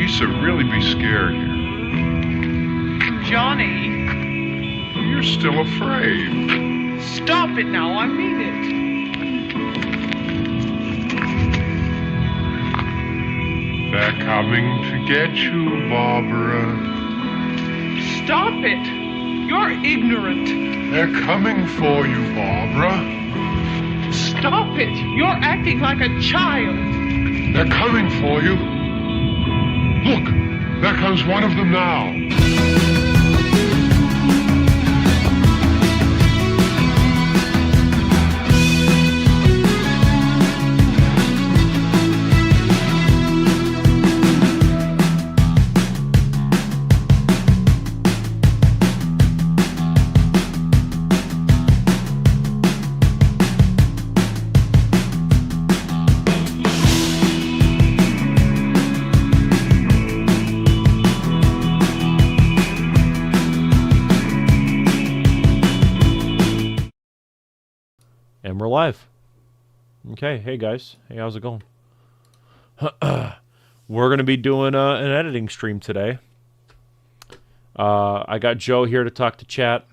Lisa really be scared here. Johnny, You're still afraid. stop it now. I mean it. They're coming to get you, Barbara. Stop it. You're ignorant. They're coming for you, Barbara. Stop it. You're acting like a child. They're coming for you. Look, there comes one of them now. And we're live. Okay, hey guys. Hey, how's it going? We're going to be doing an editing stream today. I got Joe here to talk to chat.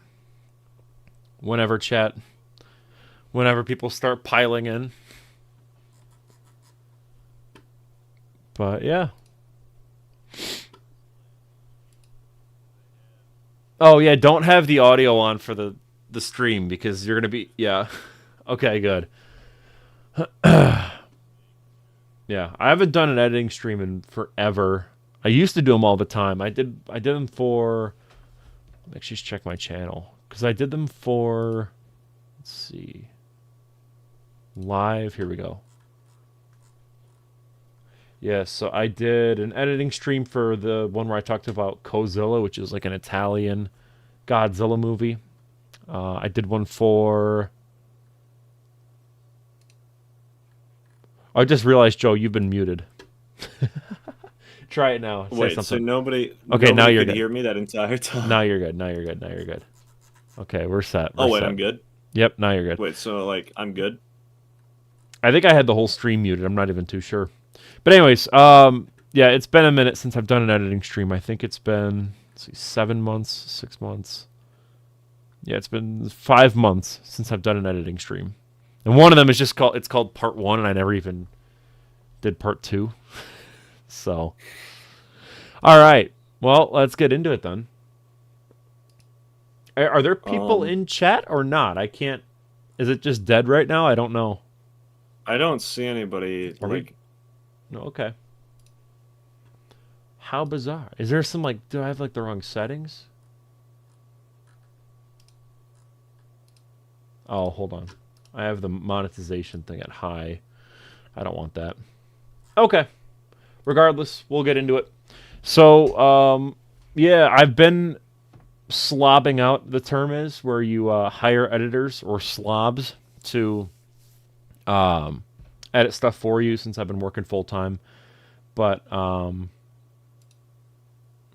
Whenever people start piling in. But yeah. Oh yeah, don't have the audio on for the stream because you're going to be, yeah. Okay, good. Yeah, I haven't done an editing stream in forever. I used to do them all the time. I did them for, let me actually just check my channel, because I did them for, let's see, live, here we go. Yeah, so I did an editing stream for the one where I talked about Godzilla, which is like an Italian Godzilla movie. I did one for, I just realized, Joe, you've been muted. Try it now. Say Wait, something. so nobody now you're could good. hear me that entire time? Now you're good. Now you're good. Now you're good. Okay, we're set. Oh, wait, I'm good? Yep, now you're good. Wait, so, like, I'm good? I think I had the whole stream muted. I'm not even too sure. But anyways, yeah, it's been a minute since I've done an editing stream. I think it's been, let's see, 7 months, 6 months. Yeah, it's been 5 months since I've done an editing stream. And one of them is just called, it's called Part 1, and I never even did Part 2. So, all right. Well, let's get into it then. Are there people in chat or not? I can't, is it just dead right now? I don't know. I don't see anybody, like... No, okay. How bizarre. Is there some, like, do I have, like, the wrong settings? Oh, hold on. I have the monetization thing at high. I don't want that. Okay. Regardless, we'll get into it. So, yeah, I've been slobbing out, the term is, where you hire editors or slobs to edit stuff for you since I've been working full-time. But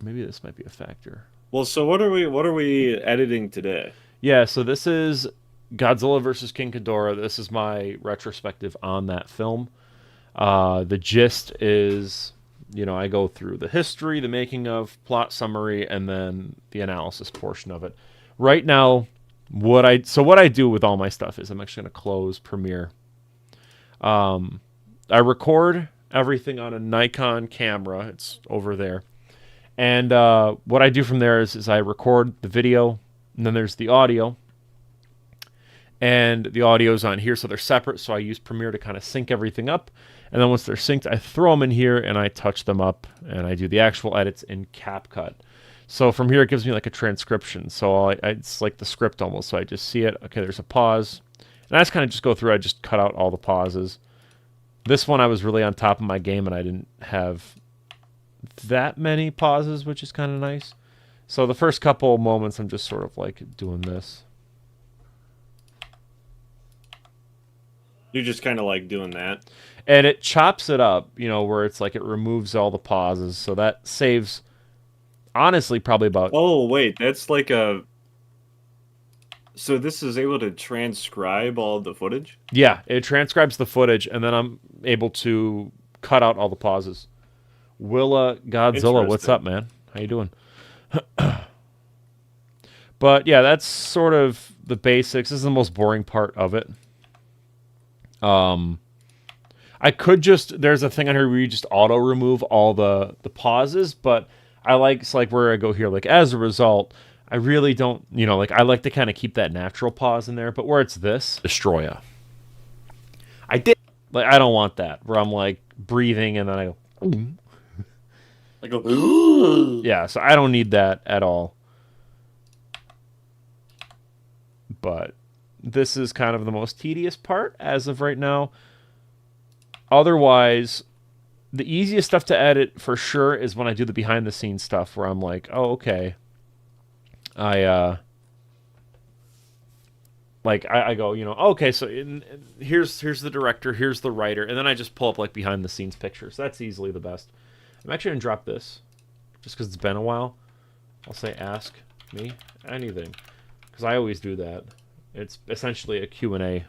maybe this might be a factor. Well, so what are we editing today? Yeah, so this is Godzilla versus King Ghidorah. This is my retrospective on that film. The gist is, you know, I go through the history, the making of, plot summary, and then the analysis portion of it. Right now, what I do with all my stuff is I'm actually going to close Premiere. I record everything on a Nikon camera. It's over there. And what I do from there is I record the video, and then there's the audio. And the audio's on here, so they're separate, so I use Premiere to kind of sync everything up. And then once they're synced, I throw them in here, and I touch them up, and I do the actual edits in CapCut. So from here, it gives me like a transcription. So it's like the script almost. So I just see it. Okay, there's a pause. And I just kind of just go through. I just cut out all the pauses. This one, I was really on top of my game, and I didn't have that many pauses, which is kind of nice. So the first couple of moments, I'm just sort of like doing this. You're just kind of like doing that. And it chops it up, you know, where it's like it removes all the pauses. So that saves, honestly, probably about... Oh, wait, that's like a... So this is able to transcribe all the footage? Yeah, it transcribes the footage, and then I'm able to cut out all the pauses. Willa Godzilla, what's Interesting. up, man? How you doing? But yeah, that's sort of the basics. This is the most boring part of it. I could just there's a thing on here where you just auto remove all the pauses, but I like it's like where I go here. Like as a result, I really don't like I like to kind of keep that natural pause in there. But where it's this Destroya, I did like I don't want that where I'm like breathing and then I go Like a yeah. So I don't need that at all. But this is kind of the most tedious part as of right now. Otherwise, the easiest stuff to edit for sure is when I do the behind the scenes stuff where I'm like, oh, okay. I go, okay, so here's the director, here's the writer, and then I just pull up like behind the scenes pictures. That's easily the best. I'm actually gonna drop this just because it's been a while. I'll say ask me anything because I always do that. It's essentially a Q&A,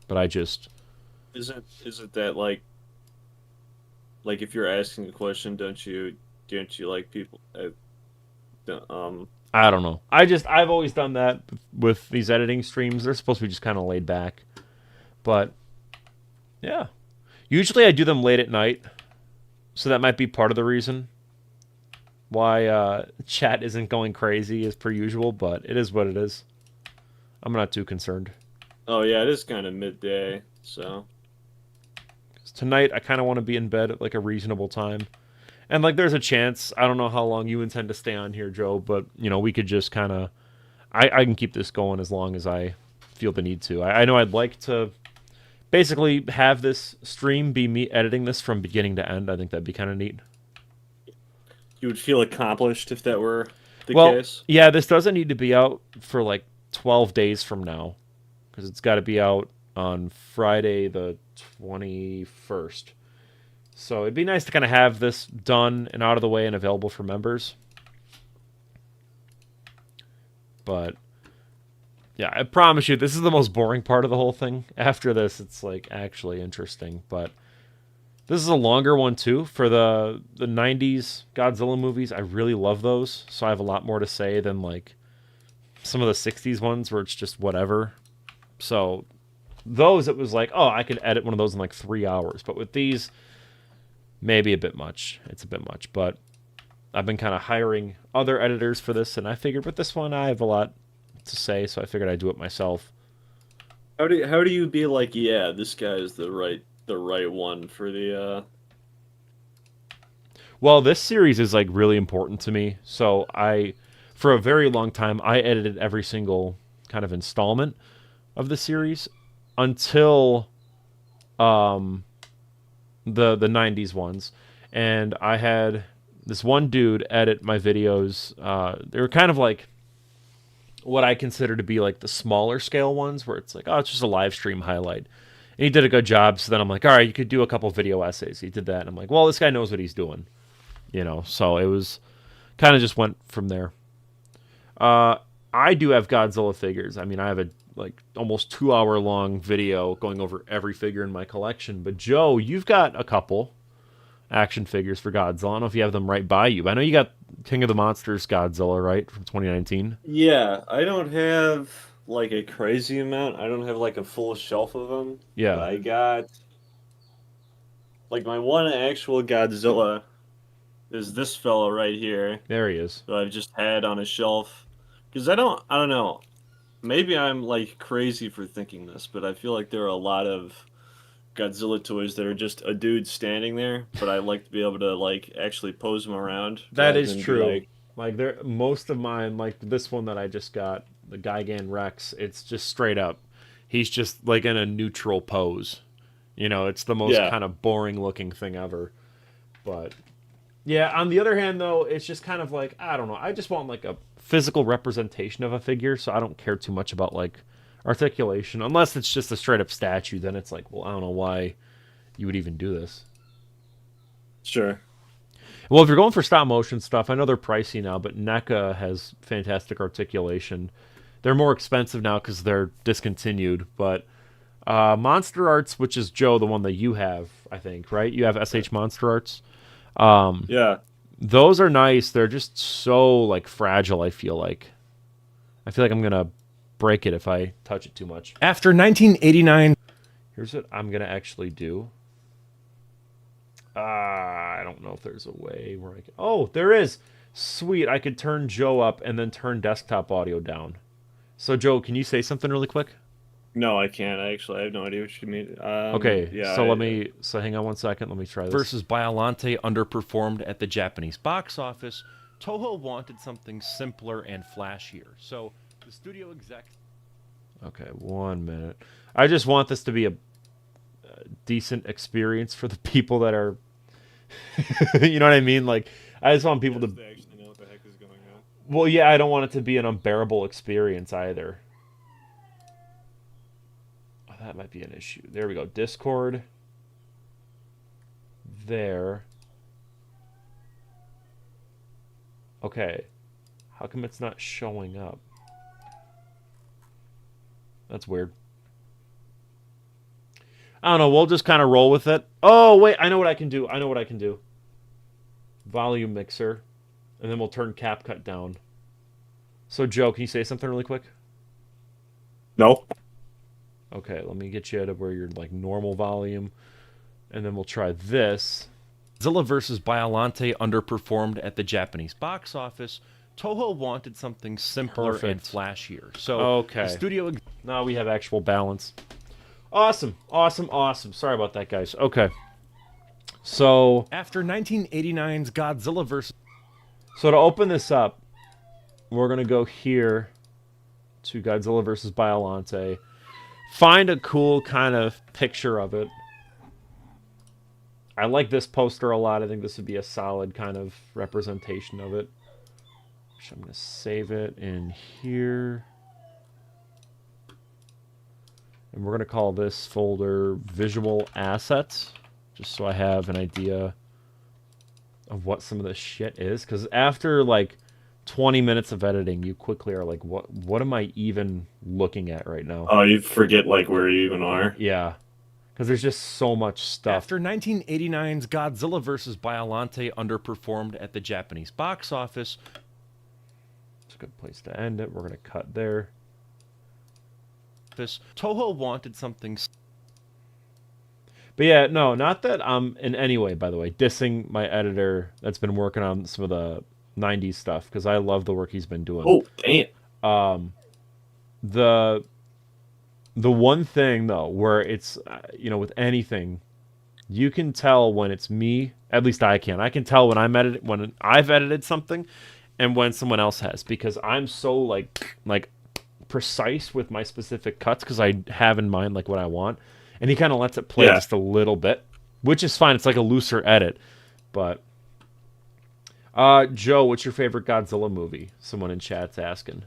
but I just isn't that like if you're asking a question, don't you like people I don't know. I've always done that with these editing streams. They're supposed to be just kind of laid back. But yeah. Usually I do them late at night. So that might be part of the reason why chat isn't going crazy as per usual, but it is what it is. I'm not too concerned. Oh yeah, it is kind of midday, so 'Cause tonight I kind of want to be in bed at like a reasonable time. And like there's a chance, I don't know how long you intend to stay on here, Joe, but we could just kind of I can keep this going as long as I feel the need to. I know I'd like to basically have this stream be me editing this from beginning to end. I think that'd be kind of neat. you would feel accomplished if that were the Well, case. yeah, this doesn't need to be out for like 12 days from now because it's got to be out on Friday the 21st. So it'd be nice to kind of have this done and out of the way and available for members. But yeah, I promise you, this is the most boring part of the whole thing. After this, it's like actually interesting. But this is a longer one too for the 90s Godzilla movies. I really love those, so I have a lot more to say than like some of the 60s ones where it's just whatever. So those, it was like, oh, I could edit one of those in like 3 hours. But with these, maybe a bit much. It's a bit much, but I've been kind of hiring other editors for this, and I figured with this one I have a lot to say, so I figured I'd do it myself. How do you be like, yeah, this guy is the right one for the Well, this series is like really important to me, so for a very long time I edited every single kind of installment of the series until the 90s ones, and I had this one dude edit my videos. They were kind of like what I consider to be like the smaller scale ones where it's like, oh, it's just a live stream highlight, and he did a good job. So then I'm like, all right, you could do a couple video essays. He did that, and I'm like, well, this guy knows what he's doing, so it was kind of just went from there. I do have Godzilla figures. I mean, I have a like almost 2 hour long video going over every figure in my collection. But Joe, you've got a couple action figures for Godzilla. I don't know if you have them right by you. But I know you got King of the Monsters Godzilla, right, from 2019. Yeah, I don't have like a crazy amount. I don't have like a full shelf of them. Yeah. But I got like my one actual Godzilla is this fella right here. There he is. So I've just had on a shelf because I don't know. Maybe I'm like crazy for thinking this, but I feel like there are a lot of Godzilla toys that are just a dude standing there, but I like to be able to like actually pose them around. That rather is than be true. Like there, most of mine, like this one that I just got, the Gigan Rex, it's just straight up. He's just like in a neutral pose. It's the most kind of boring looking thing ever. But yeah, on the other hand, though, it's just kind of like, I don't know. I just want like a physical representation of a figure, so I don't care too much about like articulation. Unless it's just a straight up statue, then it's like, well, I don't know why you would even do this. Sure. Well, if you're going for stop motion stuff, I know they're pricey now, but NECA has fantastic articulation. They're more expensive now because they're discontinued, but Monster Arts, which is Joe, the one that you have, I think, right? You have SH Monster Arts. Yeah. Those are nice. They're just so like fragile. I feel like I'm gonna break it if I touch it too much. After 1989, Here's what I'm gonna actually do. I don't know if there's a way where I can. Oh, there is. Sweet. I could turn Joe up and then turn desktop audio down. So Joe, can you say something really quick? No, I can't. I have no idea what you mean. Okay. Yeah. So hang on one second. Let me try this. versus Biollante underperformed at the Japanese box office. Toho wanted something simpler and flashier. So the studio exec. Okay, 1 minute. I just want this to be a decent experience for the people that are. You know what I mean? Like, I just want people to. They actually know what the heck is going on. Well, yeah, I don't want it to be an unbearable experience either. Oh, that might be an issue. There we go. Discord. There. Okay. How come it's not showing up? That's weird. I don't know. We'll just kind of roll with it. Oh, wait. I know what I can do. Volume mixer. And then we'll turn CapCut down. So, Joe, can you say something really quick? No. Okay, let me get you to where you're like normal volume. And then we'll try this. Godzilla versus Biollante underperformed at the Japanese box office. Toho wanted something simpler and Perfect. flashier. So Okay. the studio. Now we have actual balance. Awesome. Sorry about that, guys. Okay. So After 1989's Godzilla vs. to open this up, we're going to go here to Godzilla versus Biollante. Find a cool kind of picture of it. I like this poster a lot. I think this would be a solid kind of representation of it. So I'm going to save it in here. And we're going to call this folder Visual Assets, just so I have an idea of what some of this shit is. Because after like 20 minutes of editing, you quickly are like, what am I even looking at right now? Oh, you forget like where you even are. Yeah. Because there's just so much stuff. After 1989's Godzilla vs. Biollante underperformed at the Japanese box office. It's a good place to end it. We're going to cut there. Toho wanted something. But yeah, no, not that I'm in any way, by the way, dissing my editor that's been working on some of the 90s stuff, because I love the work he's been doing. Oh, damn. The one thing, though, where it's, with anything, you can tell when it's me, at least I can. I can tell when I've edited something and when someone else has, because I'm so, like precise with my specific cuts, because I have in mind, like, what I want. And he kind of lets it play just a little bit, which is fine. It's like a looser edit. But, Joe, what's your favorite Godzilla movie? Someone in chat's asking.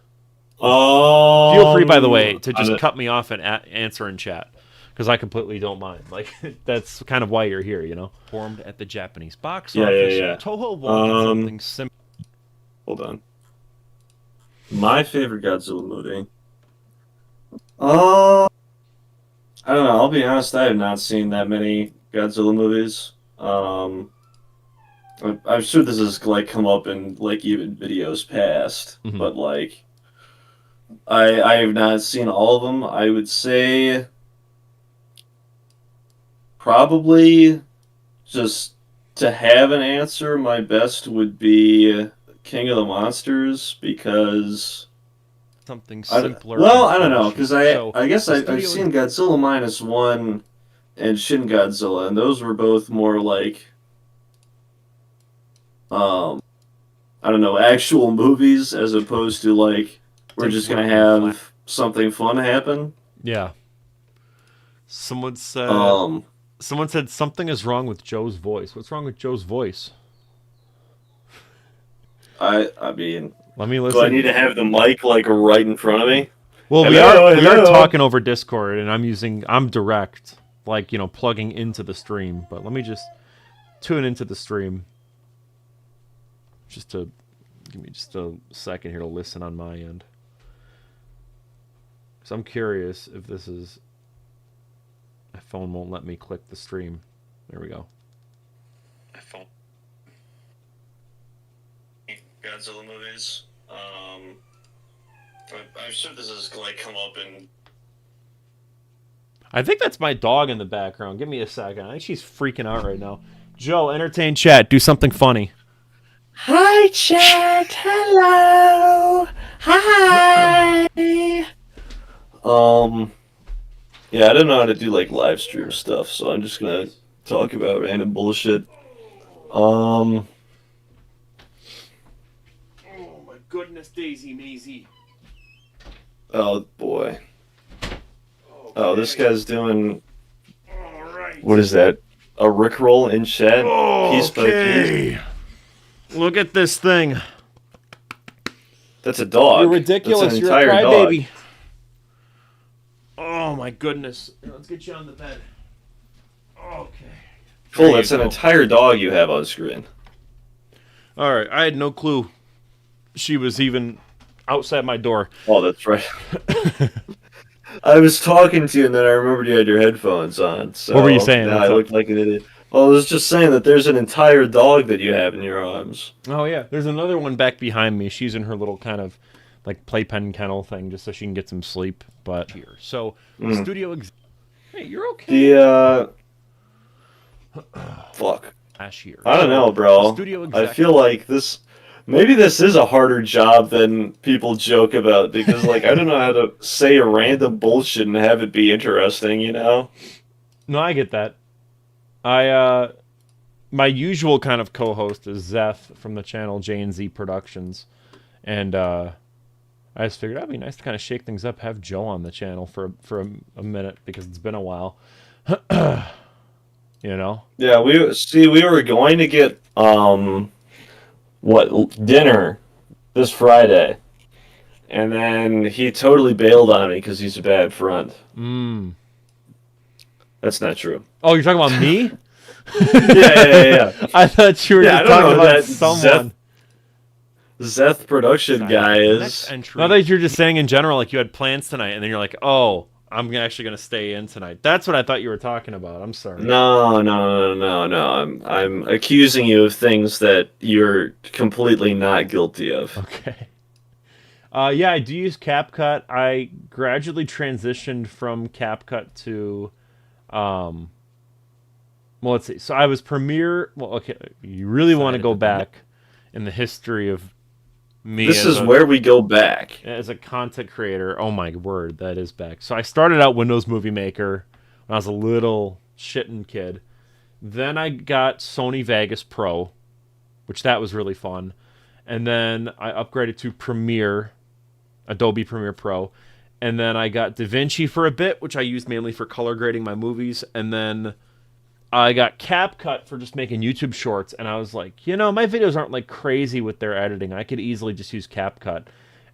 Feel free, by the way, to just cut me off and answer in chat, because I completely don't mind. Like, that's kind of why you're here, you know? Formed at the Japanese box Yeah, office. yeah. Toho wanted something simple. Hold on. My favorite Godzilla movie. I don't know. I'll be honest. I have not seen that many Godzilla movies. I'm sure this has like come up in like even videos past, but like I have not seen all of them. I would say probably just to have an answer, my best would be King of the Monsters, because Something simpler. I don't know, because I guess the I've studio- seen Godzilla -1 and Shin Godzilla, and those were both more like I don't know, actual movies, as opposed to like we're just gonna have something fun happen. Yeah. Someone said something is wrong with Joe's voice. What's wrong with Joe's voice? I mean, Let me listen. do I need to have the mic like right in front of me? Well, Hello, we are hello. talking over Discord, and I'm direct, like, plugging into the stream. But let me just tune into the stream. Give me just a second here to listen on my end, because I'm curious if this is My phone won't let me click the stream. There we go. Godzilla movies. I'm sure this is like come up in. I think that's my dog in the background. Give me a second. I think she's freaking out right now. Joe, entertain chat. Do something funny. Hi, chat. Hello. Hi. Yeah, I don't know how to do like live stream stuff, so I'm just gonna talk about random bullshit. Oh my goodness, Daisy Maisie. Oh boy. Oh, this guy's doing. What is that? A Rickroll in chat? Piece by piece? Look at this thing. That's a dog. You're ridiculous. That's an You're a entire crybaby. dog. Oh my goodness. Here, let's get you on the bed. Okay. Cool, that's an entire dog you have on screen. Alright, I had no clue she was even outside my door. Oh, that's right. I was talking to you and then I remembered you had your headphones on. So What were you saying? Now I looked like an idiot. Well, I was just saying that there's an entire dog that you have in your arms. Oh yeah, there's another one back behind me. She's in her little kind of like playpen kennel thing just so she can get some sleep. But here, so studio. Hey, you're okay. Fuck. Last year. I don't know, bro. Studio I feel like this. Maybe this is a harder job than people joke about because, like, I don't know how to say a random bullshit and have it be interesting, you know? No, I get that. My usual kind of co-host is Zeth from the channel J&Z Productions, and I just figured that'd be nice to kind of shake things up, have Joe on the channel for a minute because it's been a while. You know? Yeah, we were going to get dinner this Friday, and then he totally bailed on me because he's a bad friend. That's not true. Oh, you're talking about me? Yeah. I thought you were just talking about someone. Zeth production guy is. I thought you were just saying in general, like you had plans tonight, and then you're like, oh, I'm actually going to stay in tonight. That's what I thought you were talking about. I'm sorry. No. I'm accusing you of things that you're completely not guilty of. Okay. Yeah, I do use CapCut. I gradually transitioned from CapCut to, well, let's see. So I was Premiere. Well, okay, you really want to go back in the history of me. This is where we go back. As a content creator. Oh my word, that is back. So I started out Windows Movie Maker when I was a little shitting kid. Then I got Sony Vegas Pro, which that was really fun. And then I upgraded to Premiere, Adobe Premiere Pro. And then I got DaVinci for a bit, which I used mainly for color grading my movies. And then I got CapCut for just making YouTube shorts, and I was like, you know, my videos aren't like crazy with their editing. I could easily just use CapCut.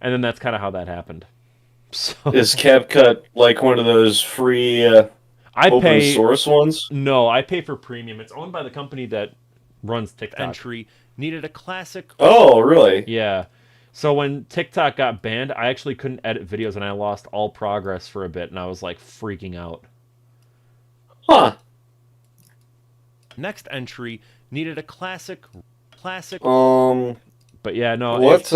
And then that's kind of how that happened. So is CapCut like one of those free open source ones? No, I pay for premium. It's owned by the company that runs TikTok. Entry needed a classic. Oh, really? Yeah. So when TikTok got banned, I actually couldn't edit videos, and I lost all progress for a bit, and I was like freaking out. Huh. Next entry needed a classic. But yeah, no. What?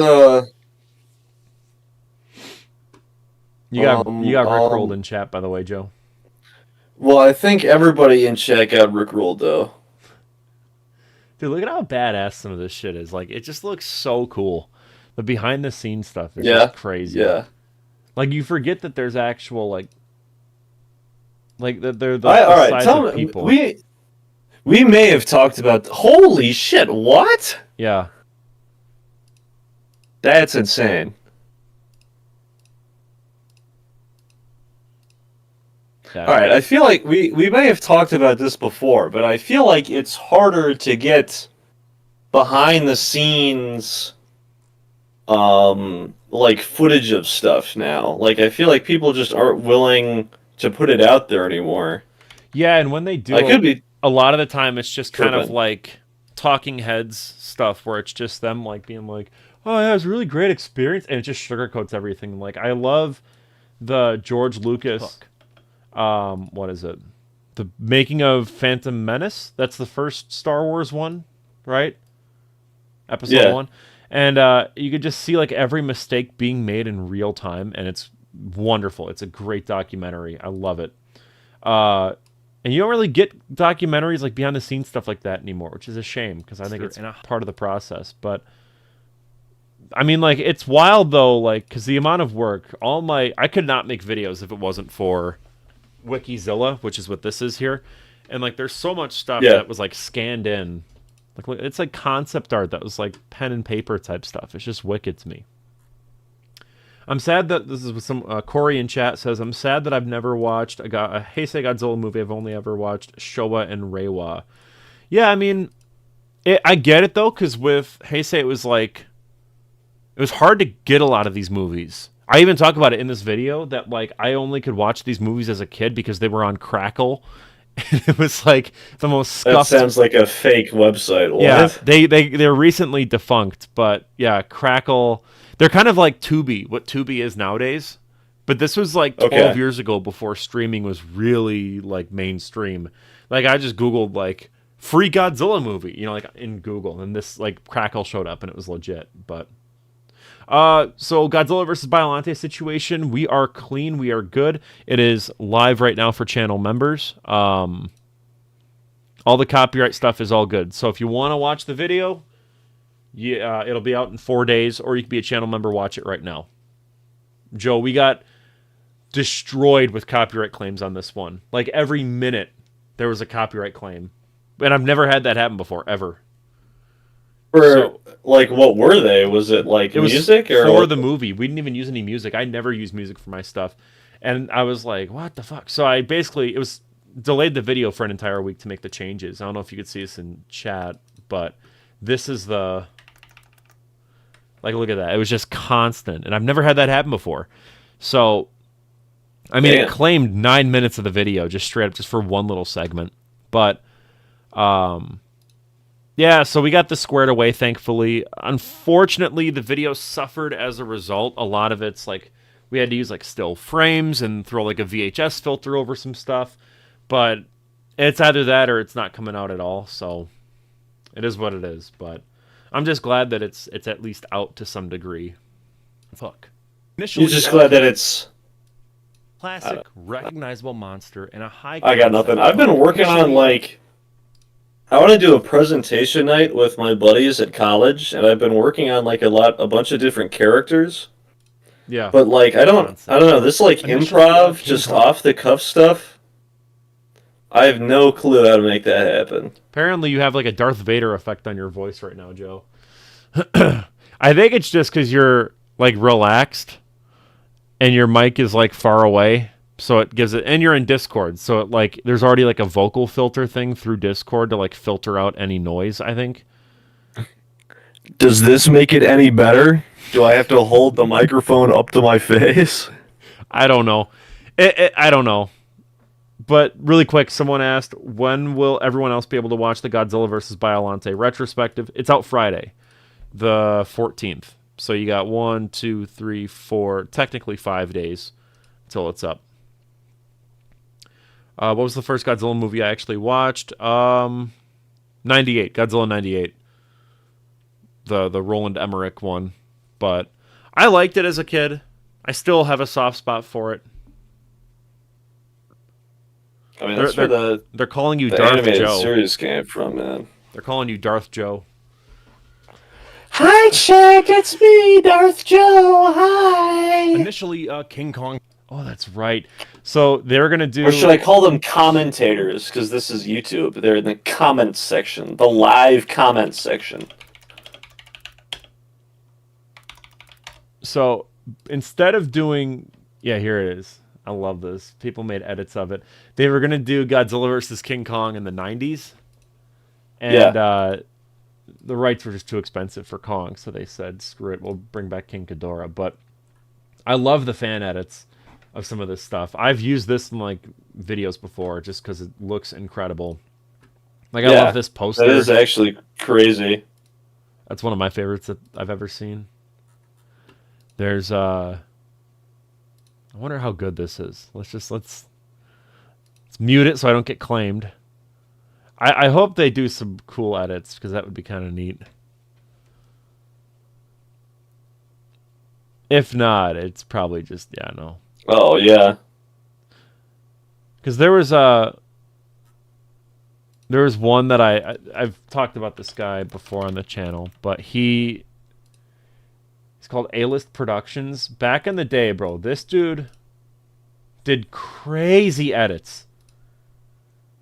You got rickrolled in chat, by the way, Joe. Well, I think everybody in chat got rickrolled, though. Dude, look at how badass some of this shit is. Like, it just looks so cool. The behind the scenes stuff is just crazy. Yeah. Like, you forget that there's actual like they're the all right, size tell of me, people. We may have talked about. Holy shit! What? Yeah. That's insane. Yeah. All right, I feel like we may have talked about this before, but I feel like it's harder to get behind the scenes, like footage of stuff now. Like I feel like people just aren't willing to put it out there anymore. Yeah, and when they do, a lot of the time it's just kind of like talking heads stuff where it's just them like being like, oh yeah, it was a really great experience, and it just sugarcoats everything. Like I love the George Lucas what is it? the making of Phantom Menace. That's the first Star Wars one, right? Episode 1. And you could just see like every mistake being made in real time, and it's wonderful. It's a great documentary. I love it. And you don't really get documentaries like behind the scenes stuff like that anymore, which is a shame because I think it's part of the process. But I mean, like, it's wild though, like, because the amount of work, I could not make videos if it wasn't for Wikizilla, which is what this is here. And like, there's so much stuff that was like scanned in. Like, it's like concept art that was like pen and paper type stuff. It's just wicked to me. I'm sad that this is what some Corey in chat says. I'm sad that I've never watched a Heisei Godzilla movie. I've only ever watched Showa and Reiwa. Yeah, I mean, I get it though, because with Heisei it was like, it was hard to get a lot of these movies. I even talk about it in this video that like I only could watch these movies as a kid because they were on Crackle. And it was like the most scuffed. That sounds like a fake website. What? Yeah, they're recently defunct, but yeah, Crackle. They're kind of like Tubi, what Tubi is nowadays. But this was like 12 years ago before streaming was really like mainstream. Like I just Googled like free Godzilla movie, you know, like in Google, and this like Crackle showed up and it was legit. But so Godzilla versus Biollante situation, we are clean, we are good. It is live right now for channel members. All the copyright stuff is all good. So if you want to watch the video, it'll be out in 4 days, or you can be a channel member, watch it right now. Joe, we got destroyed with copyright claims on this one. Like every minute there was a copyright claim. And I've never had that happen before, ever. Like, what were they? Was it like music? For the movie. We didn't even use any music. I never use music for my stuff. And I was like, what the fuck? So I basically, it was delayed the video for an entire week to make the changes. I don't know if you could see this in chat, but this is the... Like, look at that. It was just constant. And I've never had that happen before. So, I mean, it claimed 9 minutes of the video just straight up just for one little segment. But, yeah, so we got this squared away, thankfully. Unfortunately, the video suffered as a result. A lot of it's like, we had to use like still frames and throw like a VHS filter over some stuff. But it's either that or it's not coming out at all. So, it is what it is. But I'm just glad that it's at least out to some degree. Fuck. You're just glad that it's classic, recognizable monster and a high. I got nothing. I've been working on like, I want to do a presentation night with my buddies at college, and I've been working on like a bunch of different characters. Yeah. But like, I don't know. This like improv, just off the cuff stuff. I have no clue how to make that happen. Apparently you have like a Darth Vader effect on your voice right now, Joe. I think it's just because you're like relaxed and your mic is like far away. So it gives it, and you're in Discord. So it like, there's already like a vocal filter thing through Discord to like filter out any noise, I think. Does this make it any better? Do I have to hold the microphone up to my face? I don't know. I don't know. But really quick, someone asked, when will everyone else be able to watch the Godzilla vs. Biollante retrospective? It's out Friday, the 14th. So you got 1, 2, 3, 4, technically 5 days until it's up. What was the first Godzilla movie I actually watched? 98, Godzilla 98. The Roland Emmerich one. But I liked it as a kid. I still have a soft spot for it. I mean, that's where they're calling you the Darth animated Joe. series came from, man. They're calling you Darth Joe. Hi, Shaq, it's me, Darth Joe. Hi. Initially, King Kong. Oh, that's right. So they're gonna do. Or should I call them commentators? Because this is YouTube. They're in the comments section, the live comments section. So instead of doing, yeah, here it is. I love this. People made edits of it. They were gonna do Godzilla versus King Kong in the 90s, and the rights were just too expensive for Kong, so they said, "Screw it, we'll bring back King Ghidorah." But I love the fan edits of some of this stuff. I've used this in like videos before, just because it looks incredible. Like I love this poster. That is actually crazy. That's one of my favorites that I've ever seen. There's I wonder how good this is. Let's Let's mute it so I don't get claimed. I hope they do some cool edits, because that would be kind of neat. If not, it's probably just, yeah, no. Oh, yeah. Because there was one that I've talked about this guy before on the channel, but he's called A-List Productions. Back in the day, bro, this dude did crazy edits.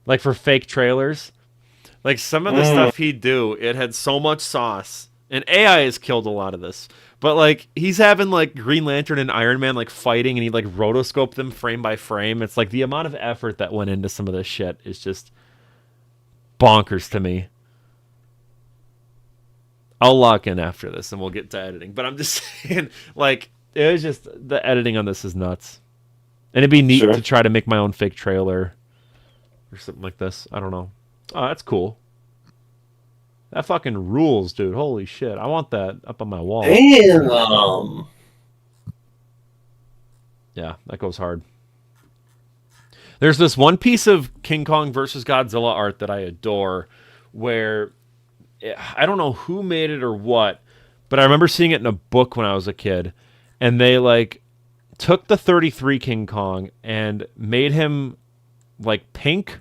Like for fake trailers. Like some of the stuff he'd do, it had so much sauce. And AI has killed a lot of this. But like he's having like Green Lantern and Iron Man like fighting, and he like rotoscoped them frame by frame. It's like the amount of effort that went into some of this shit is just bonkers to me. I'll lock in after this and we'll get to editing. But I'm just saying, like, it was just, the editing on this is nuts. And it'd be neat to try to make my own fake trailer or something like this. I don't know. Oh, that's cool. That fucking rules, dude. Holy shit. I want that up on my wall. Damn. Yeah, that goes hard. There's this one piece of King Kong versus Godzilla art that I adore where I don't know who made it or what, but I remember seeing it in a book when I was a kid, and they like took the 33 King Kong and made him like pink,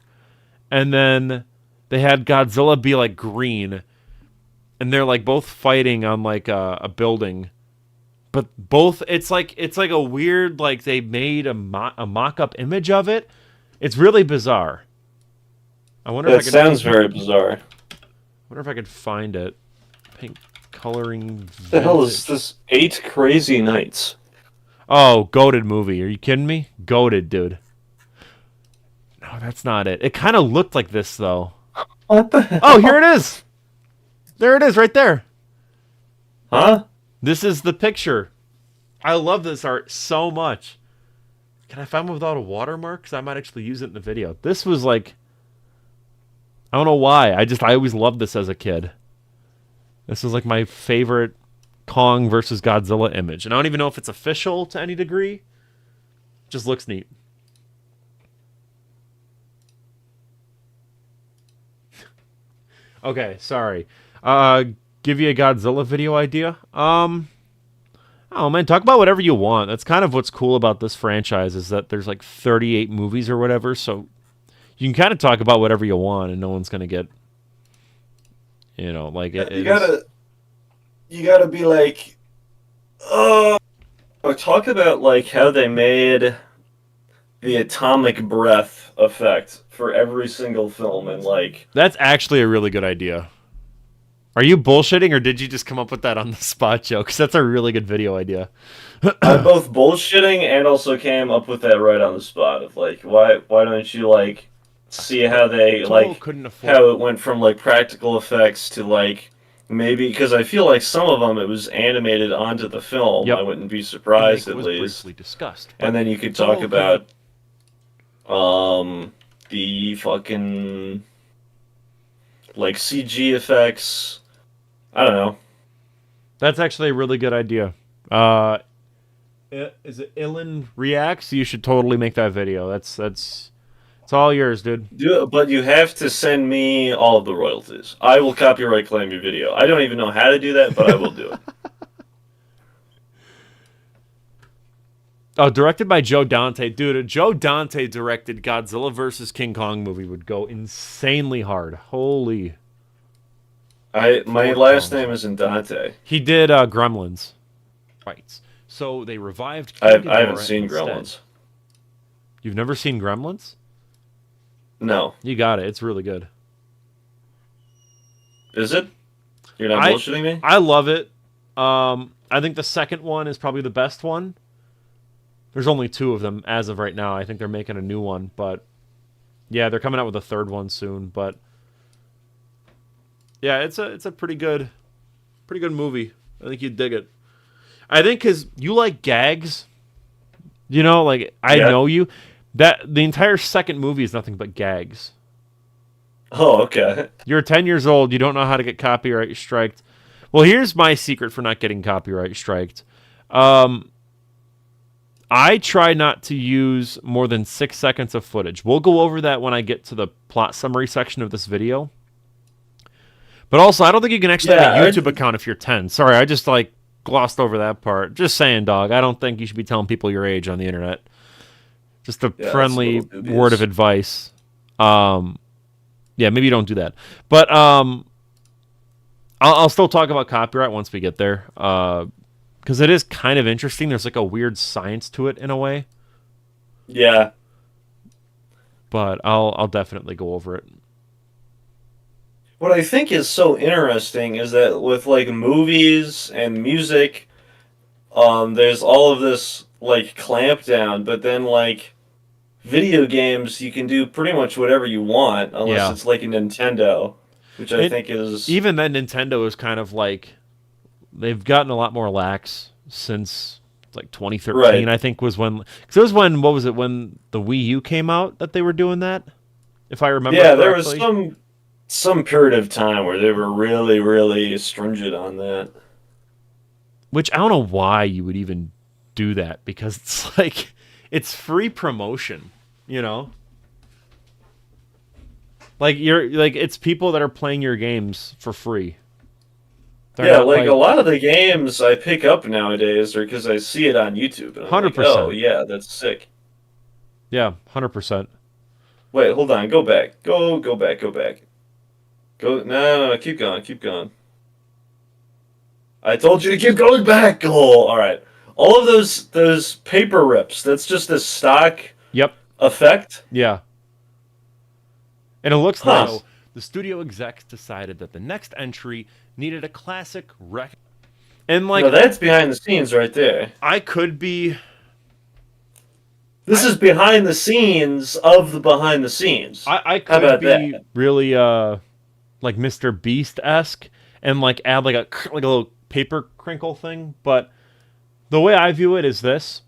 and then they had Godzilla be like green, and they're like both fighting on like a building, but both it's like a weird, like they made a mock-up image of it. It's really bizarre. I wonder if I could, sounds very bizarre. I wonder if I could find it. Pink coloring. Vintage. The hell is this? 8 Crazy Nights. Oh, goated movie. Are you kidding me? Goated, dude. No, that's not it. It kind of looked like this, though. What the hell? Oh, here it is. There it is, right there. Huh? This is the picture. I love this art so much. Can I find one without a watermark? Because I might actually use it in the video. This was like... I don't know why. I always loved this as a kid. This is like my favorite Kong versus Godzilla image. And I don't even know if it's official to any degree. It just looks neat. Okay, sorry. Give you a Godzilla video idea? Oh man, talk about whatever you want. That's kind of what's cool about this franchise, is that there's like 38 movies or whatever, so you can kind of talk about whatever you want and no one's gonna get, you know, like you gotta be like, oh, talk about like how they made the atomic breath effect for every single film, and like that's actually a really good idea. Are you bullshitting, or did you just come up with that on the spot, Joe? Because that's a really good video idea. I'm both bullshitting and also came up with that right on the spot of like, why don't you like see how they like how it went from like practical effects to like maybe, because I feel like some of them it was animated onto the film. Yep. I wouldn't be surprised at least. Briefly discussed, and then you could talk about the fucking like CG effects. I don't know. That's actually a really good idea. Is it Ilan Reacts? You should totally make that video. That's it's all yours, dude. Do it, but you have to send me all of the royalties. I will copyright claim your video. I don't even know how to do that, but I will do it. Oh, directed by Joe Dante. Dude, a Joe Dante directed Godzilla vs. King Kong movie would go insanely hard. Holy... My last name isn't Dante. He did Gremlins. Right. So they revived King I haven't seen instead. Gremlins. You've never seen Gremlins? No. You got it. It's really good. Is it? You're not bullshitting me? I love it. I think the second one is probably the best one. There's only 2 of them as of right now. I think they're making a new one, but yeah, they're coming out with a 3rd one soon, but yeah, it's a pretty good movie. I think you'd dig it. I think because you like gags, you know, like I know you. That the entire second movie is nothing but gags. Oh, okay. You're 10 years old. You don't know how to get copyright striked. Well, here's my secret for not getting copyright striked. I try not to use more than 6 seconds of footage. We'll go over that when I get to the plot summary section of this video. But also, I don't think you can actually have a YouTube account if you're 10. Sorry, I just like glossed over that part. Just saying, dog. I don't think you should be telling people your age on the internet. Just a friendly word of advice. Yeah, maybe you don't do that. But I'll still talk about copyright once we get there. Because it is kind of interesting. There's like a weird science to it in a way. Yeah. But I'll definitely go over it. What I think is so interesting is that with like movies and music, there's all of this like clampdown, but then like video games, you can do pretty much whatever you want unless it's like a Nintendo, which I think is even then Nintendo is kind of like they've gotten a lot more lax since like 2013. Right. I think was when because it was when what was it when the Wii U came out that they were doing that, if I remember. Yeah, correctly. There was some period of time where they were really, really stringent on that. Which I don't know why you would even do that, because it's like it's free promotion, you know? Like it's people that are playing your games for free. They're like a lot of the games I pick up nowadays are because I see it on YouTube. And I'm 100%. Like, oh yeah, that's sick. Yeah, 100%. Wait, hold on, go back. Go back. No, keep going. I told you to keep going back. Oh, all right. All of those paper rips. That's just a stock. Yep. Effect. Yeah. And it looks like the studio execs decided that the next entry needed a classic wreck. And like that's behind the scenes right there. I could be. This is behind the scenes of the behind the scenes. I could be really like Mr. Beast-esque and like add like a little paper crinkle thing, but the way I view it is this.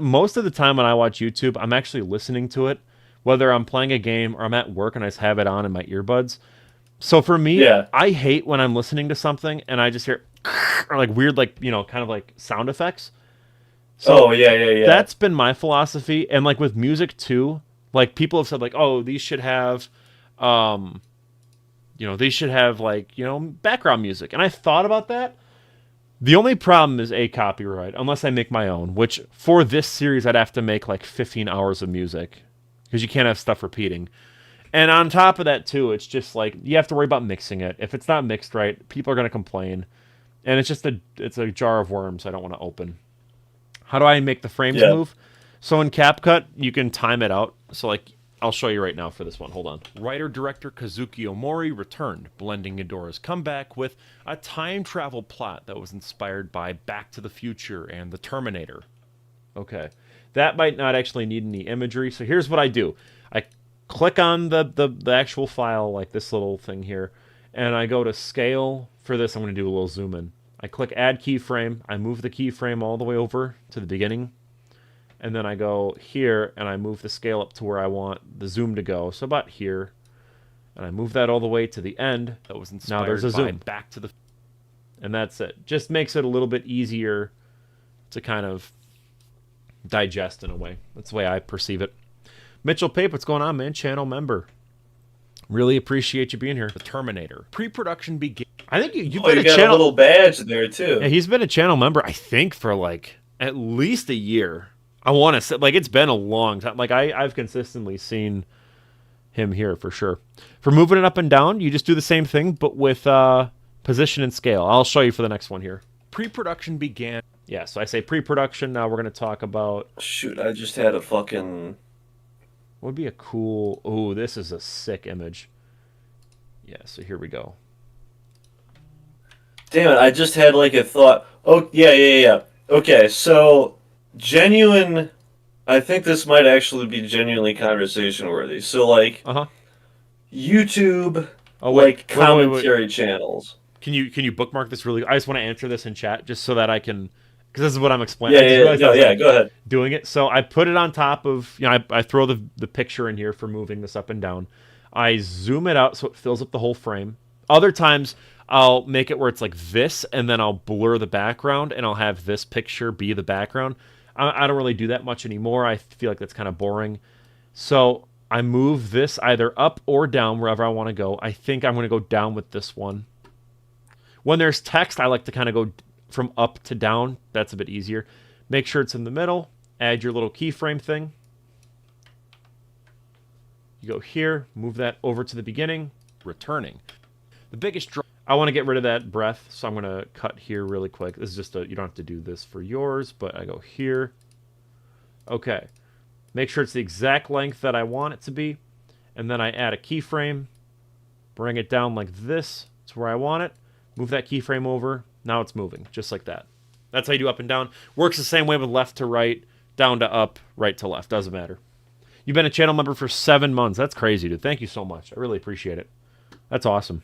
Most of the time when I watch YouTube, I'm actually listening to it, whether I'm playing a game or I'm at work and I just have it on in my earbuds. So for me, I hate when I'm listening to something and I just hear or like weird, like, you know, kind of like sound effects. So yeah. That's been my philosophy. And like with music too, like people have said like, oh, these should have they should have like, background music. And I thought about that. The only problem is copyright, unless I make my own, which for this series I'd have to make like 15 hours of music because you can't have stuff repeating. And on top of that too, it's just like you have to worry about mixing it. If it's not mixed right, people are going to complain. And it's just it's a jar of worms I don't want to open. How do I make the frames move? So in CapCut, you can time it out. So like I'll show you right now for this one. Hold on. Writer-director Kazuki Omori returned, blending Ghidorah's comeback with a time travel plot that was inspired by Back to the Future and The Terminator. Okay. That might not actually need any imagery, so here's what I do. I click on the actual file, like this little thing here, and I go to scale. For this, I'm going to do a little zoom in. I click add keyframe. I move the keyframe all the way over to the beginning. And then I go here, and I move the scale up to where I want the zoom to go. So about here. And I move that all the way to the end. That was inspired now there's a zoom. Back to the... And that's it. Just makes it a little bit easier to kind of digest in a way. That's the way I perceive it. Mitchell Pape, what's going on, man? Channel member. Really appreciate you being here. The Terminator. Pre-production began... I think you've been a channel... a little badge there, too. Yeah, he's been a channel member, I think, for like at least a year. I want to say, like, it's been a long time. Like, I've consistently seen him here for sure. For moving it up and down, you just do the same thing, but with position and scale. I'll show you for the next one here. Pre-production began. Yeah, so I say pre-production. Now we're going to talk about... Shoot, I just had a fucking... What would be a cool... Oh, this is a sick image. Yeah, so here we go. Damn it, I just had, like, a thought. Oh, yeah. Okay, so... Genuine, I think this might actually be genuinely conversation worthy. So like, YouTube, commentary channels. Can you bookmark this really? I just want to answer this in chat just so that I can, because this is what I'm explaining. Yeah. Go ahead. Doing it. So I put it on top of, I throw the picture in here for moving this up and down. I zoom it out so it fills up the whole frame. Other times I'll make it where it's like this, and then I'll blur the background, and I'll have this picture be the background. I don't really do that much anymore. I feel like that's kind of boring. So I move this either up or down wherever I want to go. I think I'm going to go down with this one. When there's text, I like to kind of go from up to down. That's a bit easier. Make sure it's in the middle. Add your little keyframe thing. You go here, move that over to the beginning, returning. The biggest draw. I want to get rid of that breath, so I'm going to cut here really quick. This is just you don't have to do this for yours, but I go here. Okay. Make sure it's the exact length that I want it to be. And then I add a keyframe. Bring it down like this. It's where I want it. Move that keyframe over. Now it's moving, just like that. That's how you do up and down. Works the same way with left to right, down to up, right to left. Doesn't matter. You've been a channel member for 7 months. That's crazy, dude. Thank you so much. I really appreciate it. That's awesome.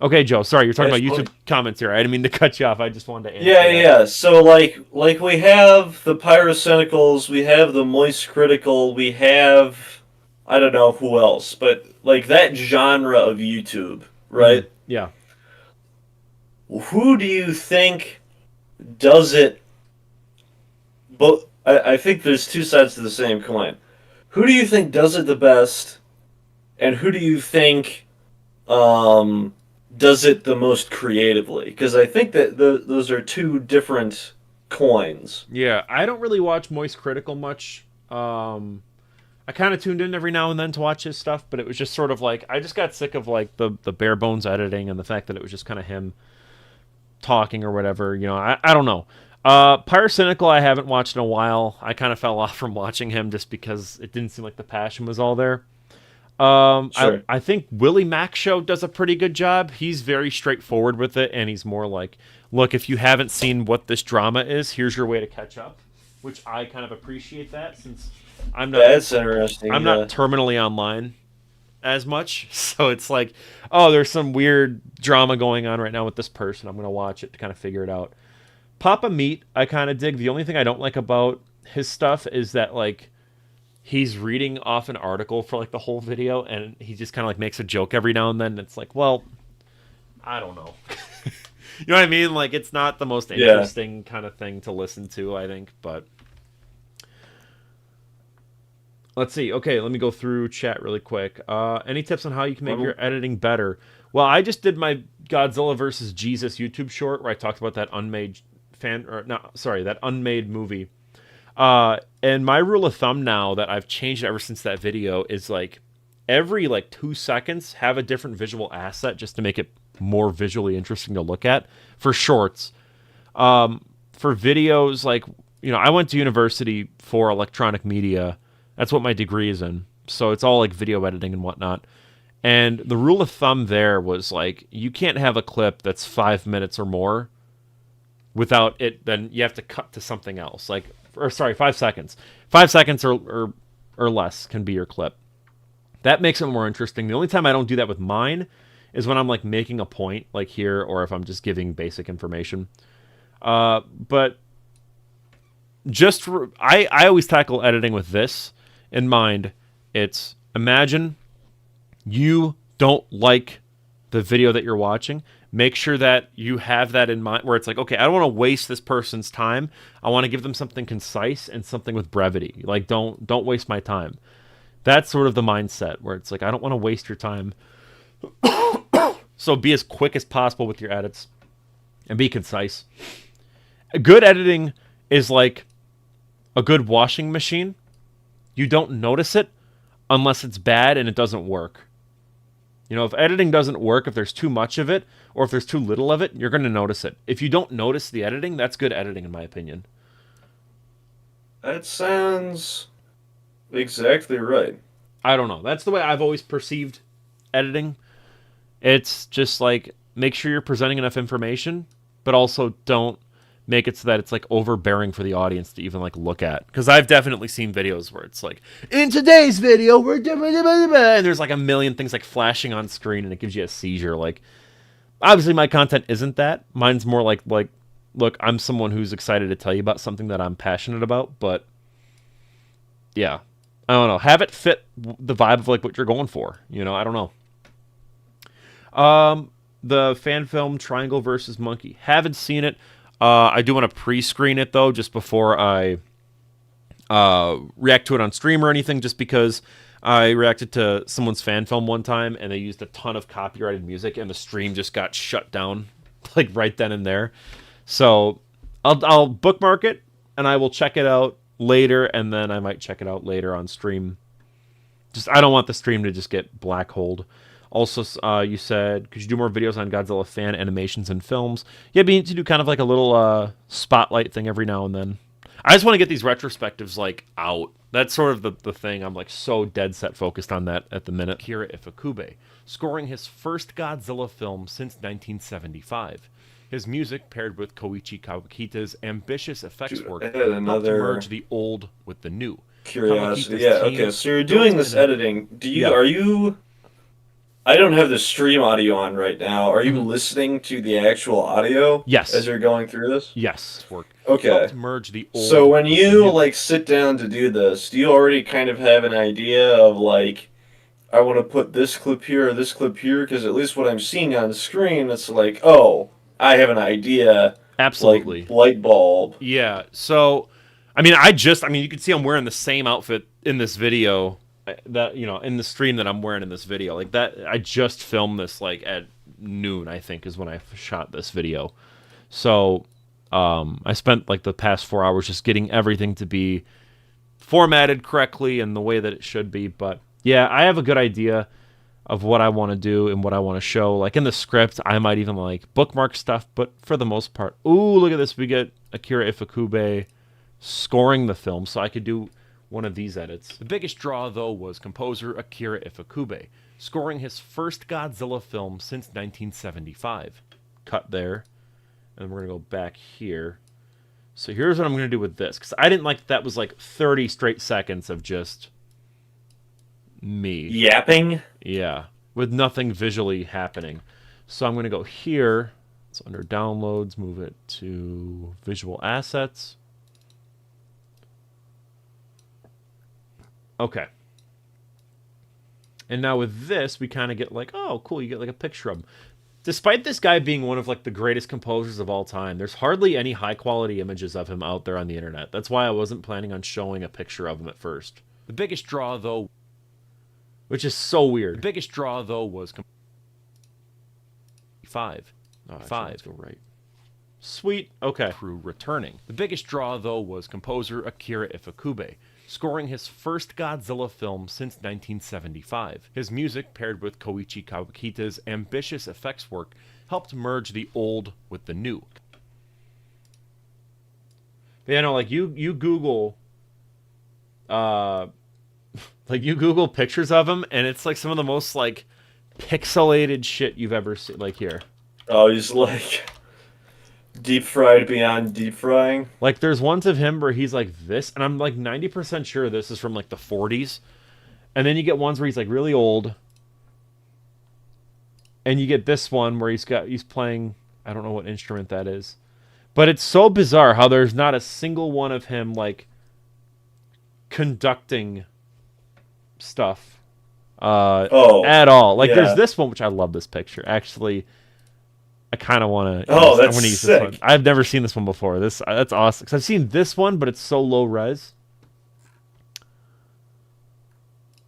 Okay, Joe. Sorry, you're talking about YouTube comments here. I didn't mean to cut you off. I just wanted to answer that. Yeah. So like we have the Pyrocynicals, we have the Moist Critical, we have I don't know who else, but like that genre of YouTube, right? Yeah. Who do you think does it? But I think there's two sides to the same coin. Who do you think does it the best, and who do you think does it the most creatively? Because I think that those are two different coins. Yeah, I don't really watch Moist Critical much. I kind of tuned in every now and then to watch his stuff, but it was just sort of like I just got sick of like the bare bones editing and the fact that it was just kind of him talking or whatever. You know, I don't know. Pyrocynical I haven't watched in a while. I kind of fell off from watching him just because it didn't seem like the passion was all there. Sure. I think Willie Mac Show does a pretty good job. He's very straightforward with it, and he's more like, look, if you haven't seen what this drama is, here's your way to catch up, which I kind of appreciate that since I'm not. That's interesting. I'm not terminally online as much, so it's like, oh, there's some weird drama going on right now with this person. I'm gonna watch it to kind of figure it out. Papa Meat, I kind of dig. The only thing I don't like about his stuff is that like he's reading off an article for like the whole video, and he just kind of like makes a joke every now and then. And it's like, well, I don't know. You know what I mean? Like it's not the most interesting kind of thing to listen to, I think, but. Let's see. Okay, let me go through chat really quick. Any tips on how you can make your editing better? Well, I just did my Godzilla versus Jesus YouTube short where I talked about that unmade that unmade movie. And my rule of thumb now that I've changed ever since that video is like every like 2 seconds have a different visual asset just to make it more visually interesting to look at for shorts. For videos, like, you know, I went to university for electronic media. That's what my degree is in. So it's all like video editing and whatnot. And the rule of thumb there was like, you can't have a clip that's 5 minutes or more without it. Then you have to cut to something else. 5 seconds. 5 seconds or less can be your clip. That makes it more interesting. The only time I don't do that with mine is when I'm like making a point like here, or if I'm just giving basic information. But just I always tackle editing with this in mind. It's imagine you don't like the video that you're watching. Make sure that you have that in mind where it's like, okay, I don't want to waste this person's time. I want to give them something concise and something with brevity. Like don't waste my time. That's sort of the mindset where it's like, I don't want to waste your time. So be as quick as possible with your edits and be concise. Good editing is like a good washing machine. You don't notice it unless it's bad and it doesn't work. You know, if editing doesn't work, if there's too much of it, or if there's too little of it, you're going to notice it. If you don't notice the editing, that's good editing, in my opinion. That sounds exactly right. I don't know. That's the way I've always perceived editing. It's just like, make sure you're presenting enough information, but also don't make it so that it's like overbearing for the audience to even like look at. Because I've definitely seen videos where it's like, in today's video, we're and there's like a million things like flashing on screen and it gives you a seizure. Like, obviously my content isn't that. Mine's more like, look, I'm someone who's excited to tell you about something that I'm passionate about, but yeah, I don't know. Have it fit the vibe of like what you're going for. You know, I don't know. The fan film Triangle versus Monkey. Haven't seen it. I do want to pre-screen it though, just before I react to it on stream or anything, just because I reacted to someone's fan film one time and they used a ton of copyrighted music and the stream just got shut down like right then and there. So I'll bookmark it and I will check it out later, and then I might check it out later on stream. Just I don't want the stream to just get black holed. Also, you said, could you do more videos on Godzilla fan animations and films? Yeah, we need to do kind of like a little spotlight thing every now and then. I just want to get these retrospectives like out. That's sort of the thing. I'm like so dead set focused on that at the minute. Akira Ifukube, scoring his first Godzilla film since 1975. His music, paired with Koichi Kawakita's ambitious effects work, helped merge the old with the new. Curiosity. Yeah, okay, so you're doing this editing. Are you... I don't have the stream audio on right now. Are you listening to the actual audio? Yes. As you're going through this? Yes. Okay. Merge the old so when you like sit down to do this, do you already kind of have an idea of like, I want to put this clip here or this clip here? Because at least what I'm seeing on the screen, it's like, oh, I have an idea. Absolutely. Like light bulb. Yeah. So, you can see I'm wearing the same outfit in this video that, in the stream that I'm wearing in this video. Like that, I just filmed this like at noon, I think, is when I shot this video. So, I spent like the past 4 hours just getting everything to be formatted correctly and the way that it should be. But yeah, I have a good idea of what I want to do and what I want to show. Like in the script, I might even like bookmark stuff, but for the most part, ooh, look at this. We get Akira Ifukube scoring the film, so I could do one of these edits. The biggest draw, though, was composer Akira Ifukube, scoring his first Godzilla film since 1975. Cut there. And we're going to go back here. So here's what I'm going to do with this, because I didn't like that was like 30 straight seconds of just me. Yapping? Yeah, with nothing visually happening. So I'm going to go here. It's under downloads, move it to visual assets. Okay. And now with this, we kind of get like, oh, cool, you get like a picture of him. Despite this guy being one of like the greatest composers of all time, there's hardly any high quality images of him out there on the internet. That's why I wasn't planning on showing a picture of him at first. The biggest draw, though, which is so weird. The biggest draw, though, was five. Let's go right. Sweet. Okay. Crew returning. The biggest draw, though, was composer Akira Ifukube, scoring his first Godzilla film since 1975. His music, paired with Koichi Kawakita's ambitious effects work, helped merge the old with the new. But yeah, no, like you Google, you Google pictures of him, and it's like some of the most like pixelated shit you've ever seen. Like here. Oh, he's like deep fried beyond deep frying. Like there's ones of him where he's like this, and I'm like 90% sure this is from like the 40s. And then you get ones where he's like really old. And you get this one where he's playing, I don't know what instrument that is. But it's so bizarre how there's not a single one of him like conducting stuff at all. Like there's this one, which I love this picture. Actually, I kind of want to. Oh, that's use sick. This one. I've never seen this one before. That's awesome. Because I've seen this one, but it's so low res.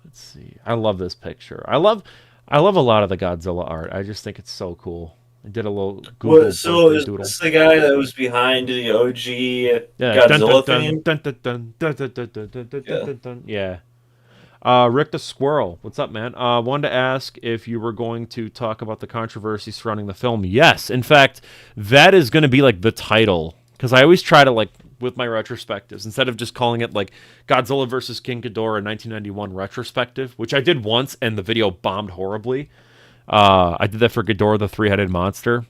Let's see. I love this picture. I love a lot of the Godzilla art. I just think it's so cool. I did a little Google. So is this the guy that was behind the OG Godzilla theme? Yeah. Rick the Squirrel, what's up, man? Wanted to ask if you were going to talk about the controversy surrounding the film. Yes, in fact, that is going to be like the title, because I always try to like with my retrospectives, instead of just calling it like Godzilla versus King Ghidorah 1991 retrospective, which I did once and the video bombed horribly. I did that for Ghidorah the Three-Headed Monster.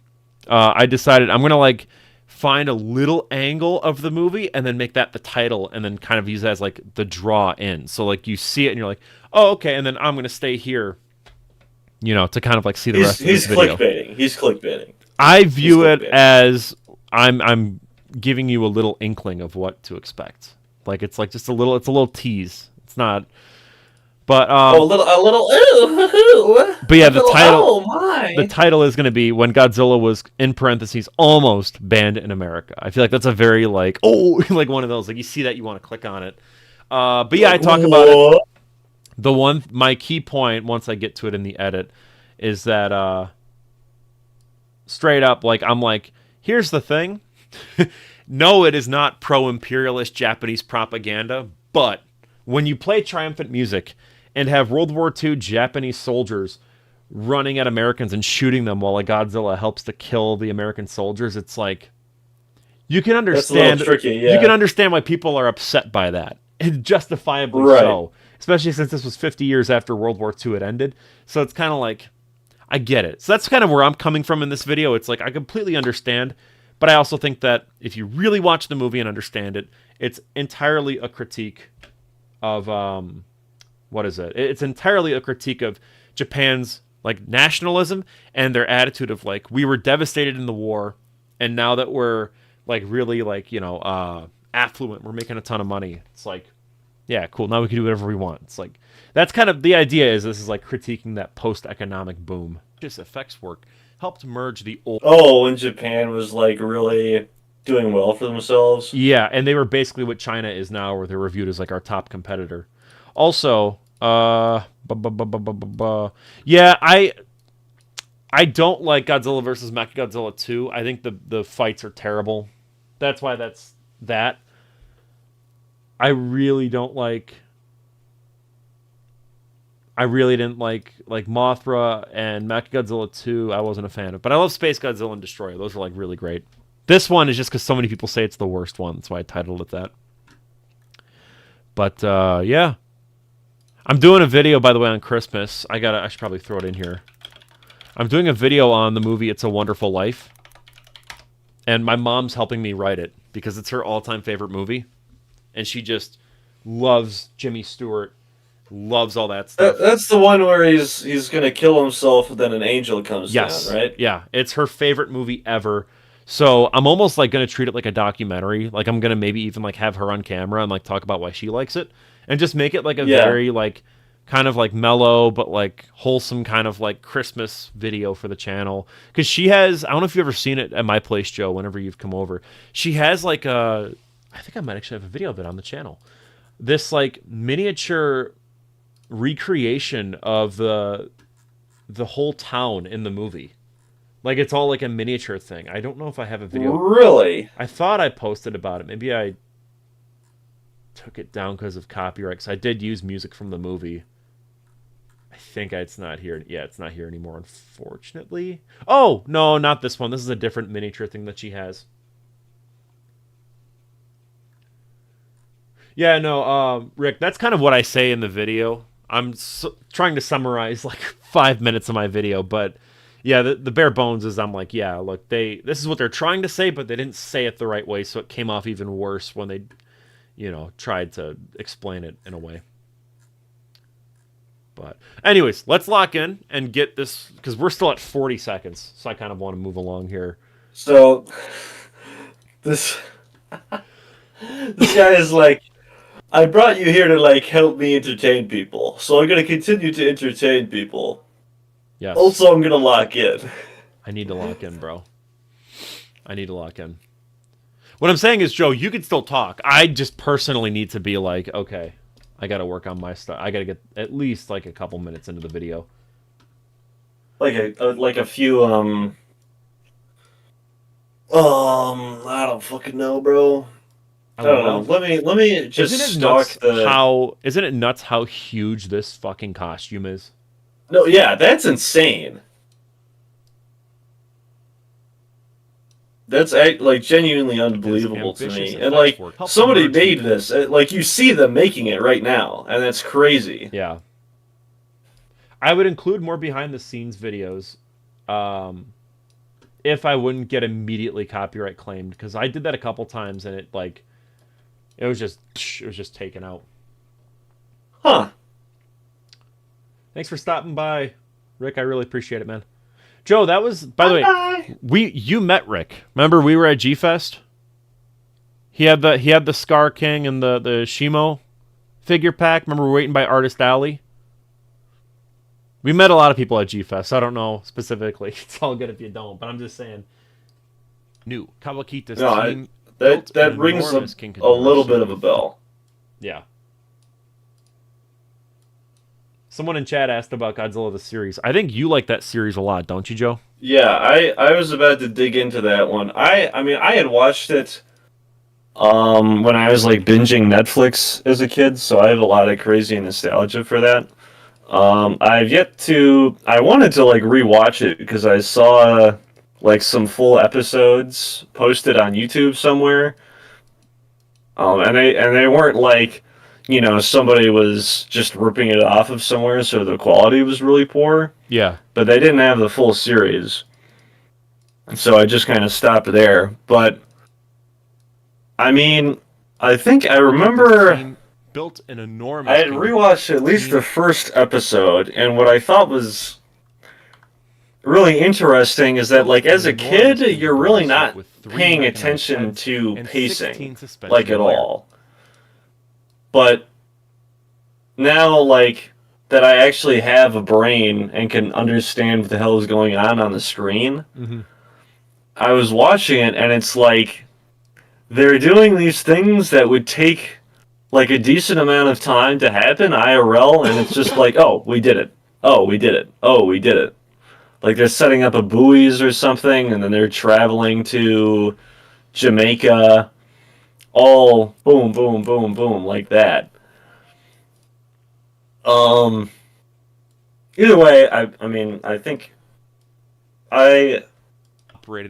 I decided I'm going to like find a little angle of the movie and then make that the title and then kind of use that as like the draw in. So like you see it and you're like, oh, okay. And then I'm going to stay here, to kind of like see the rest of the video. He's clickbaiting. I view it as I'm giving you a little inkling of what to expect. Like it's like just a little tease. It's not, but a little ooh. But yeah, the title is going to be when Godzilla was in parentheses almost banned in America. I feel like that's a very like like one of those like you see that you want to click on it. But yeah, I talk about it. My key point, once I get to it in the edit, is that straight up, like, I'm like, here's the thing. No, it is not pro-imperialist Japanese propaganda, but when you play triumphant music and have World War II Japanese soldiers running at Americans and shooting them while a Godzilla helps to kill the American soldiers, it's like, you can understand. That's a little tricky, yeah. You can understand why people are upset by that, and justifiably Right. so. Especially since this was 50 years after World War II had ended, so it's kind of like, I get it. So that's kind of where I'm coming from in this video. It's like, I completely understand, but I also think that if you really watch the movie and understand it, it's entirely a critique of what is it? It's entirely a critique of Japan's like nationalism and their attitude of like, we were devastated in the war, and now that we're like really like, affluent, we're making a ton of money. It's like, yeah, cool. Now we can do whatever we want. It's like, that's kind of the idea. Is this is like critiquing that post-economic boom. This effects work helped merge the old. Oh, when Japan was like really doing well for themselves. Yeah, and they were basically what China is now, where they're reviewed as like our top competitor. Also, yeah, I don't like Godzilla versus Mechagodzilla 2. I think the fights are terrible. That's why that's that. I really didn't like Mothra and Mechagodzilla 2. I wasn't a fan of, but I love Space Godzilla and Destroyer. Those are like really great. This one is just because so many people say it's the worst one. That's why I titled it that. But yeah, I'm doing a video, by the way, on Christmas. I should probably throw it in here. I'm doing a video on the movie It's a Wonderful Life, and my mom's helping me write it because it's her all-time favorite movie. And she just loves Jimmy Stewart, loves all that stuff. That's the one where he's gonna kill himself, and then an angel comes down, right? Yeah, it's her favorite movie ever. So I'm almost like gonna treat it like a documentary. Like I'm gonna maybe even like have her on camera and like talk about why she likes it, and just make it like a very like kind of like mellow but like wholesome kind of like Christmas video for the channel. Because she has, I don't know if you've ever seen it at my place, Joe. Whenever you've come over, she has like a. I think I might actually have a video of it on the channel. This like miniature recreation of the whole town in the movie. Like it's all like a miniature thing. I don't know if I have a video. Really? I thought I posted about it. Maybe I took it down because of copyright. Because I did use music from the movie. I think it's not here. Yeah, it's not here anymore, unfortunately. Oh, no, not this one. This is a different miniature thing that she has. Yeah, no, Rick, that's kind of what I say in the video. I'm trying to summarize like 5 minutes of my video, but yeah, the bare bones is I'm like, yeah, look, this is what they're trying to say, but they didn't say it the right way, so it came off even worse when they, tried to explain it in a way. But anyways, let's lock in and get this, because we're still at 40 seconds, so I kind of want to move along here. So, this guy is like, I brought you here to, like, help me entertain people. So I'm going to continue to entertain people. Yes. Also, I'm going to lock in. I need to lock in, bro. I need to lock in. What I'm saying is, Joe, you can still talk. I just personally need to be like, okay, I got to work on my stuff. I got to get at least, like, a couple minutes into the video. Like a few, I don't fucking know, bro. I don't know. Let me just stalk the. Isn't it nuts how huge this fucking costume is? No, yeah, that's insane. That's like genuinely unbelievable to me. And like somebody made this. Like you see them making it right now, and that's crazy. Yeah. I would include more behind the scenes videos, if I wouldn't get immediately copyright claimed, because I did that a couple times and it was just taken out. Huh. Thanks for stopping by, Rick. I really appreciate it, man. Joe, that was, by the way, you met Rick. Remember we were at G-Fest? He had the Scar King and the Shimo figure pack. Remember we were waiting by Artist Alley? We met a lot of people at G-Fest. I don't know specifically. It's all good if you don't, but I'm just saying. New Kawakita's team. That rings a little bit of a bell. Yeah. Someone in chat asked about Godzilla the series. I think you like that series a lot, don't you, Joe? Yeah, I was about to dig into that one. I mean I had watched it when I was like binging Netflix as a kid, so I have a lot of crazy nostalgia for that. I've yet to. I wanted to like rewatch it because I saw like some full episodes posted on YouTube somewhere, and they weren't like, somebody was just ripping it off of somewhere, so the quality was really poor. Yeah. But they didn't have the full series, so I just kind of stopped there. But I mean, I think I remember. Built an enormous. I had rewatched at least the first episode, and what I thought was really interesting is that, like, as a kid, you're really not paying attention to pacing, like, at all. But now, like, that I actually have a brain and can understand what the hell is going on the screen, I was watching it, and it's like, they're doing these things that would take like a decent amount of time to happen IRL, and it's just like, oh, we did it. Oh, we did it. Oh, we did it. Like they're setting up a buoys or something, and then they're traveling to Jamaica. All boom, boom, boom, boom, like that. Either way, I mean, I think I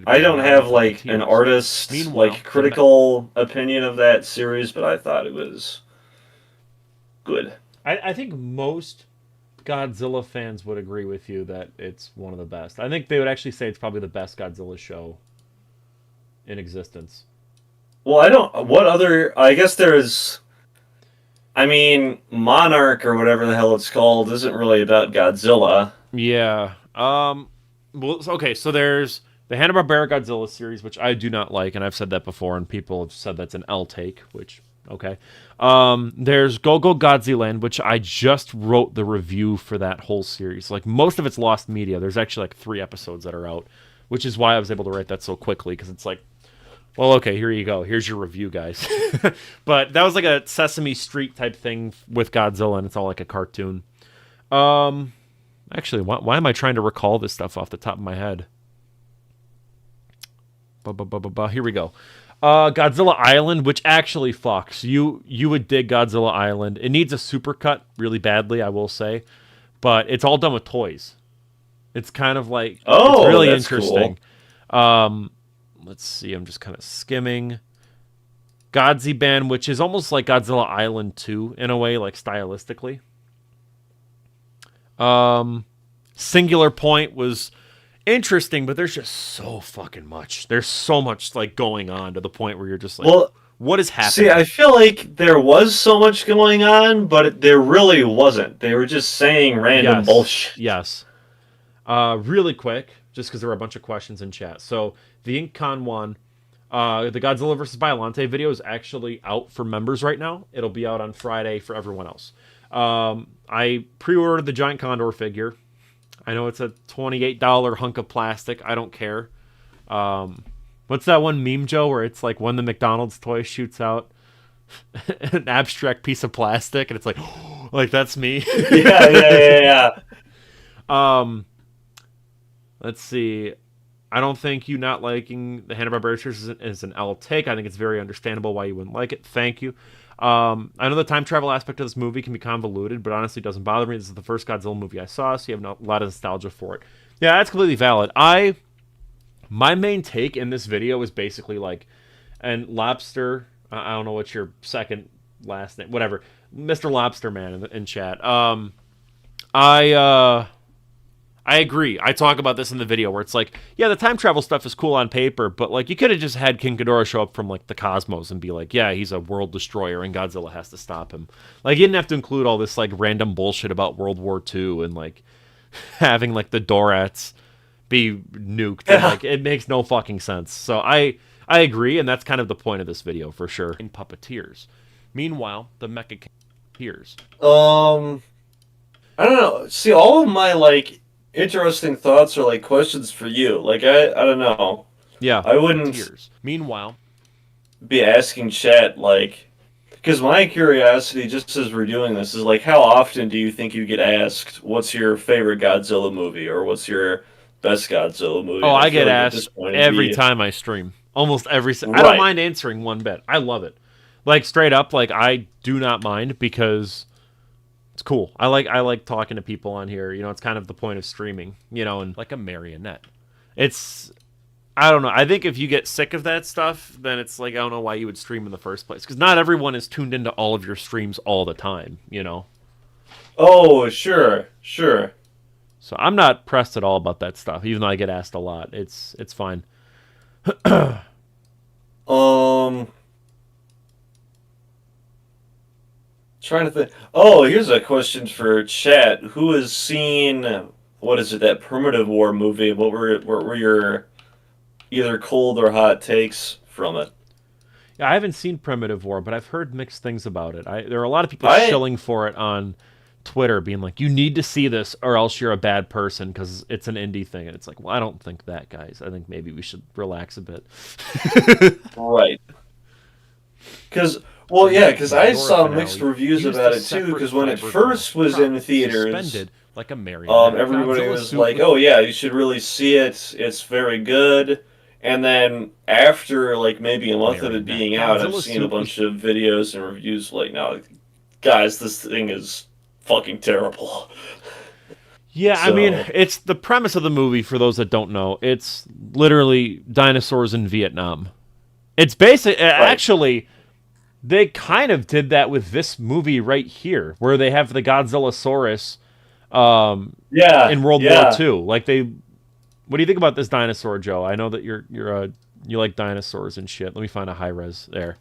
don't have like an artist like critical opinion of that series, but I thought it was good. I think most Godzilla fans would agree with you that it's one of the best. I think they would actually say it's probably the best Godzilla show in existence. Well, I don't. What other? I guess there's. I mean, Monarch or whatever the hell it's called isn't really about Godzilla. Yeah. Well, okay. So there's the Hanna-Barbera Godzilla series, which I do not like, and I've said that before, and people have said that's an L take, which, okay. There's Go-Go Godzilla, which I just wrote the review for that whole series. Like, most of it's lost media. There's actually, like, 3 episodes that are out, which is why I was able to write that so quickly, because it's like, well, okay, here you go. Here's your review, guys. But that was like a Sesame Street type thing with Godzilla, and it's all like a cartoon. Actually, why am I trying to recall this stuff off the top of my head? Here we go. Godzilla Island, which actually fucks. You would dig Godzilla Island. It needs a supercut really badly, I will say. But it's all done with toys. It's kind of like... it's really interesting. Cool. Let's see, I'm just kind of skimming. Godziban, which is almost like Godzilla Island 2, in a way, like stylistically. Singular Point was... interesting, but there's just so fucking much. There's so much like going on to the point where you're just like, well, what is happening? See, I feel like there was so much going on, but there really wasn't. They were just saying random bullshit. Yes. Really quick, just because there were a bunch of questions in chat. So the InkCon one, the Godzilla vs. Biollante video is actually out for members right now. It'll be out on Friday for everyone else. I pre-ordered the giant condor figure. I know it's a $28 hunk of plastic. I don't care. What's that one meme, Joe, where it's like when the McDonald's toy shoots out an abstract piece of plastic, and it's like, like that's me. Yeah. Let's see. I don't think you not liking the Hanna-Barbera series is an L take. I think it's very understandable why you wouldn't like it. Thank you. I know the time travel aspect of this movie can be convoluted, but honestly, it doesn't bother me. This is the first Godzilla movie I saw, so you have a lot of nostalgia for it. Yeah, that's completely valid. My main take in this video is basically like, and Lobster, I don't know what's your second last name, whatever, Mr. Lobster Man in chat. I agree. I talk about this in the video where it's like, yeah, the time travel stuff is cool on paper, but like you could have just had King Ghidorah show up from like the cosmos and be like, yeah, he's a world destroyer and Godzilla has to stop him. Like you didn't have to include all this like random bullshit about World War II and like having like the Dorats be nuked. And, like it makes no fucking sense. So I agree, and that's kind of the point of this video for sure. In puppeteers. Meanwhile, the mecha tears. I don't know. See, all of my like interesting thoughts are like questions for you. Like I don't know. Yeah. I wouldn't Meanwhile, be asking chat like, Because my curiosity, just as we're doing this, is like, how often do you think you get asked, "What's your favorite Godzilla movie?" or "What's your best Godzilla movie?" Oh, And I I feel get like at this asked point, it'd every be time I stream. Almost every. I don't right. mind answering one bit. I love it. Like straight up, like I do not mind because it's cool. I like talking to people on here. You know, it's kind of the point of streaming. You know, and like a marionette. it's I don't know. I think if you get sick of that stuff, then it's like I don't know why you would stream in the first place because not everyone is tuned into all of your streams all the time. You know. Oh, sure, sure. So I'm not pressed at all about that stuff, even though I get asked a lot. It's fine. Um, trying to think. Oh, here's a question for chat. Who has seen what is it, that Primitive War movie? What were your either cold or hot takes from it? Yeah, I haven't seen Primitive War, but I've heard mixed things about it. There are a lot of people I shilling for it on Twitter, being like, "You need to see this, or else you're a bad person because it's an indie thing." And it's like, well, I don't think that, guys. I think maybe we should relax a bit. right. Because well, yeah, because I Ghidorah saw finale mixed reviews used about a it too. separate Because when it fiberglass first was prop in theaters, suspended like a marionette. everybody Godzilla was suit like, "Oh yeah, you should really see it. It's very good." And then after like maybe a month of it marionette. being out, I've Godzilla seen a suit bunch of videos and reviews like, "No, guys, this thing is fucking terrible." Yeah, I mean, So it's the premise of the movie. For those that don't know, it's literally dinosaurs in Vietnam. It's basic. right, Actually, they kind of did that with this movie right here, where they have the Godzillasaurus yeah, in World War yeah. II. Like they, what do you think about this dinosaur, Joe? I know that you like dinosaurs and shit. Let me find a high res there.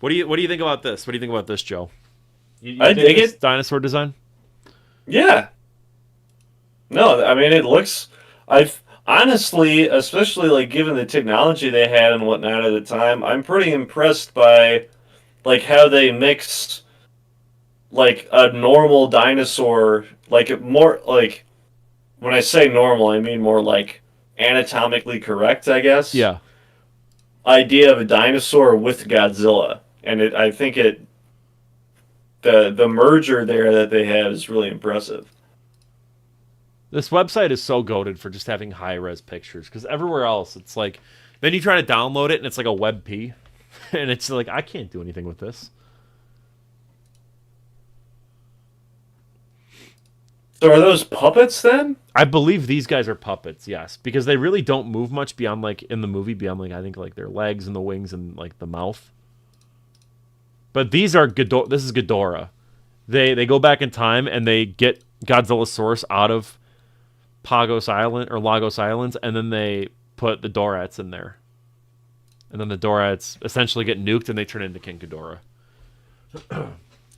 What do you think about this? What do you think about this, Joe? You I dig dig this it. dinosaur design? Yeah. No, I mean it looks. I've honestly, especially like given the technology they had and whatnot at the time, I'm pretty impressed by like how they mix like a normal dinosaur, like more like when I say normal, I mean more like anatomically correct, I guess. Yeah. Idea of a dinosaur with Godzilla, and I think the merger there that they have is really impressive. This website is so goated for just having high res pictures because everywhere else it's like, then you try to download it and it's like a WebP, and it's like I can't do anything with this. So are those puppets then? I believe these guys are puppets, yes, because they really don't move much beyond like in the movie beyond like I think like their legs and the wings and like the mouth. But these are This is Ghidorah. They go back in time and they get Godzillasaurus out of Pagos Island or Lagos Islands, and then they put the Dorats in there, and then the Dorats essentially get nuked and they turn into King Ghidorah.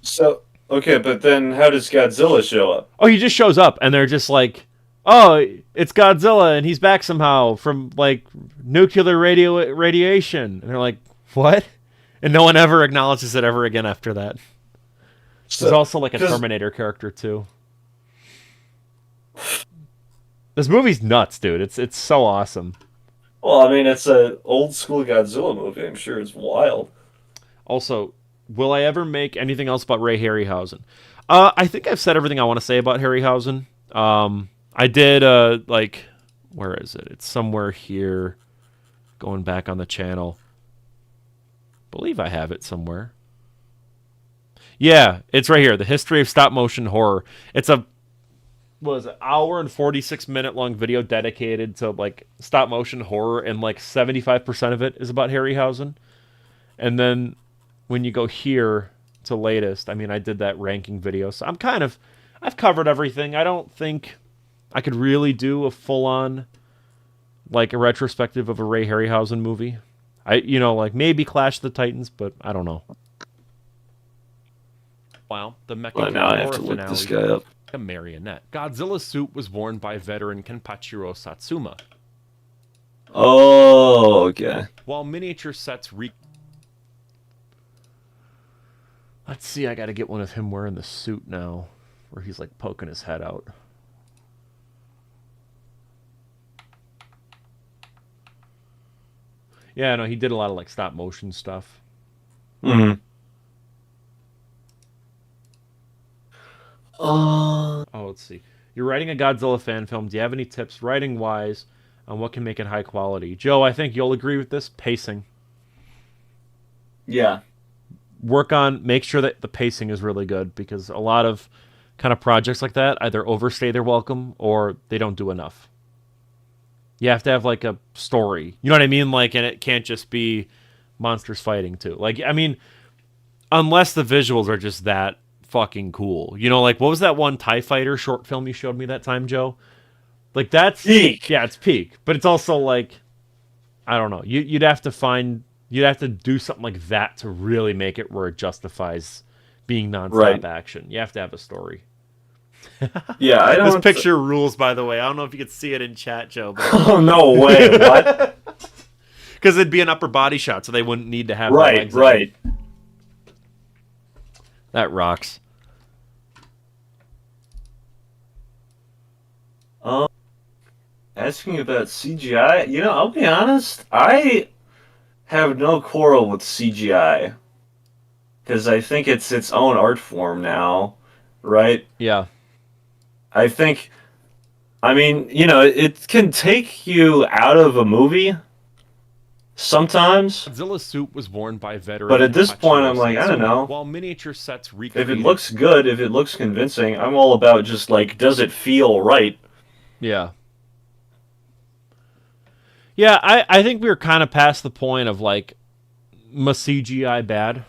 So okay, but then how does Godzilla show up? Oh, he just shows up and they're just like, oh, it's Godzilla and he's back somehow from like nuclear radiation, and they're like, what? And no one ever acknowledges it ever again after that. There's So, also like a 'cause Terminator character too. This movie's nuts, dude. It's so awesome. well, I mean, it's a old school Godzilla movie. I'm sure it's wild. Also, will I ever make anything else about Ray Harryhausen? I think I've said everything I want to say about Harryhausen. I did like, where is it? It's somewhere here. Going back on the channel. Believe I have it somewhere. Yeah, it's right here. The history of stop motion horror. It's a what is it, hour and 46-minute long video dedicated to like stop motion horror, and like 75% of it is about Harryhausen. And then when you go here to latest, I mean, I did that ranking video, so I've covered everything. I don't think I could really do a full-on like a retrospective of a Ray Harryhausen movie. Like maybe Clash of the Titans, but I don't know. Wow, the Mecha Well, now I have Ghidorah to look finale, this guy up. a marionette. Godzilla's suit was worn by veteran Kenpachiro Satsuma, Oh, okay. while miniature sets Let's see, I got to get one of him wearing the suit now, where he's like poking his head out. Yeah, no, he did a lot of like stop motion stuff. Hmm. see. You're writing a Godzilla fan film. Do you have any tips, writing wise, on what can make it high quality? Joe, I think you'll agree with this. Pacing. Yeah. Make sure that the pacing is really good, because a lot of kind of projects like that either overstay their welcome or they don't do enough. You have to have like a story. You know what I mean? Like, and it can't just be monsters fighting too. Like, I mean, unless the visuals are just that fucking cool. You know, like, what was that one TIE Fighter short film you showed me that time, Joe? Like, that's peak. Yeah, it's peak. But it's also like, I don't know. You'd have to do something like that to really make it where it justifies being nonstop action. You have to have a story. Yeah, I don't. This picture rules, by the way. I don't know if you could see it in chat, Joe. But... Oh, no way. What? Because it'd be an upper body shot, so they wouldn't need to have the legs right. That rocks. Asking about CGI, I'll be honest, I have no quarrel with CGI. Because I think it's its own art form now, right? Yeah. I think, it can take you out of a movie sometimes. Godzilla's suit was worn by veteran. But at this point, I'm like, I don't know. While miniature sets If it looks good, if it looks convincing, I'm all about just like, does it feel right? Yeah. Yeah, I think we were kind of past the point of like, CGI bad.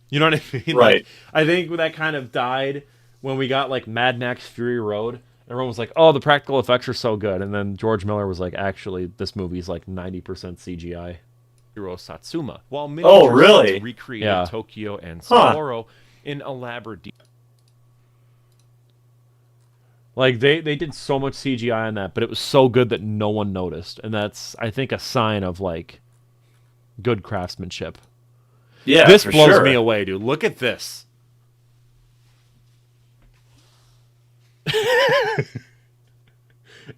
You know what I mean? Right. Like, I think that kind of died when we got like Mad Max Fury Road. Everyone was like, oh, the practical effects are so good. And then George Miller was like, actually, this movie's like 90% CGI. Hiro Satsuma. While miniature sets recreated Tokyo and Sapporo in elaborate detail. Like, they did so much CGI on that, but it was so good that no one noticed. And that's, I think, a sign of, like, good craftsmanship. Yeah, this blows me away, dude. Look at this.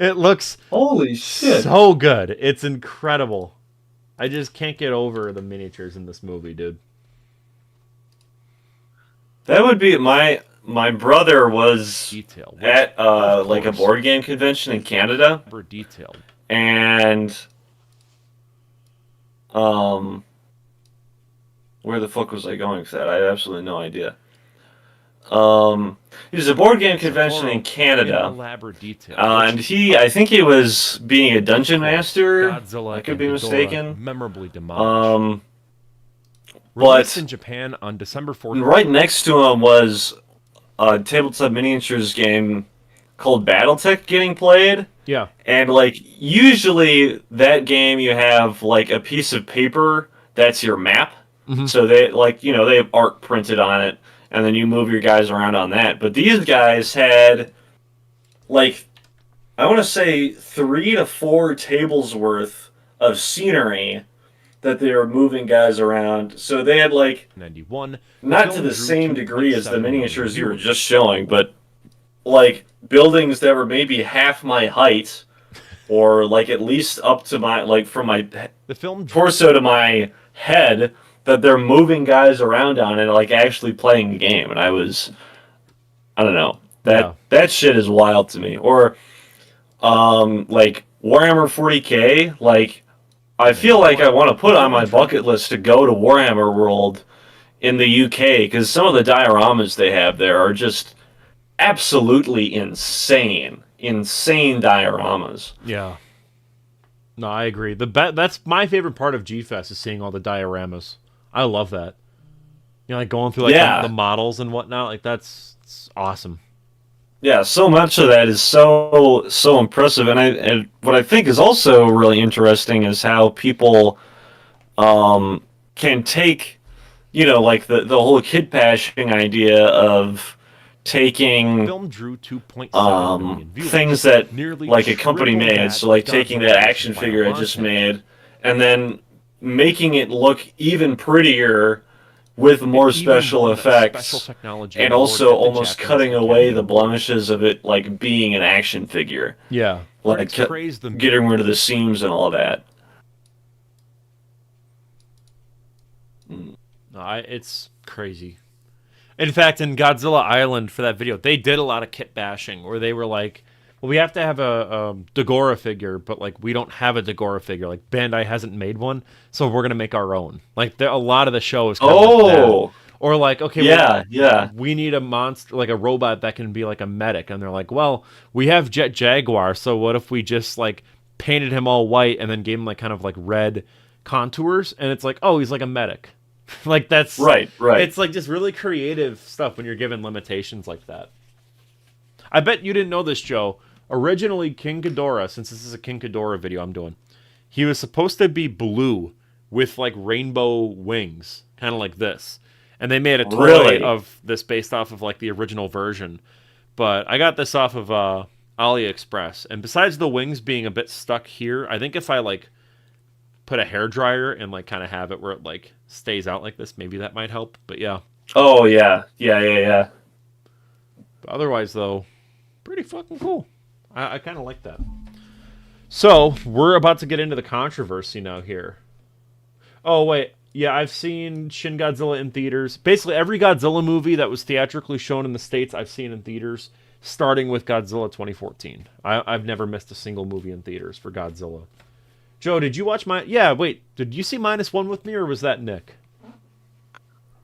It looks holy shit so good. It's incredible. I just can't get over the miniatures in this movie, dude. That would be my brother was at like a board game convention in Canada. Detailed. And where the fuck was I going with that? I had absolutely no idea. He was a board game convention in Canada. And I think he was being a dungeon master. Godzilla, I could be mistaken. Memorably demolished. But in Japan on December 14th. Right next to him was a tabletop miniatures game called BattleTech getting played. Yeah. And like usually that game you have like a piece of paper that's your map. Mm-hmm. So they they have art printed on it, and then you move your guys around on that. But these guys had like I want to say 3 to 4 tables worth of scenery that they were moving guys around. So they had like 91, not to the same degree as the miniatures you were just showing, but like buildings that were maybe half my height, or like at least up to my from my torso to my head, that they're moving guys around on and like actually playing the game. And I don't know, that shit is wild to me. Or like Warhammer 40K, like I feel like I want to put on my bucket list to go to Warhammer World in the UK, because some of the dioramas they have there are just absolutely insane dioramas. Yeah. No, I agree. That's my favorite part of G-Fest, is seeing all the dioramas. I love that. Like going through like the models and whatnot. Like it's awesome. Yeah, so much of that is so impressive, and what I think is also really interesting is how people can take, like the whole kid bashing idea of taking film drew 2.7 million viewers, things that nearly like a company made, so like taking that action figure I just made and then making it look even prettier with more special effects, and also almost cutting away the blemishes of it, like being an action figure. Yeah, like getting rid of the seams and all that. No, it's crazy. In fact, in Godzilla Island for that video, they did a lot of kit bashing where they were like, well, we have to have a Ghidorah figure, but like we don't have a Ghidorah figure. Like Bandai hasn't made one, so we're gonna make our own. Like a lot of the show is kind of like that. Or like, okay, well, we need a monster, like a robot that can be like a medic, and they're like, well, we have Jet Jaguar, so what if we just like painted him all white and then gave him like kind of like red contours, and it's like, oh, he's like a medic. Like that's right. It's like just really creative stuff when you're given limitations like that. I bet you didn't know this, Joe. Originally, King Ghidorah, since this is a King Ghidorah video I'm doing, he was supposed to be blue with like rainbow wings, kind of like this. And they made a toy of this based off of like the original version. But I got this off of AliExpress, and besides the wings being a bit stuck here, I think if I like put a hairdryer and like kind of have it where it like stays out like this, maybe that might help. But yeah. Oh yeah. But otherwise though, pretty fucking cool. I kind of like that. So we're about to get into the controversy now here. Oh wait, yeah, I've seen Shin Godzilla in theaters. Basically every Godzilla movie that was theatrically shown in the States I've seen in theaters, starting with Godzilla 2014. I've never missed a single movie in theaters for Godzilla. Joe, did you watch did you see -1 with me, or was that Nick?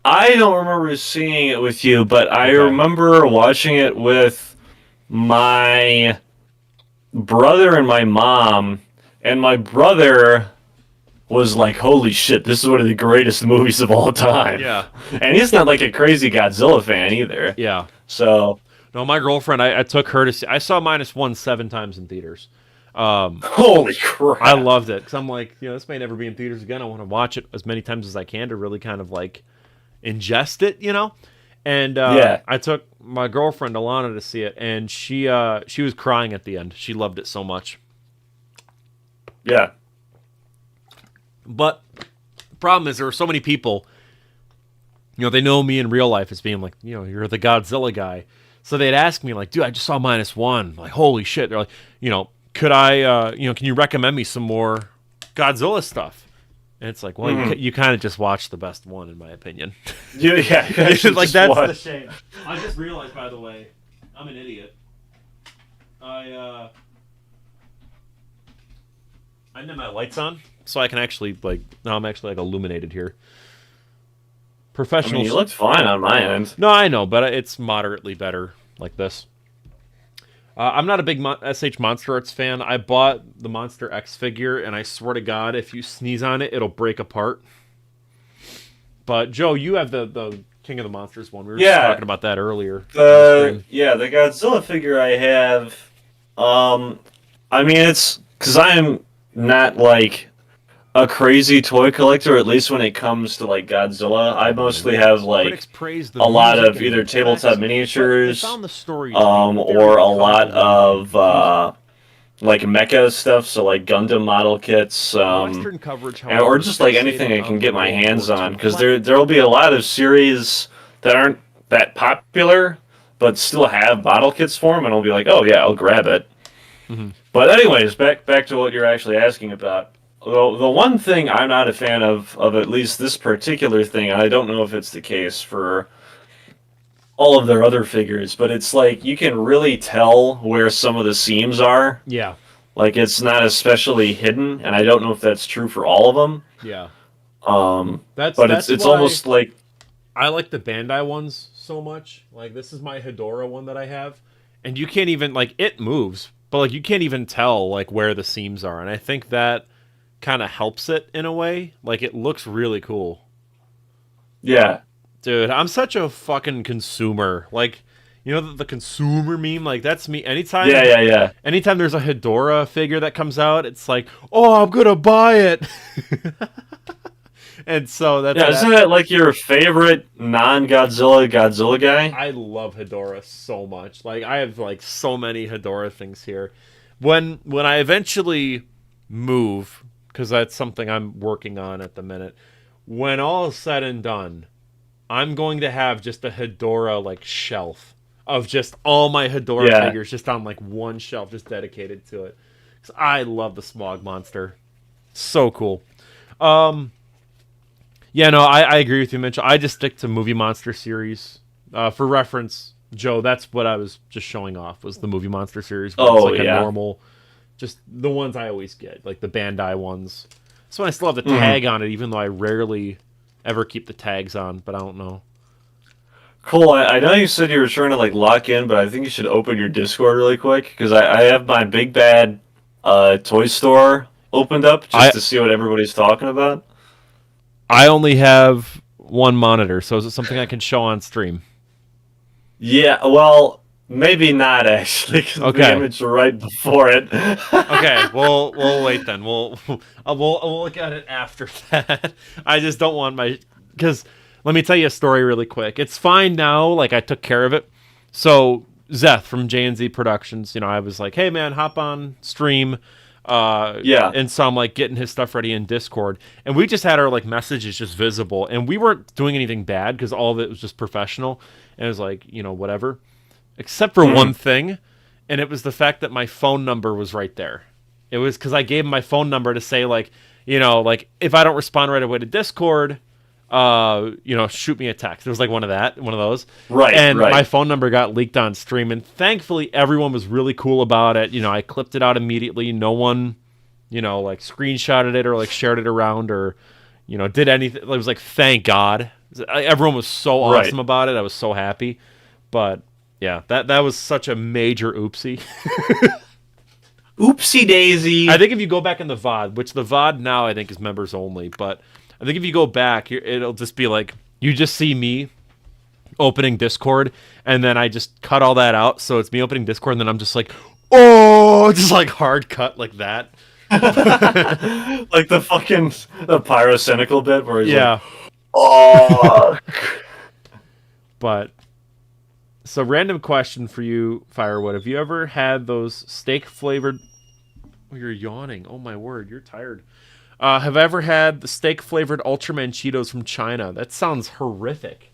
I don't remember seeing it with you, but I remember watching it with my brother and my mom, and my brother was like, holy shit, this is one of the greatest movies of all time. Yeah. And he's not like a crazy Godzilla fan either. Yeah. So... No, my girlfriend, I took her to see... I saw -1 7 times in theaters. Holy crap. I loved it, because I'm like, this may never be in theaters again. I want to watch it as many times as I can to really kind of like ingest it, And I took my girlfriend Alana to see it, and she was crying at the end. She loved it so much. Yeah. But the problem is there were so many people, they know me in real life as being like, you're the Godzilla guy. So they'd ask me like, dude, I just saw -1. Like, holy shit. They're like, could I, can you recommend me some more Godzilla stuff? And it's like, well, you kind of just watched the best one, in my opinion. Yeah. Like, that's the shame. I just realized, by the way, I'm an idiot. I didn't have my lights on, so I can actually, now I'm actually, illuminated here. Professional. You looked fine on my end. No, I know, but it's moderately better like this. I'm not a big SH Monster Arts fan. I bought the Monster X figure, and I swear to God, if you sneeze on it, it'll break apart. But, Joe, you have the King of the Monsters one. We were just talking about that earlier. The Godzilla figure I have, it's because I am not, a crazy toy collector, at least when it comes to, Godzilla. I mostly have, a lot of either tabletop miniatures, or a lot of, mecha stuff, so, Gundam model kits, or just, anything I can get my hands on, because there'll be a lot of series that aren't that popular, but still have model kits for them, and I'll be like, oh, yeah, I'll grab it. Mm-hmm. But anyways, back to what you're actually asking about. The one thing I'm not a fan of at least this particular thing, and I don't know if it's the case for all of their other figures, but it's you can really tell where some of the seams are. Yeah. It's not especially hidden, and I don't know if that's true for all of them. Yeah. It's almost like... I like the Bandai ones so much. This is my Ghidorah one that I have, and you can't even, it moves, but, you can't even tell, where the seams are, and I think that kind of helps it in a way. It looks really cool. Yeah. Dude, I'm such a fucking consumer. The consumer meme, that's me. Anytime Anytime there's a Ghidorah figure that comes out, it's like, oh, I'm gonna buy it. And so that's... Yeah, isn't that your favorite non-Godzilla Godzilla guy? I love Ghidorah so much. I have so many Ghidorah things here. When I eventually move, because that's something I'm working on at the minute. When all is said and done, I'm going to have just a Ghidorah shelf of just all my Ghidorah figures just on one shelf, just dedicated to it. 'Cause I love the Smog Monster. So cool. I agree with you, Mitchell. I just stick to movie monster series. For reference, Joe, that's what I was just showing off, was the movie monster series. Where Oh, it's like yeah. a normal, just the ones I always get, like the Bandai ones. So I still have the tag on it, even though I rarely ever keep the tags on, but I don't know. Cool. I know you said you were trying to like lock in, but I think you should open your Discord really quick because I have my big bad toy store opened up just to see what everybody's talking about. I only have one monitor, so is it something I can show on stream? Yeah, well, maybe not actually. 'Cause Okay. the image right before it. Okay, we'll wait then. We'll look at it after that. I just don't want because let me tell you a story really quick. It's fine now. Like, I took care of it. So Zeth from J&Z Productions, I was like, hey man, hop on stream. Yeah. And so I'm like getting his stuff ready in Discord, and we just had our like messages just visible, and we weren't doing anything bad because all of it was just professional, and it was like, whatever, except for one thing, and it was the fact that my phone number was right there. It was because I gave him my phone number to say like, like if I don't respond right away to Discord, shoot me a text. It was like one of those. Right. And right. my phone number got leaked on stream, and thankfully everyone was really cool about it. I clipped it out immediately. No one, like screenshotted it or like shared it around or, did anything. It was like, thank God. Everyone was so awesome about it. I was so happy. But yeah, that was such a major oopsie. Oopsie daisy. I think if you go back in the VOD, which the VOD now I think is members only, but I think if you go back, it'll just be like, you just see me opening Discord, and then I just cut all that out, so it's me opening Discord, and then I'm just like, oh, just like hard cut like that. Like the pyrocynical bit where he's Yeah. like, oh. But, so random question for you, Firewood. Have you ever had those steak-flavored... Oh, you're yawning. Oh, my word. You're tired. Have I ever had the steak-flavored Ultraman Cheetos from China? That sounds horrific.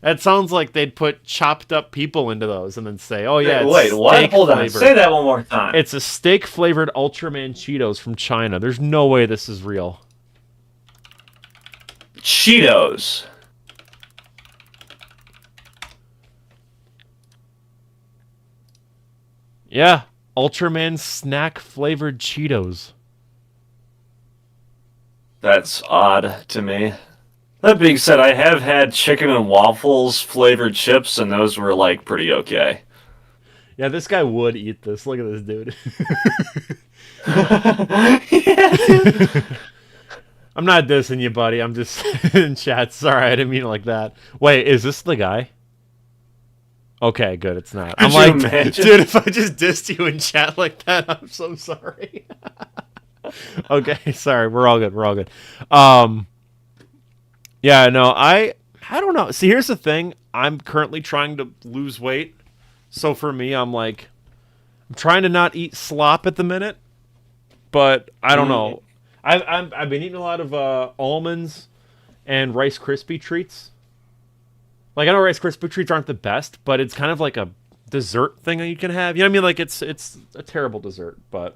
That sounds like they'd put chopped up people into those and then say, oh, yeah, it's Wait, what? steak Hold on. flavored. Say that one more time. It's a steak-flavored Ultraman Cheetos from China. There's no way this is real. Cheetos. Yeah, Ultraman snack-flavored Cheetos. That's odd to me. That being said, I have had chicken and waffles flavored chips, and those were like pretty okay. Yeah, this guy would eat this. Look at this dude. I'm not dissing you, buddy. I'm just in chat. Sorry, I didn't mean it like that. Wait, is this the guy? Okay, good. It's not. I'm like, dude, if I just dissed you in chat like that, I'm so sorry. Okay, sorry. We're all good. We're all good. Yeah, no, I don't know. See, here's the thing. I'm currently trying to lose weight. So for me, I'm trying to not eat slop at the minute. But I don't know. I've been eating a lot of almonds and Rice Krispie treats. Like, I know Rice Krispie treats aren't the best, but it's kind of like a dessert thing that you can have. You know what I mean? Like, it's a terrible dessert, but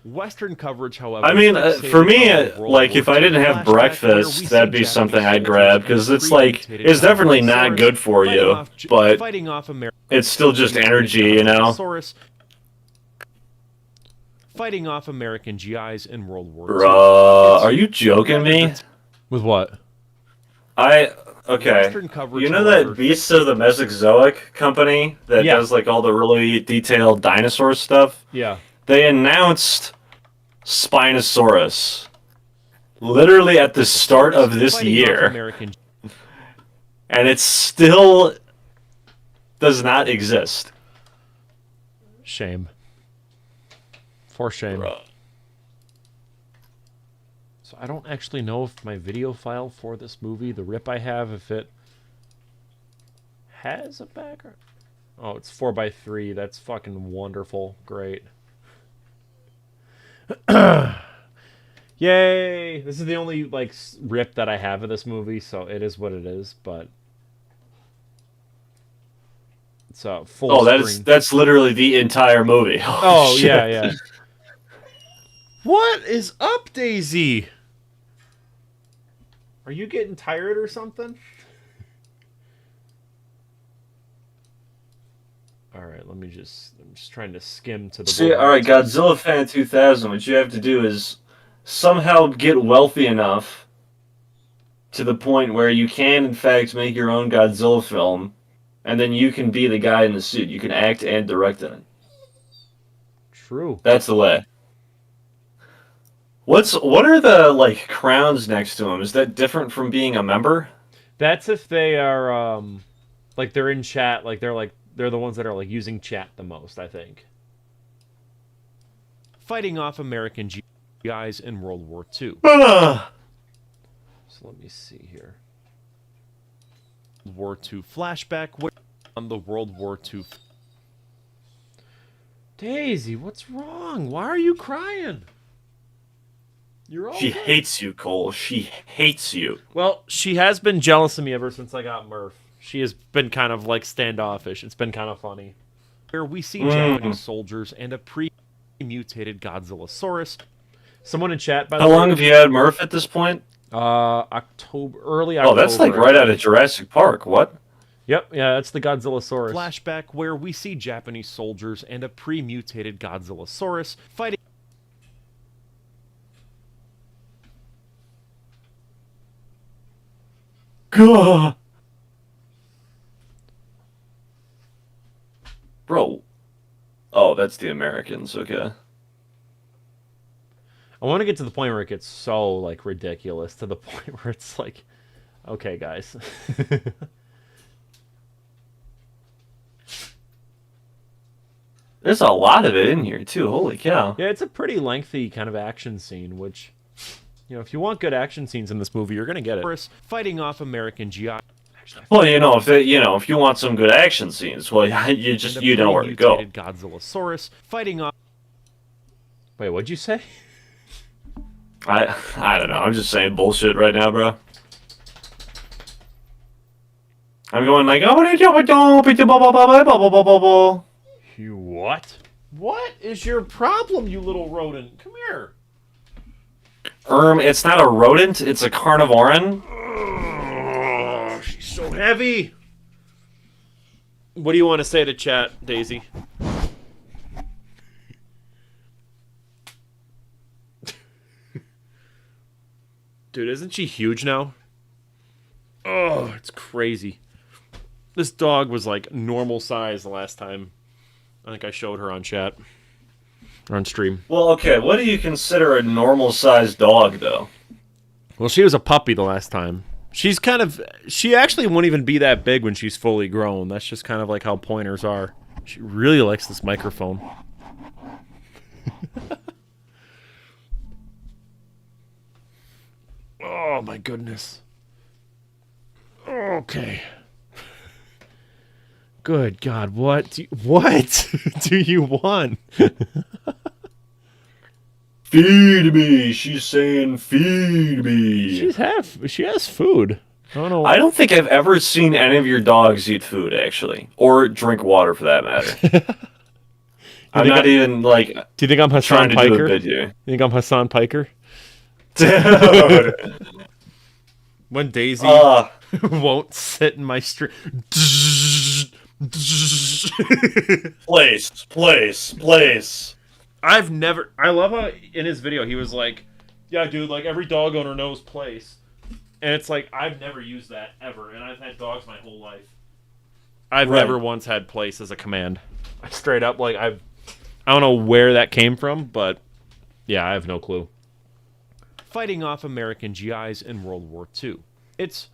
Western coverage, however. I mean, for me, like, if I didn't have breakfast, that'd be something I'd grab, because it's like, it's definitely not good for you, but it's still just energy, you know? Fighting off American GIs in World War II. Bruh, are you joking me? With what? Okay, you know that Beasts of the Mesozoic company that does like all the really detailed dinosaur stuff? Yeah. They announced Spinosaurus literally at the start of this year, and it still does not exist. Shame. For shame. Bruh. So I don't actually know if my video file for this movie, the rip I have, if it has a background. Oh, it's 4:3. That's fucking wonderful. Great. Yay! This is the only like rip that I have of this movie, so it is what it is. But it's a full. Oh, screen. that's literally the entire movie. Oh shit. yeah. What is up, Daisy? Are you getting tired or something? All right, I'm just trying to skim to the. See, all right, Godzilla Fan 2000. What you have to do is somehow get wealthy enough to the point where you can, in fact, make your own Godzilla film, and then you can be the guy in the suit. You can act and direct in it. True. That's the way. What are the like crowns next to him? Is that different from being a member? That's if they are like they're in chat, like they're the ones that are like using chat the most, I think. Fighting off American GIs in World War II. So let me see here. World War II flashback on the World War II. Daisy, what's wrong? Why are you crying? You're all She good. hates you, Cole. She hates you. Well, she has been jealous of me ever since I got Murph. She has been kind of like standoffish. It's been kind of funny. Where we see Japanese soldiers and a pre-mutated Godzillasaurus. Someone in chat, by the How way. long have you had Murph at this point? Early October. Oh, that's like right out of Jurassic Park. What? Yep, yeah, that's the Godzillasaurus. Flashback where we see Japanese soldiers and a pre-mutated Godzillasaurus fighting. Gah. Bro. Oh, that's the Americans. Okay. I want to get to the point where it gets so like ridiculous, to the point where it's like, okay, guys. There's a lot of it in here too. Holy cow. Yeah, it's a pretty lengthy kind of action scene, which, you know, if you want good action scenes in this movie, you're gonna get it. Fighting off American GI. Well, if you want some good action scenes, well, you know where to go. Godzillasaurus fighting off. Wait, what'd you say? I don't know. I'm just saying bullshit right now, bro. I'm going like, You what? What is your problem, you little rodent? Come here. It's not a rodent. It's a carnivoran. Oh, she's so heavy. What do you want to say to chat, Daisy? Dude, isn't she huge now? Oh, it's crazy. This dog was like normal size the last time I think I showed her on chat. Or on stream. Well, okay, what do you consider a normal-sized dog, though? Well, she was a puppy the last time. She actually won't even be that big when she's fully grown. That's just kind of like how pointers are. She really likes this microphone. Oh my goodness. Okay. Good God, what do you want? Feed me. She's saying, feed me. She has food. I don't know. I don't think I've ever seen any of your dogs eat food, actually, or drink water, for that matter. I'm not even like. Do you think I'm trying Hassan to Piker? do a bit here. You think I'm Hassan Piker? Dude. When Daisy won't sit in my stream. Place. I love how in his video he was like, yeah, dude, like every dog owner knows place. And it's like, I've never used that ever, and I've had dogs my whole life. I've never once had place as a command. Straight up, like, I don't know where that came from, but yeah, I have no clue. Fighting off American GIs in World War II. It's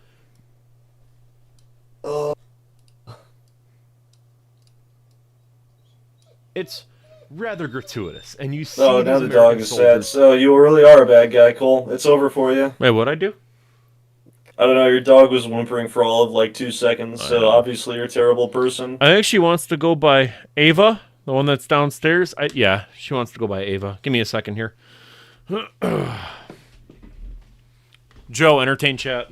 rather gratuitous, and you see. Oh, now the dog is sad. So you really are a bad guy, Cole. It's over for you. Wait, what'd I do? I don't know. Your dog was whimpering for all of like 2 seconds, so obviously you're a terrible person. I think she wants to go by Ava, the one that's downstairs. Yeah, she wants to go by Ava. Give me a second here. Joe, entertain chat.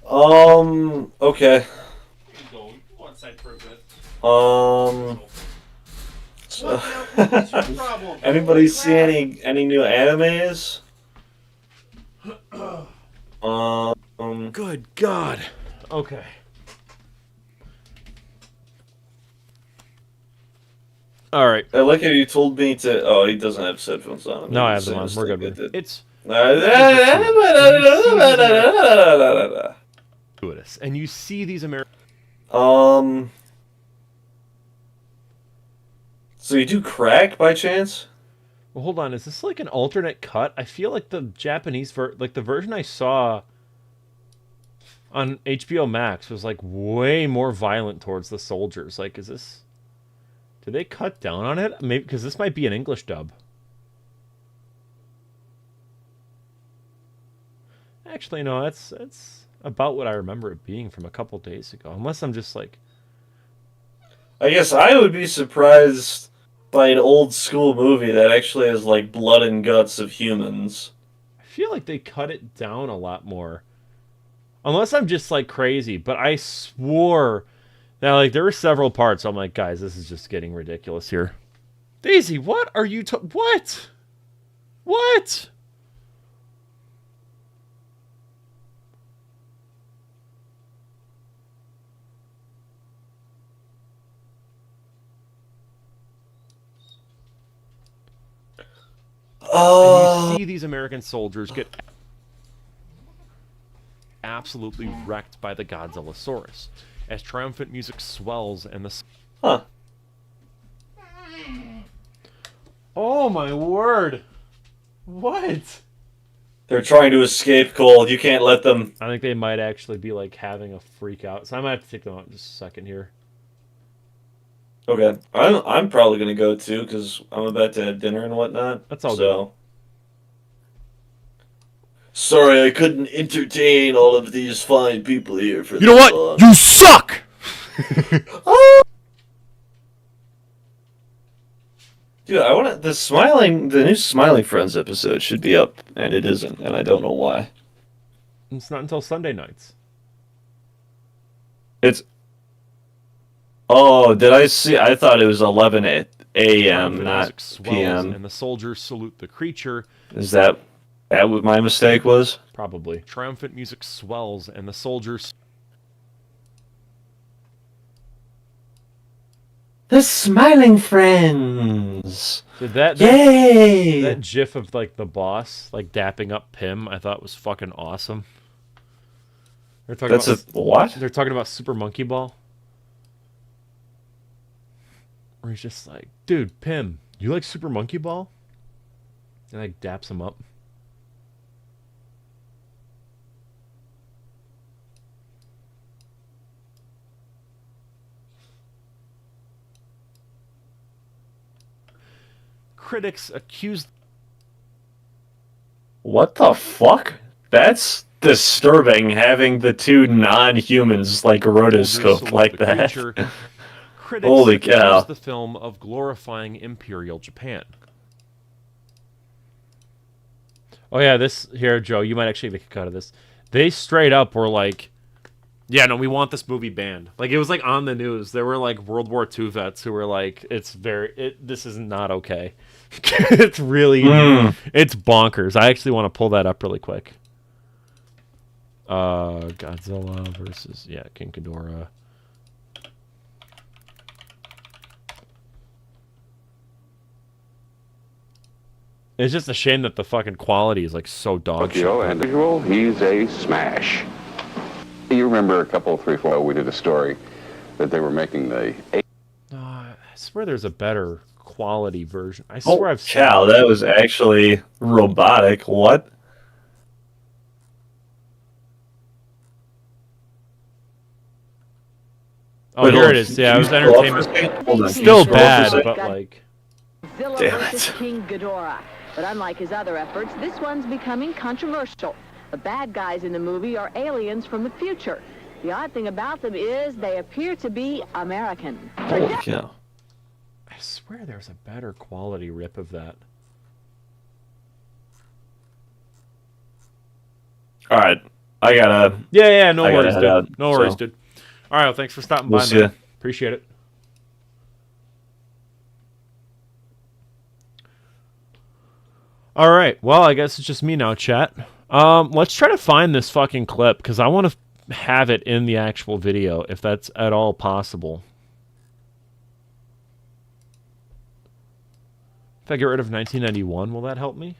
Okay. Go outside for a bit. So, anybody see any new animes? Good God. Okay. All right. I like how you told me to. Oh, he doesn't have headphones on. No, I have them on. We're good with it. It's gratuitous, and you see these American. So you do crack by chance? Well, hold on. Is this like an alternate cut? I feel like the Japanese the version I saw on HBO Max was like way more violent towards the soldiers. Like, is this? Did they cut down on it? Maybe because this might be an English dub. Actually, no. That's about what I remember it being from a couple days ago. Unless I'm just like. I guess I would be surprised by an old school movie that actually has like blood and guts of humans. I feel like they cut it down a lot more. Unless I'm just like crazy, but I swore that like there were several parts. I'm like, guys, this is just getting ridiculous here. Daisy, what are you what? What? And you see these American soldiers get absolutely wrecked by the Godzillasaurus as triumphant music swells and the. Huh. Oh my word! What? They're trying to escape, Cole. You can't let them. I think they might actually be like having a freak out. So I might have to take them out in just a second here. Okay, I'm probably gonna go too because I'm about to have dinner and whatnot. That's all good. Sorry, I couldn't entertain all of these fine people here for. You know what? Long. You suck. Dude, I want the new Smiling Friends episode should be up, and it isn't, and I don't know why. It's not until Sunday nights. It's. Oh, did I see? I thought it was 11 a.m., not p.m. And the soldiers salute the creature. Is that what my mistake was? Probably. Triumphant music swells, and the soldiers. The Smiling Friends. Did that Yay! That gif of like the boss like dapping up Pym, I thought was fucking awesome. They're talking what? They're talking about Super Monkey Ball. Where he's just like, dude, Pym, you like Super Monkey Ball? And like daps him up. Critics accuse. What the fuck? That's disturbing having the two non-humans like rotoscope like that. Critics Holy cow. accuse the film of glorifying Imperial Japan. Oh yeah, this here, Joe, you might actually make a cut of this. They straight up were like, yeah, no, we want this movie banned. Like, it was like on the news. There were like World War II vets who were like, this is not okay. It's really, it's bonkers. I actually want to pull that up really quick. Godzilla versus, King Ghidorah. It's just a shame that the fucking quality is like so dog shit. And visual, he's a smash. You remember a couple, 3, 4, we did a story that they were making the. I swear there's a better quality version. I swear I've seen. Cow, that was actually robotic. What? Oh, here it is. Yeah, it was entertainment. Still bad, but like. Godzilla versus King Ghidorah. But unlike his other efforts, this one's becoming controversial. The bad guys in the movie are aliens from the future. The odd thing about them is they appear to be American. Holy cow. I swear there's a better quality rip of that. Alright. I gotta... Yeah, no worries, dude. Out, no worries, dude. Alright, well, thanks for stopping by, see ya. Appreciate it. Alright, well, I guess it's just me now, chat. Let's try to find this fucking clip, because I want to have it in the actual video, if that's at all possible. If I get rid of 1991, will that help me?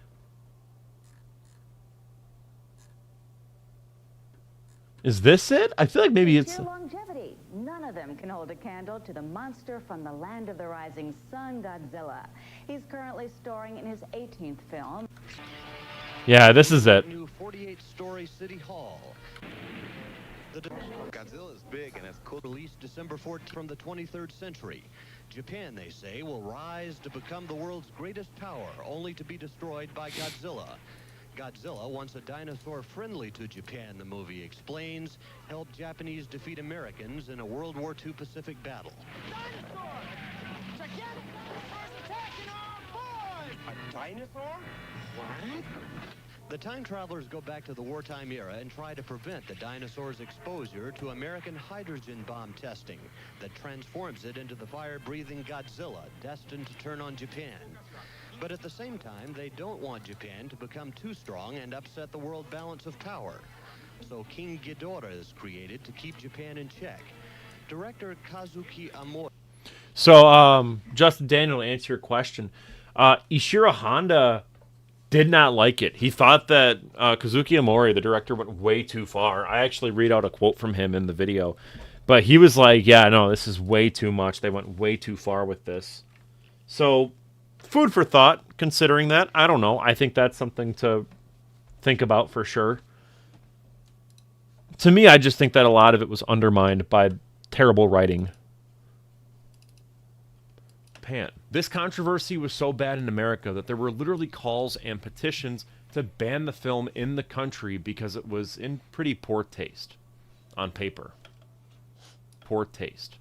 Is this it? I feel like maybe it's... Sheer longevity. None of them can hold a candle to the monster from the land of the rising sun, Godzilla. He's currently starring in his 18th film. Yeah, this is it. New 48-story City Hall. Godzilla is big and has released December 14th from the 23rd century. Japan, they say, will rise to become the world's greatest power, only to be destroyed by Godzilla. Godzilla, once a dinosaur friendly to Japan, the movie explains, helped Japanese defeat Americans in a World War II Pacific battle. Dinosaur! Gigantic dinosaurs attacking our boys! A dinosaur? What? The time travelers go back to the wartime era and try to prevent the dinosaur's exposure to American hydrogen bomb testing that transforms it into the fire-breathing Godzilla, destined to turn on Japan. But at the same time, they don't want Japan to become too strong and upset the world balance of power. So King Ghidorah is created to keep Japan in check. Director Kazuki Amori... So, Justin Daniel, to answer your question, Ishiro Honda did not like it. He thought that Kazuki Amori, the director, went way too far. I actually read out a quote from him in the video. But he was like, yeah, no, this is way too much. They went way too far with this. So, food for thought, considering that. I don't know. I think that's something to think about for sure. To me, I just think that a lot of it was undermined by terrible writing. Japan. This controversy was so bad in America that there were literally calls and petitions to ban the film in the country because it was in pretty poor taste on paper. Poor taste.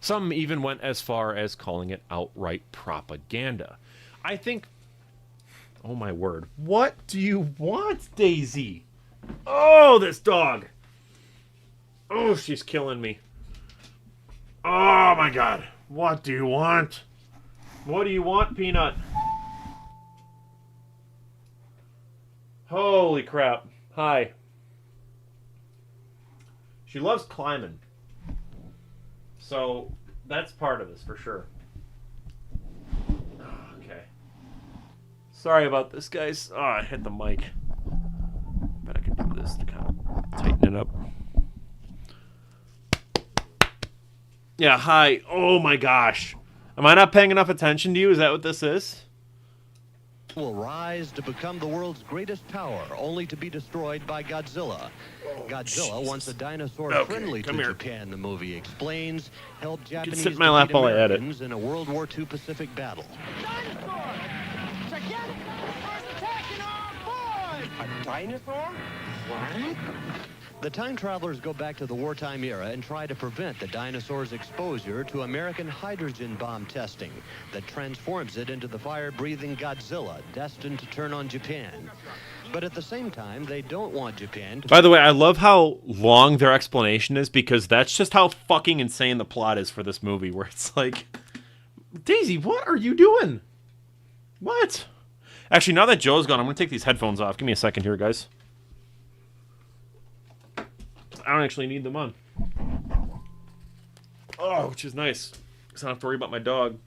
Some even went as far as calling it outright propaganda. I think... Oh my word. What do you want, Daisy? Oh, this dog. Oh, she's killing me. Oh, my God. What do you want? What do you want, Peanut? Holy crap. Hi. She loves climbing. So, that's part of this, for sure. Okay. Sorry about this, guys. Oh, I hit the mic. Bet I can do this to kind of tighten it up. Yeah, hi. Oh my gosh. Am I not paying enough attention to you? Is that what this is? Will rise to become the world's greatest power, only to be destroyed by Godzilla. Godzilla, once a dinosaur friendly to Japan, the movie explains, helped Japanese defeat Americans in a World War II Pacific battle. Dinosaur! Gigantic dinosaurs attacking our boys! A dinosaur? What? The time travelers go back to the wartime era and try to prevent the dinosaur's exposure to American hydrogen bomb testing that transforms it into the fire-breathing Godzilla, destined to turn on Japan. But at the same time, they don't want Japan to... By the way, I love how long their explanation is, because that's just how fucking insane the plot is for this movie, where it's like, Daisy, what are you doing? What? Actually, now that Joe's gone, I'm going to take these headphones off. Give me a second here, guys. I don't actually need them on. Oh, which is nice. Because I don't have to worry about my dog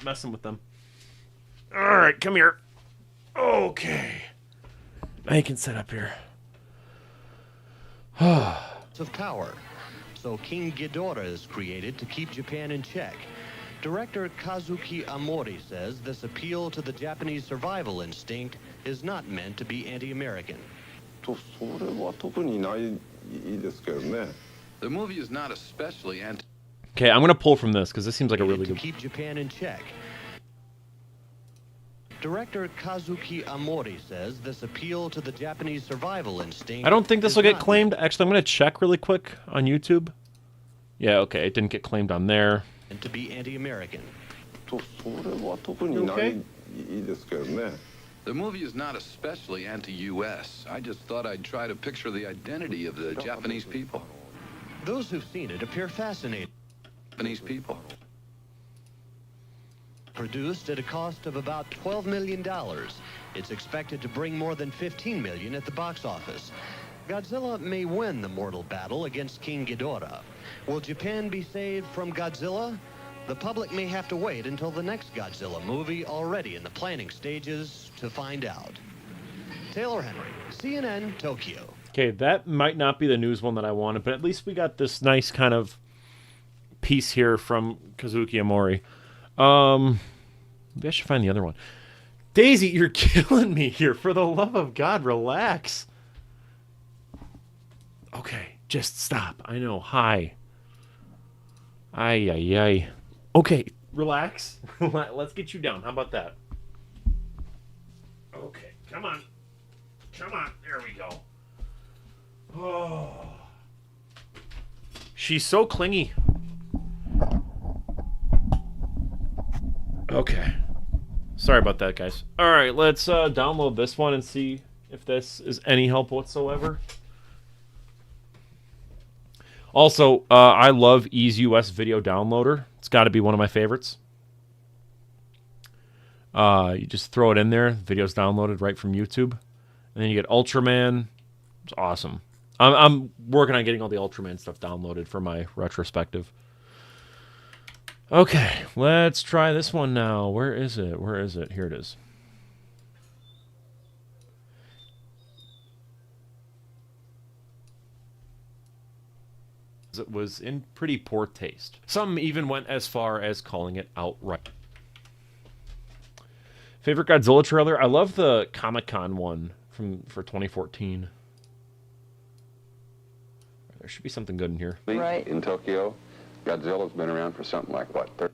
messing with them. Alright, come here. Okay. Now you can sit up here. of power. So King Ghidorah is created to keep Japan in check. Director Kazuki Amori says this appeal to the Japanese survival instinct is not meant to be anti-American. The movie is not especially anti... Okay, I'm going to pull from this because this seems like a really to good... keep Japan in check. Director Kazuki Amori says this appeal to the Japanese survival instinct... I don't think this will get claimed. Actually, I'm going to check really quick on YouTube. Yeah, okay, it didn't get claimed on there. And to be anti-American. Okay. The movie is not especially anti-U.S. I just thought I'd try to picture the identity of the Japanese people. Those who've seen it appear fascinated. Japanese people. Produced at a cost of about $12 million. It's expected to bring more than $15 million at the box office. Godzilla may win the mortal battle against King Ghidorah. Will Japan be saved from Godzilla? The public may have to wait until the next Godzilla movie, already in the planning stages, to find out. Taylor Henry, CNN, Tokyo. Okay, that might not be the news one that I wanted, but at least we got this nice kind of piece here from Kazuki Amori. Maybe I should find the other one. Daisy, you're killing me here. For the love of God, relax. Okay, just stop. I know. Hi. Ay, ay, ay. Okay, relax. Let's get you down. How about that? Okay, come on. Come on. There we go. Oh. She's so clingy. Okay. Sorry about that, guys. All right, let's download this one and see if this is any help whatsoever. Also, I love Ease US Video Downloader. It's got to be one of my favorites. You just throw it in there. The video's downloaded right from YouTube. And then you get Ultraman. It's awesome. I'm working on getting all the Ultraman stuff downloaded for my retrospective. Okay, let's try this one now. Where is it? Where is it? Here it is. It was in pretty poor taste. Some even went as far as calling it outright. Favorite Godzilla trailer? I love the Comic-Con one for 2014. There should be something good in here. Right. In Tokyo, Godzilla's been around for something like, what, 30?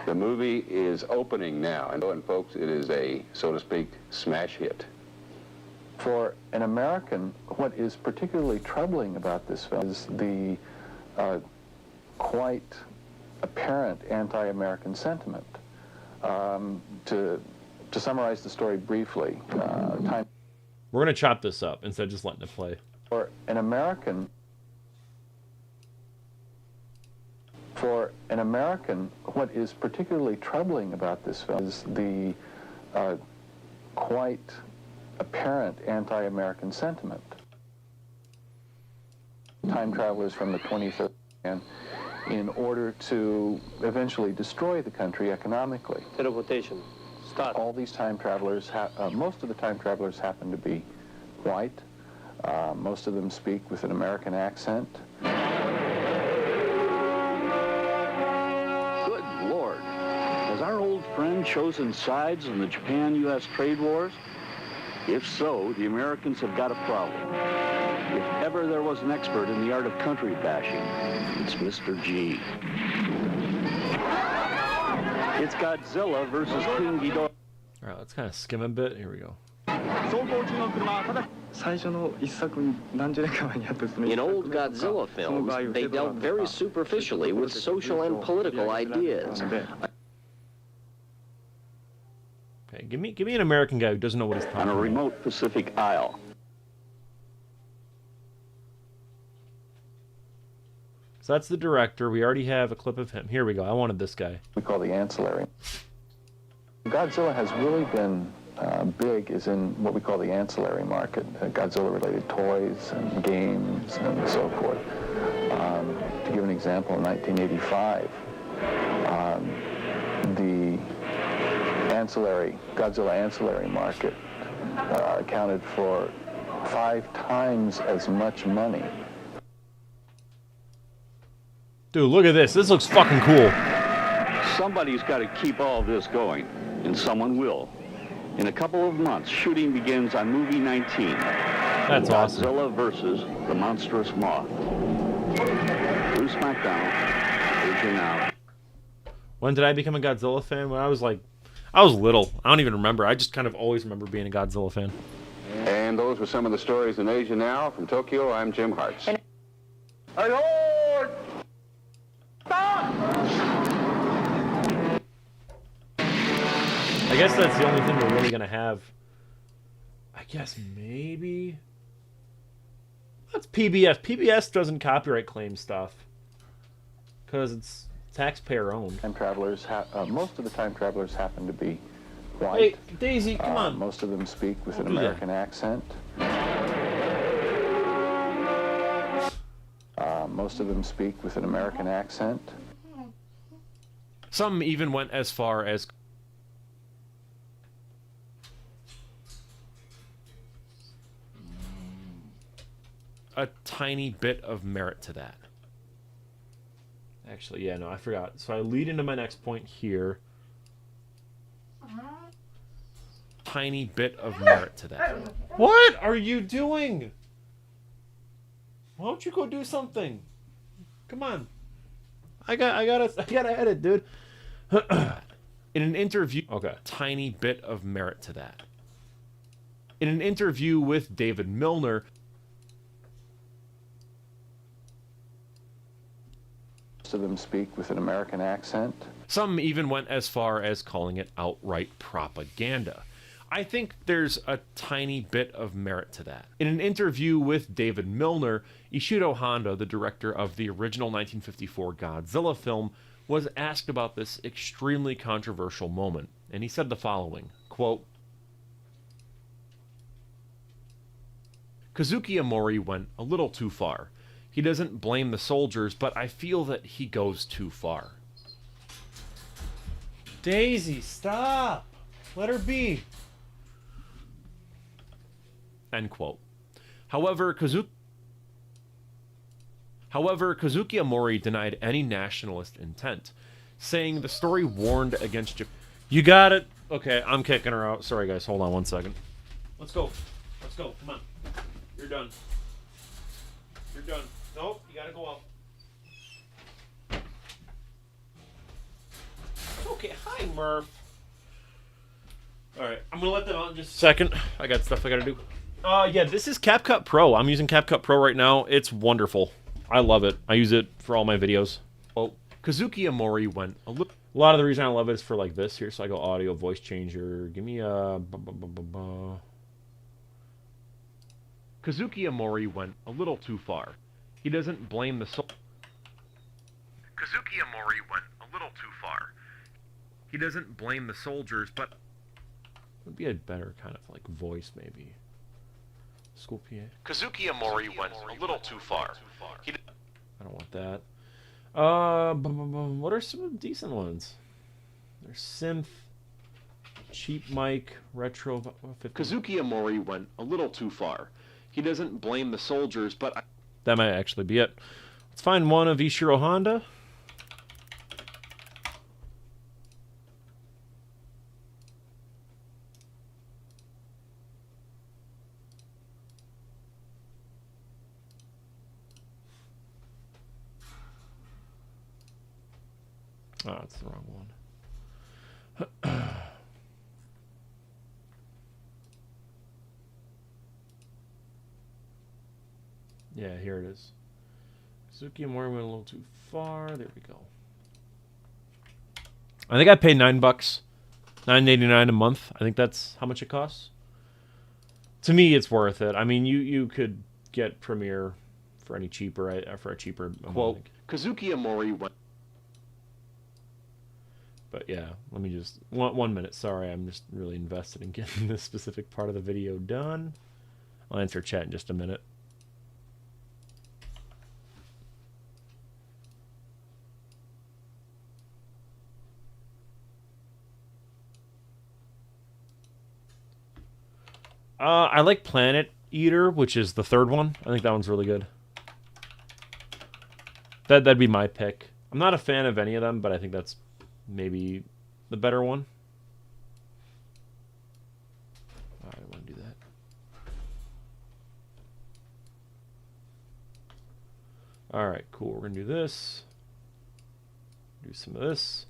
The movie is opening now, and folks, it is a, so to speak, smash hit. For an American, what is particularly troubling about this film is the quite apparent anti-American sentiment. To summarize the story briefly, we're going to chop this up instead of just letting it play. For an American, what is particularly troubling about this film is the quite apparent anti-American sentiment. Time travelers from the 23rd century, in order to eventually destroy the country economically. Teleportation. Start. All these time travelers, most of the time travelers happen to be white. Most of them speak with an American accent. Good Lord. Has our old friend chosen sides in the Japan-U.S. trade wars? If so, the Americans have got a problem. If ever there was an expert in the art of country bashing, it's Mr. G. It's Godzilla versus King Ghidorah. All right, let's kind of skim a bit. Here we go. In old Godzilla films, they dealt very superficially with social and political ideas. Okay, give me an American guy who doesn't know what he's talking about. On a remote Pacific isle. So that's the director. We already have a clip of him. Here we go. I wanted this guy. We call the ancillary. Godzilla has really been big is in what we call the ancillary market, Godzilla-related toys and games and so forth. To give an example, in 1985, the Godzilla ancillary market accounted for 5 times as much money. Dude, look at this. This looks fucking cool. Somebody's got to keep all this going, and someone will. In a couple of months, shooting begins on movie 19. That's awesome. Godzilla versus the monstrous moth. Bruce McDonald, Asia Now. When did I become a Godzilla fan? When I was little. I don't even remember. I just kind of always remember being a Godzilla fan. And those were some of the stories in Asia Now. From Tokyo, I'm Jim Hartz. I guess that's the only thing we're really going to have. I guess maybe... That's PBS. PBS doesn't copyright claim stuff. Because it's taxpayer owned. Time travelers, most of the time travelers happen to be white. Hey, Daisy, come on. Most of them speak with an American accent. Most of them speak with an American accent. Some even went as far as a tiny bit of merit to that. Actually, yeah, no, I forgot. So I lead into my next point here. Tiny bit of merit to that. What are you doing? Why don't you go do something? Come on. I gotta edit, dude. In an interview, okay, tiny bit of merit to that. In an interview with David Milner, Most of them speak with an American accent. some even went as far as calling it outright propaganda. I think there's a tiny bit of merit to that. In an interview with David Milner, Ishiro Honda, the director of the original 1954 Godzilla film, was asked about this extremely controversial moment, and he said the following, quote, Kazuki Amori went a little too far. He doesn't blame the soldiers, but I feel that he goes too far. Daisy, stop! Let her be. End quote. However, Kazuki Amori denied any nationalist intent, saying the story warned against Japan. You got it. Okay, I'm kicking her out. Sorry, guys. Hold on one second. Let's go. Let's go. Come on. You're done. You're done. Nope, you gotta go up. Okay, hi, Murph. Alright, I'm gonna let that on just a second. I got stuff I gotta do. Yeah, this is CapCut Pro. I'm using CapCut Pro right now. It's wonderful. I love it. I use it for all my videos. Oh, Kazuki Amori went a little... A lot of the reason I love it is for like this here. So I go audio, voice changer. Give me a... Kazuki Amori went a little too far. He doesn't blame the Kazuki Amori went a little too far. He doesn't blame the soldiers, but... Would be a better kind of like voice, maybe. School PA. Kazuki Amori went a little too far. I don't want that. What are some decent ones? There's synth, cheap mic, retro. Kazuki Amori went a little too far. He doesn't blame the soldiers, but that might actually be it. Let's find one of Ishiro Honda. Oh, that's the wrong one. Yeah, here it is. Kazuki Amori went a little too far. There we go. I think I paid $9, $9.89 a month. I think that's how much it costs. To me, it's worth it. I mean, you could get Premiere for any cheaper, for a cheaper quote. Kazuki Amori went. But yeah, let me just... One minute, sorry, I'm just really invested in getting this specific part of the video done. I'll answer chat in just a minute. I like Planet Eater, which is the third one. I think that one's really good. That'd be my pick. I'm not a fan of any of them, but I think that's maybe the better one. I don't want to do that. Alright, cool. We're going to do this. Do some of this.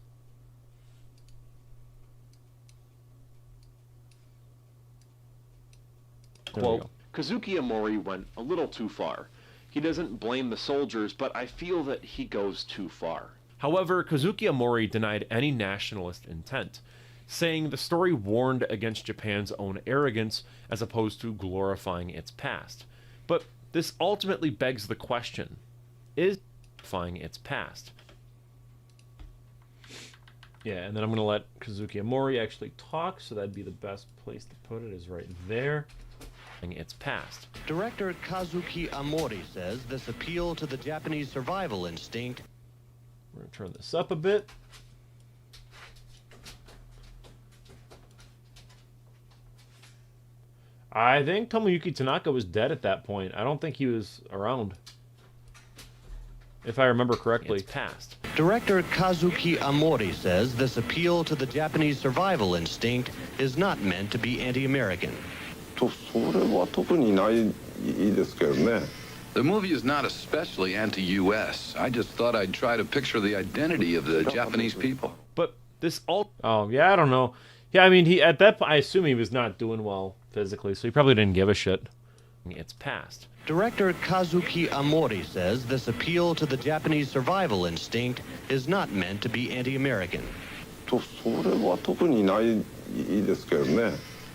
Quote, Kazuki Amori went a little too far. He doesn't blame the soldiers, but I feel that he goes too far. However, Kazuki Amori denied any nationalist intent, saying the story warned against Japan's own arrogance as opposed to glorifying its past. But this ultimately begs the question, is glorifying its past? Yeah, and then I'm going to let Kazuki Amori actually talk, so that'd be the best place to put it, is right there. its past. Director Kazuki Amori says this appeal to the Japanese survival instinct. We're going to turn this up a bit. I think Tomoyuki Tanaka was dead at that point. I don't think he was around, if I remember correctly. Its past. Director Kazuki Amori says this appeal to the Japanese survival instinct is not meant to be anti-American. The movie is not especially anti-U.S. I just thought I'd try to picture the identity of the Japanese people. But this all... Oh, yeah, I don't know. Yeah, I mean, he at that point, I assume he was not doing well physically, so he probably didn't give a shit. Its past. Director Kazuki Amori says this appeal to the Japanese survival instinct is not meant to be anti-American.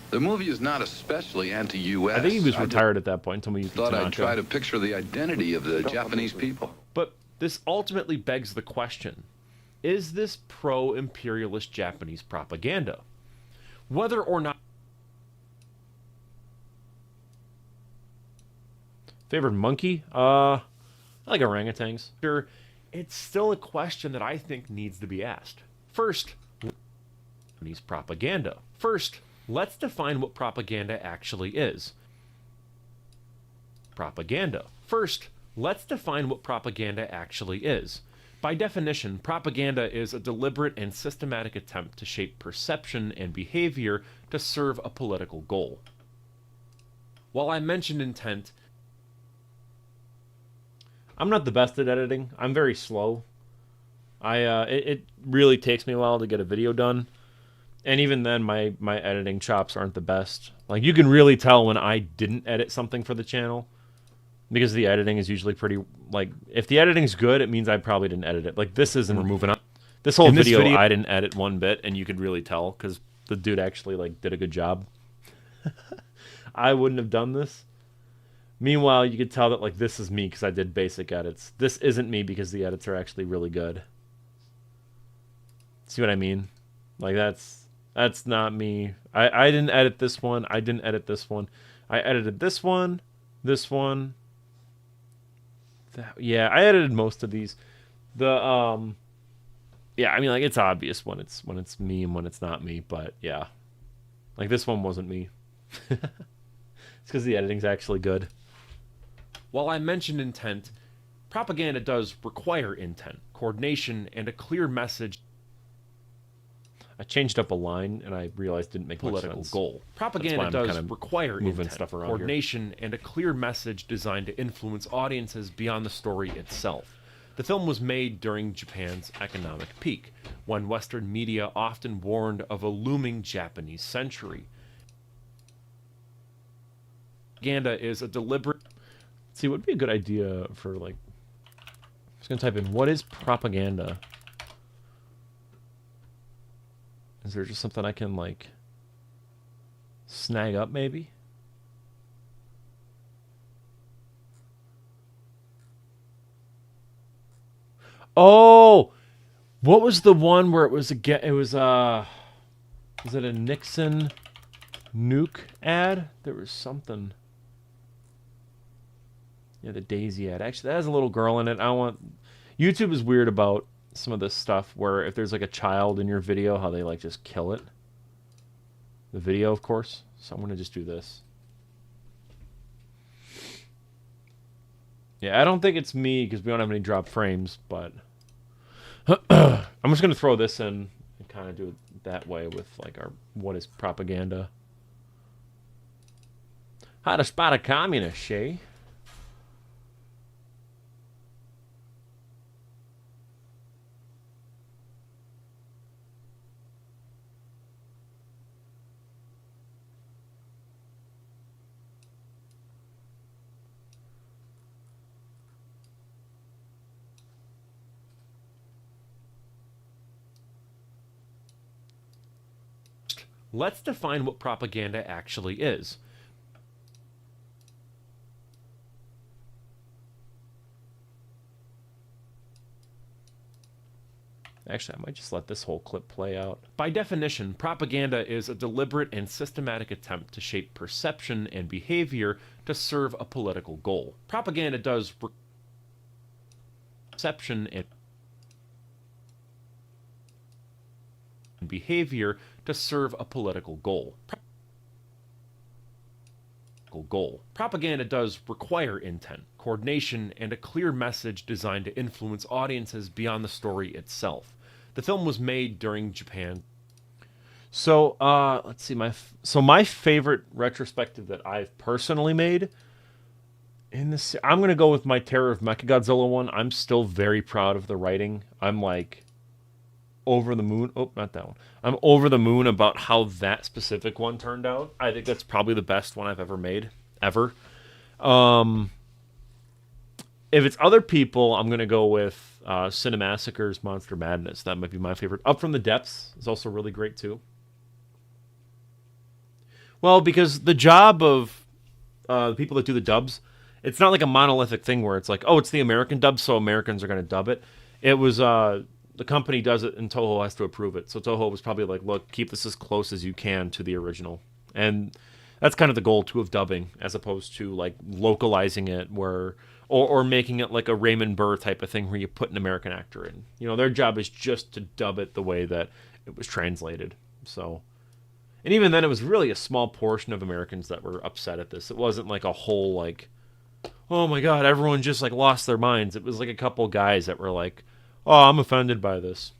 The movie is not especially anti-U.S. I think he was retired at that point. Tomoyuki Thought Tanaka. I'd try to picture the identity of the Japanese people. But this ultimately begs the question, is this pro-imperialist Japanese propaganda? Whether or not... Favorite monkey? I like orangutans. Sure, it's still a question that I think needs to be asked. First, Japanese propaganda. First, let's define what propaganda actually is. Propaganda. First, let's define what propaganda actually is. By definition, propaganda is a deliberate and systematic attempt to shape perception and behavior to serve a political goal. While I mentioned intent, I'm not the best at editing. I'm very slow. It really takes me a while to get a video done. And even then, my editing chops aren't the best. Like, you can really tell when I didn't edit something for the channel, because the editing is usually pretty, like, if the editing's good, it means I probably didn't edit it. Like, this isn't... we're moving on. This whole video, I didn't edit one bit, and you could really tell, because the dude actually, like, did a good job. I wouldn't have done this. Meanwhile, you could tell that, like, this is me because I did basic edits. This isn't me because the edits are actually really good. See what I mean? Like, that's not me. I didn't edit this one. I didn't edit this one. I edited this one. This one. Yeah, I edited most of these. Yeah, I mean, like, it's obvious when it's me and when it's not me, but yeah. Like, this one wasn't me. It's because the editing's actually good. While I mentioned intent, propaganda does require intent, coordination, and a clear message. I changed up a line, and I realized it didn't make political much sense. goal. Propaganda does require intent, stuff around coordination, and a clear message designed to influence audiences beyond the story itself. The film was made during Japan's economic peak, when Western media often warned of a looming Japanese century. Propaganda is a deliberate... See, what would be a good idea for, like... I'm just going to type in, what is propaganda? Is there just something I can, like, snag up, maybe? Oh! What was the one where it was it was it a Nixon nuke ad? There was something. Yeah, the Daisy ad. Actually, that has a little girl in it. YouTube is weird about some of this stuff where if there's like a child in your video, how they like just kill it. The video, of course. So I'm going to just do this. Yeah, I don't think it's me because we don't have any drop frames, but I'm just going to throw this in and kind of do it that way with like our what is propaganda. How to spot a communist, Shay? Let's define what propaganda actually is. Actually, I might just let this whole clip play out. By definition, propaganda is a deliberate and systematic attempt to shape perception and behavior to serve a political goal. Propaganda does perception and behavior to serve a political goal. Propaganda does require intent, coordination, and a clear message designed to influence audiences beyond the story itself. The film was made during Japan. So, let's see. My favorite retrospective that I've personally made in this, I'm gonna go with my Terror of Mechagodzilla one. I'm still very proud of the writing. I'm like over the moon. Oh, not that one. I'm over the moon about how that specific one turned out. I think that's probably the best one I've ever made, ever. If it's other people, I'm gonna go with Cinemassacre's Monster Madness. That might be my favorite. Up from the Depths is also really great too. Well, because the job of the people that do the dubs, it's not like a monolithic thing where it's like, oh, it's the American dub, so Americans are going to dub it. It was the company does it, and Toho has to approve it. So Toho was probably like, look, keep this as close as you can to the original. And that's kind of the goal, too, of dubbing, as opposed to like localizing it or making it like a Raymond Burr type of thing where you put an American actor in. You know, their job is just to dub it the way that it was translated. So... And even then, it was really a small portion of Americans that were upset at this. It wasn't like a whole, like, oh my God, everyone just, like, lost their minds. It was like a couple guys that were like, oh, I'm offended by this.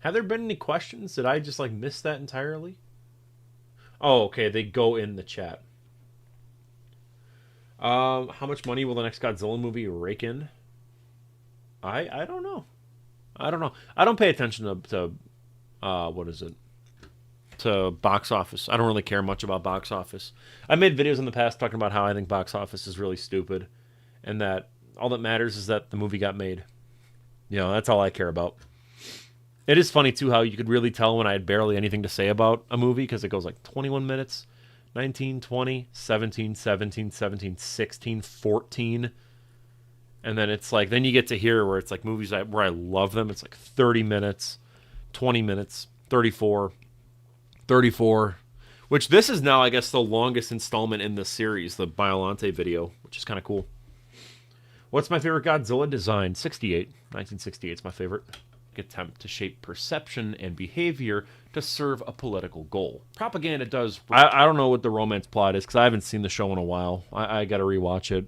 Have there been any questions? Did I just, like, miss that entirely? Oh, okay, they go in the chat. How much money will the next Godzilla movie rake in? I don't know. I don't pay attention to what is it? To box office. I don't really care much about box office. I made videos in the past talking about how I think box office is really stupid, and that all that matters is that the movie got made. You know, that's all I care about. It is funny too how you could really tell when I had barely anything to say about a movie because it goes like 21 minutes, 19, 20, 17, 17, 17, 16, 14. And then it's like, then you get to hear where it's like movies where I love them. It's like 30 minutes, 20 minutes, 34, 34, which this is now, I guess, the longest installment in the series, the Biolante video, which is kind of cool. What's my favorite Godzilla design? 68. 1968 is my favorite. Attempt to shape perception and behavior to serve a political goal. Propaganda does... I don't know what the romance plot is because I haven't seen the show in a while. I got to rewatch it.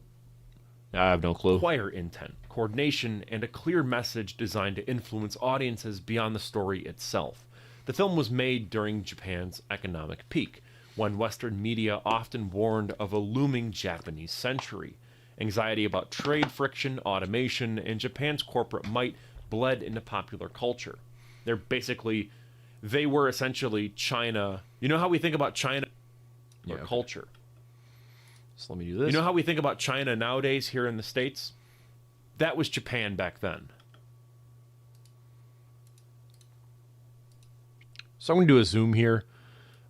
I have no clue. Require intent, coordination, and a clear message designed to influence audiences beyond the story itself. The film was made during Japan's economic peak, when Western media often warned of a looming Japanese century. Anxiety about trade friction, automation, and Japan's corporate might bled into popular culture. They were essentially China. You know how we think about China or culture? So let me do this. You know how we think about China nowadays here in the States? That was Japan back then. So I'm going to do a zoom here.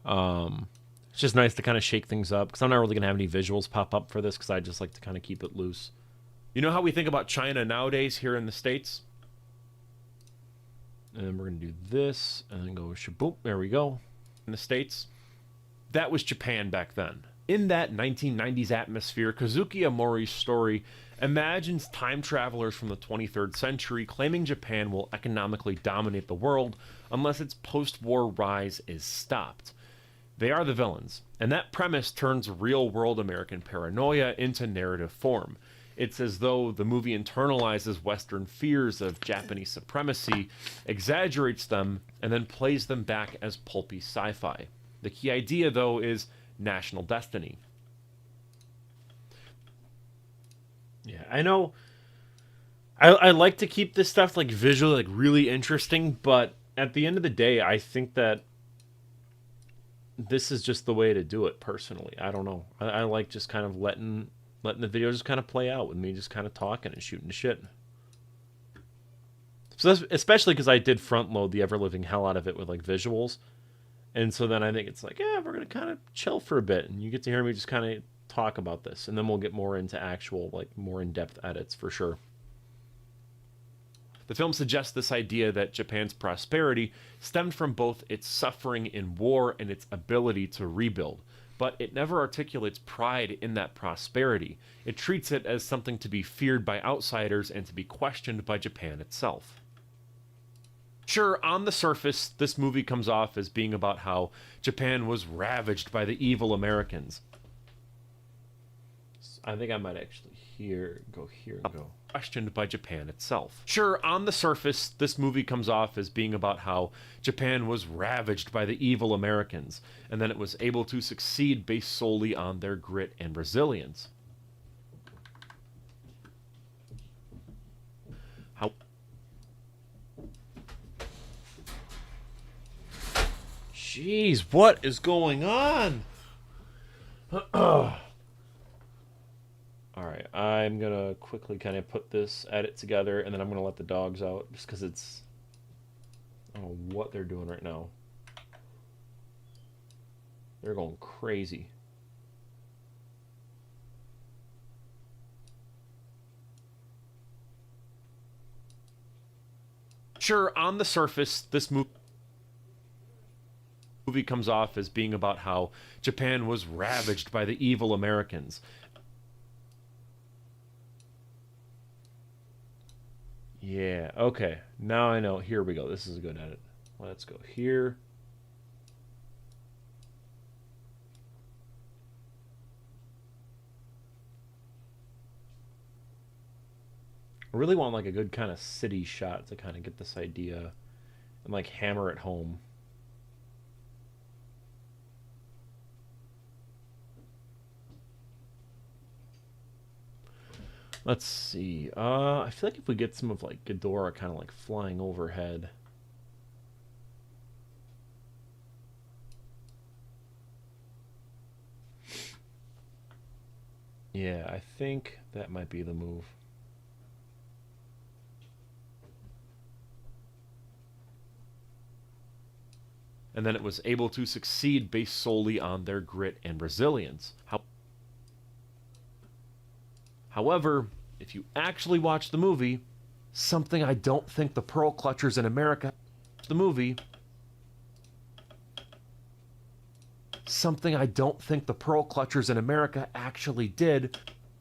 It's just nice to kind of shake things up because I'm not really going to have any visuals pop up for this because I just like to kind of keep it loose. You know how we think about China nowadays here in the States? And we're going to do this and then go shaboop. There we go. In the States, that was Japan back then. In that 1990s atmosphere, Kazuki Amori's story imagines time travelers from the 23rd century claiming Japan will economically dominate the world unless its post-war rise is stopped. They are the villains, and that premise turns real-world American paranoia into narrative form. It's as though the movie internalizes Western fears of Japanese supremacy, exaggerates them, and then plays them back as pulpy sci-fi. The key idea, though, is national destiny. Yeah, I know. I like to keep this stuff like visually like really interesting, but at the end of the day, I think that this is just the way to do it personally. I don't know. I like just kind of letting the video just kind of play out with me just kind of talking and shooting the shit. So that's, especially because I did front load the ever living hell out of it with like visuals. And so then I think it's like, yeah, we're going to kind of chill for a bit. And you get to hear me just kind of talk about this, and then we'll get more into actual, like, more in-depth edits for sure. The film suggests this idea that Japan's prosperity stemmed from both its suffering in war and its ability to rebuild, but it never articulates pride in that prosperity. It treats it as something to be feared by outsiders and to be questioned by Japan itself. Sure, on the surface, this movie comes off as being about how Japan was ravaged by the evil Americans. I think I might actually go here and go. Questioned by Japan itself. Sure, on the surface, this movie comes off as being about how Japan was ravaged by the evil Americans, and then it was able to succeed based solely on their grit and resilience. Jeez, what is going on? Alright, I'm gonna quickly kind of put this edit together, and then I'm gonna let the dogs out, just because it's... I don't know what they're doing right now. They're going crazy. Sure, on the surface, this movie comes off as being about how Japan was ravaged by the evil Americans. Yeah, okay. Now I know. Here we go. This is a good edit. Let's go here. I really want like a good kind of city shot to kind of get this idea and like hammer it home. Let's see. I feel like if we get some of like Ghidorah kind of like flying overhead. Yeah, I think that might be the move. And then it was able to succeed based solely on their grit and resilience. However, if you actually watch the movie, something I don't think the pearl clutchers in America... Something I don't think the pearl clutchers in America actually did...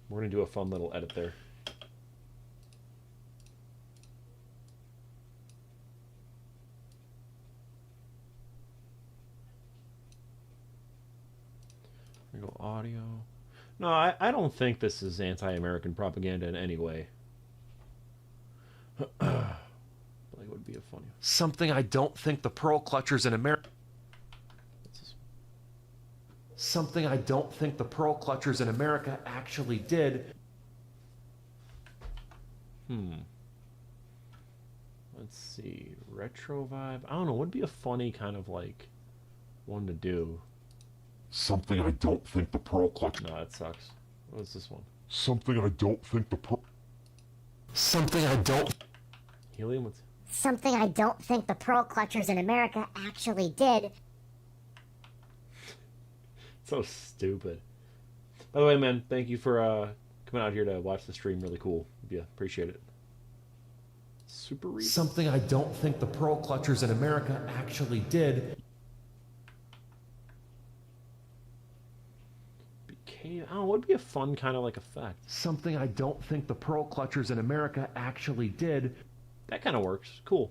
We're going to do a fun little edit there. Here we go, audio... No, I don't think this is anti-American propaganda in any way. Like, it would be a funny... Something I don't think the pearl clutchers in America... Something I don't think the pearl clutchers in America actually did. Let's see. Retro vibe. I don't know. Would be a funny kind of like one to do. Something I don't think the pearl clutch... No, that sucks. What's this one? Something I don't think the pearl... Something I don't... Helium, what's... Something I don't think the pearl clutchers in America actually did. So stupid. By the way, man, thank you for coming out here to watch the stream. Really cool. Yeah, appreciate it. Super read. Something I don't think the pearl clutchers in America actually did. I don't know, would be a fun kind of like effect. Something I don't think the pearl clutchers in America actually did. That kind of works. Cool.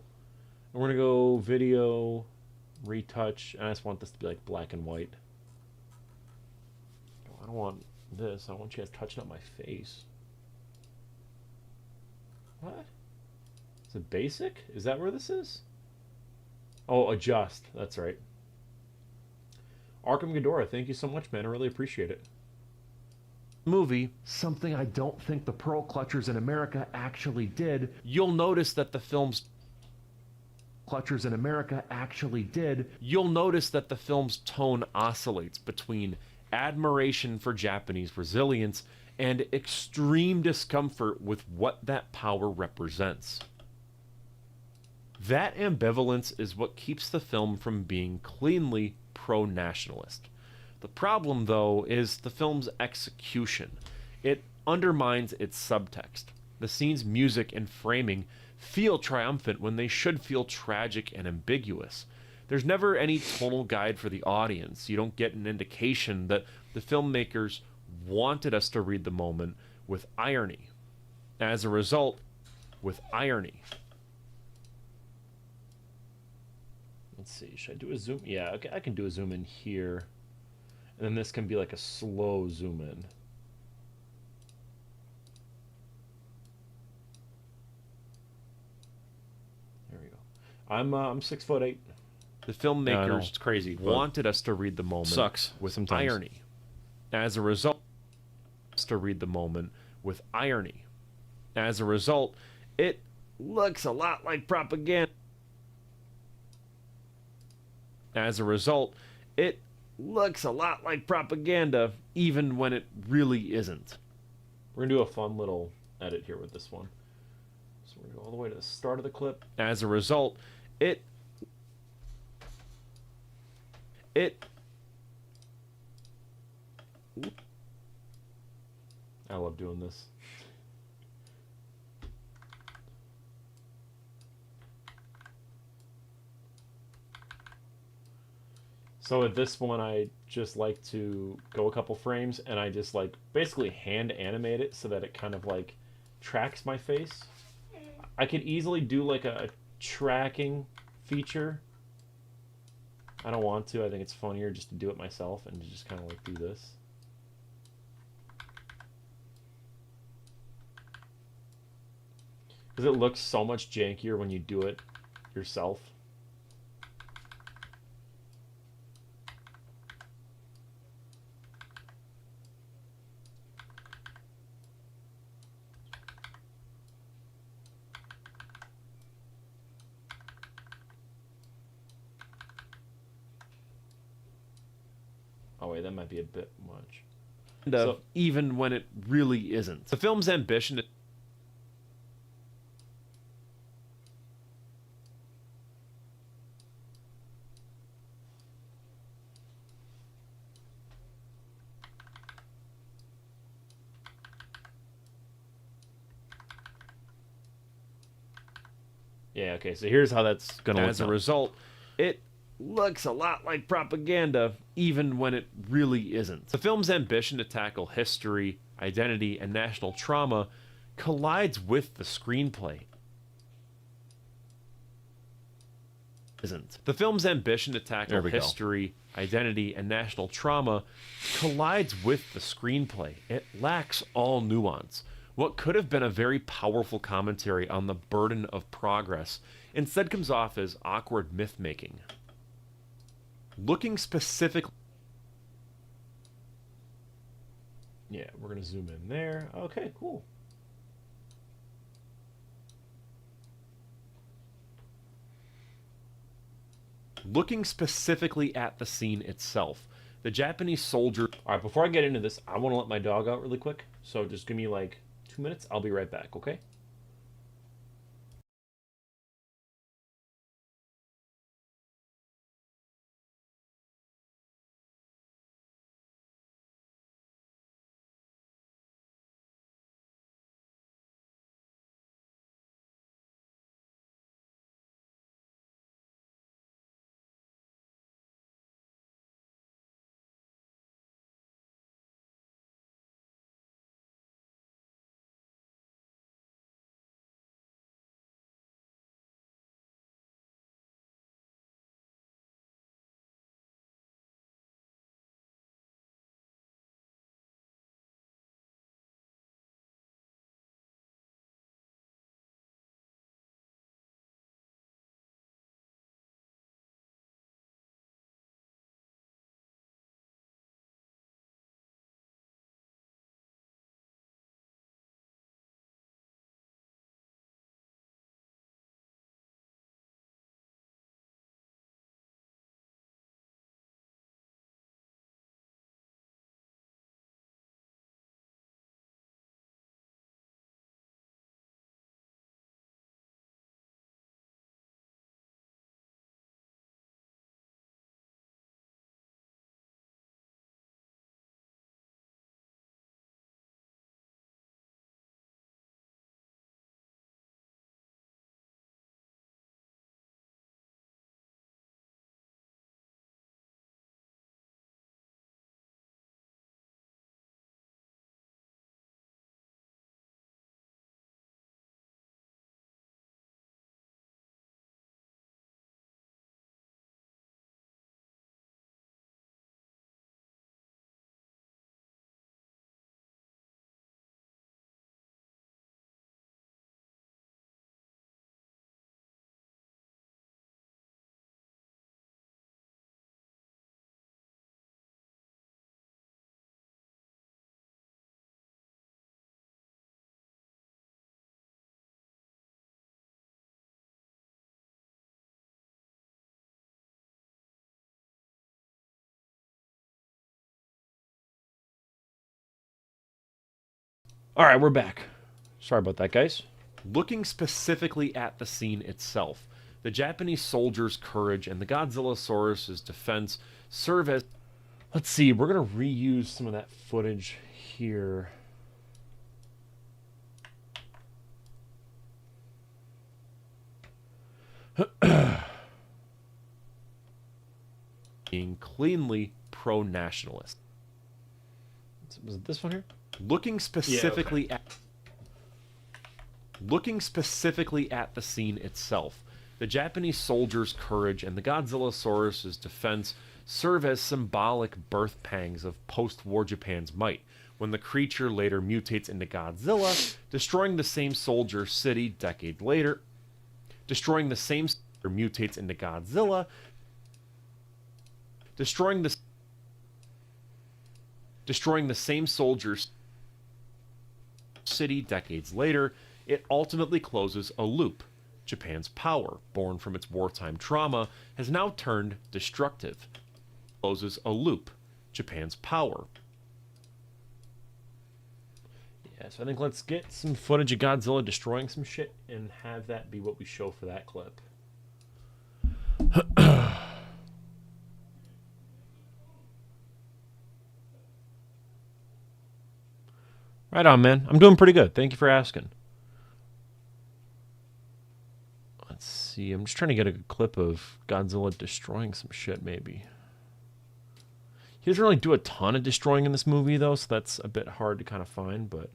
And we're going to go video, retouch, and I just want this to be like black and white. I don't want this. I don't want you guys touching up my face. What? Is it basic? Is that where this is? Oh, adjust. That's right. Arkham Ghidorah, thank you so much, man. I really appreciate it. Movie, something I don't think the pearl clutchers in America actually did. You'll notice that the film's clutchers in America actually did. You'll notice that the film's tone oscillates between admiration for Japanese resilience and extreme discomfort with what that power represents. That ambivalence is what keeps the film from being cleanly pro-nationalist. The problem, though, is the film's execution. It undermines its subtext. The scene's music and framing feel triumphant when they should feel tragic and ambiguous. There's never any tonal guide for the audience. You don't get an indication that the filmmakers wanted us to read the moment with irony. As a result, with irony. Let's see, should I do a zoom? Yeah, okay, I can do a zoom in here. And then this can be like a slow zoom in. There we go. I'm 6'8". The filmmakers it's crazy, but wanted us to read the moment sucks with sometimes. irony. As a result, to read the moment with irony. As a result, it looks a lot like propaganda. As a result, it looks a lot like propaganda, even when it really isn't. We're going to do a fun little edit here with this one. So we're going to go all the way to the start of the clip. As a result, I love doing this. So at this one, I just like to go a couple frames and I just like basically hand animate it so that it kind of like tracks my face. I could easily do like a tracking feature. I don't want to. I think it's funnier just to do it myself and to just kind of like do this. Because it looks so much jankier when you do it yourself. Oh wait, that might be a bit much. So, even when it really isn't. The film's ambition... Yeah, okay, so here's how that's going to look. As a result, it looks a lot like propaganda, even when it really isn't. The film's ambition to tackle history, identity, and national trauma collides with the screenplay. The film's ambition to tackle history, identity, and national trauma collides with the screenplay. It lacks all nuance. What could have been a very powerful commentary on the burden of progress instead comes off as awkward myth-making. Looking specifically... Yeah, we're going to zoom in there. Okay, cool. Looking specifically at the scene itself, the Japanese soldier... Alright, before I get into this, I want to let my dog out really quick, so just give me like 2 minutes. I'll be right back, okay? All right, we're back. Sorry about that, guys. Looking specifically at the scene itself, the Japanese soldiers' courage and the Godzillasaurus' defense serve as... Let's see, we're going to reuse some of that footage here. Being cleanly pro-nationalist. Was it this one here? Looking specifically at the scene itself, the Japanese soldiers' courage and the Godzillasaurus' defense serve as symbolic birth pangs of post-war Japan's might, when the creature later mutates into Godzilla, destroying the same soldier city decade later. Destroying the same mutates into Godzilla, destroying the same soldier's city decades later. It ultimately closes a loop. Japan's power, born from its wartime trauma, has now turned destructive. Closes a loop. Japan's power. Yeah, so I think let's get some footage of Godzilla destroying some shit and have that be what we show for that clip. Right on, man. I'm doing pretty good. Thank you for asking. Let's see. I'm just trying to get a clip of Godzilla destroying some shit, maybe. He doesn't really do a ton of destroying in this movie, though, so that's a bit hard to kind of find, but...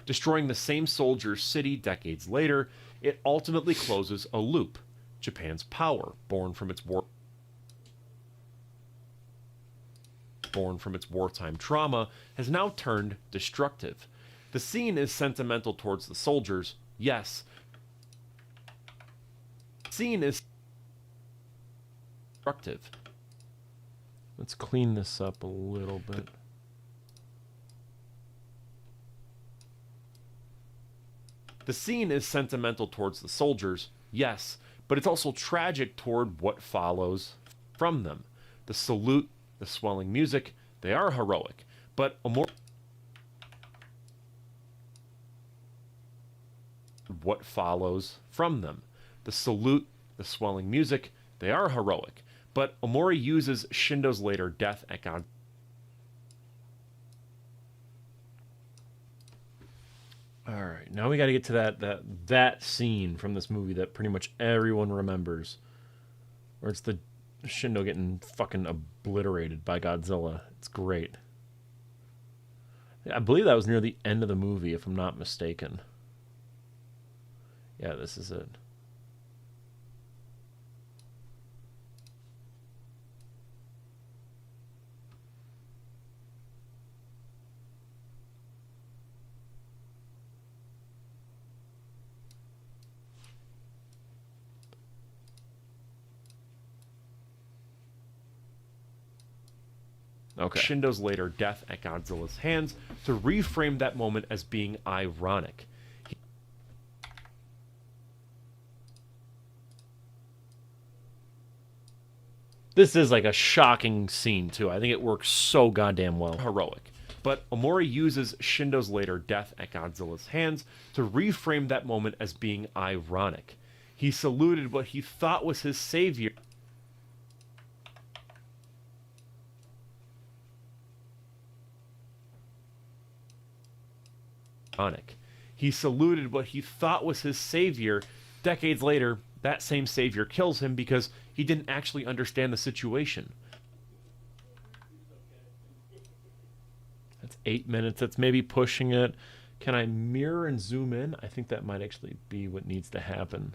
Destroying the same soldier's city decades later, it ultimately closes a loop. Japan's power, born from its wartime trauma, has now turned destructive. The scene is sentimental towards the soldiers, yes. The scene is destructive. Let's clean this up a little bit. The scene is sentimental towards the soldiers, yes, but it's also tragic toward what follows from them. The salute, the swelling music, they are heroic, but a more... What follows from them. The salute, the swelling music, they are heroic, but Omori uses Shindo's later death at God. All right, now we got to get to that scene from this movie that pretty much everyone remembers, where it's the Shindo getting fucking obliterated by Godzilla. It's great. I believe that was near the end of the movie, if I'm not mistaken. Yeah, this is it. Okay. Shindo's later death at Godzilla's hands to reframe that moment as being ironic. This is like a shocking scene, too. I think it works so goddamn well. Heroic. But Omori uses Shindo's later death at Godzilla's hands to reframe that moment as being ironic. He saluted what he thought was his savior. He saluted what he thought was his savior. Decades later, that same savior kills him because he didn't actually understand the situation. That's 8 minutes. That's maybe pushing it. Can I mirror and zoom in? I think that might actually be what needs to happen.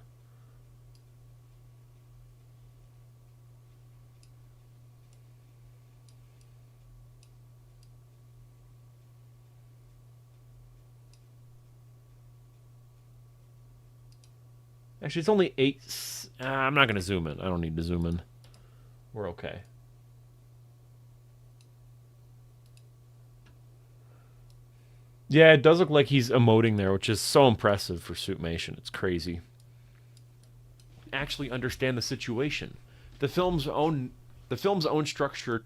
Actually, it's only 8... I'm not going to zoom in. I don't need to zoom in. We're okay. Yeah, it does look like he's emoting there, which is so impressive for Suitmation. It's crazy. Actually understand the situation. The film's own structure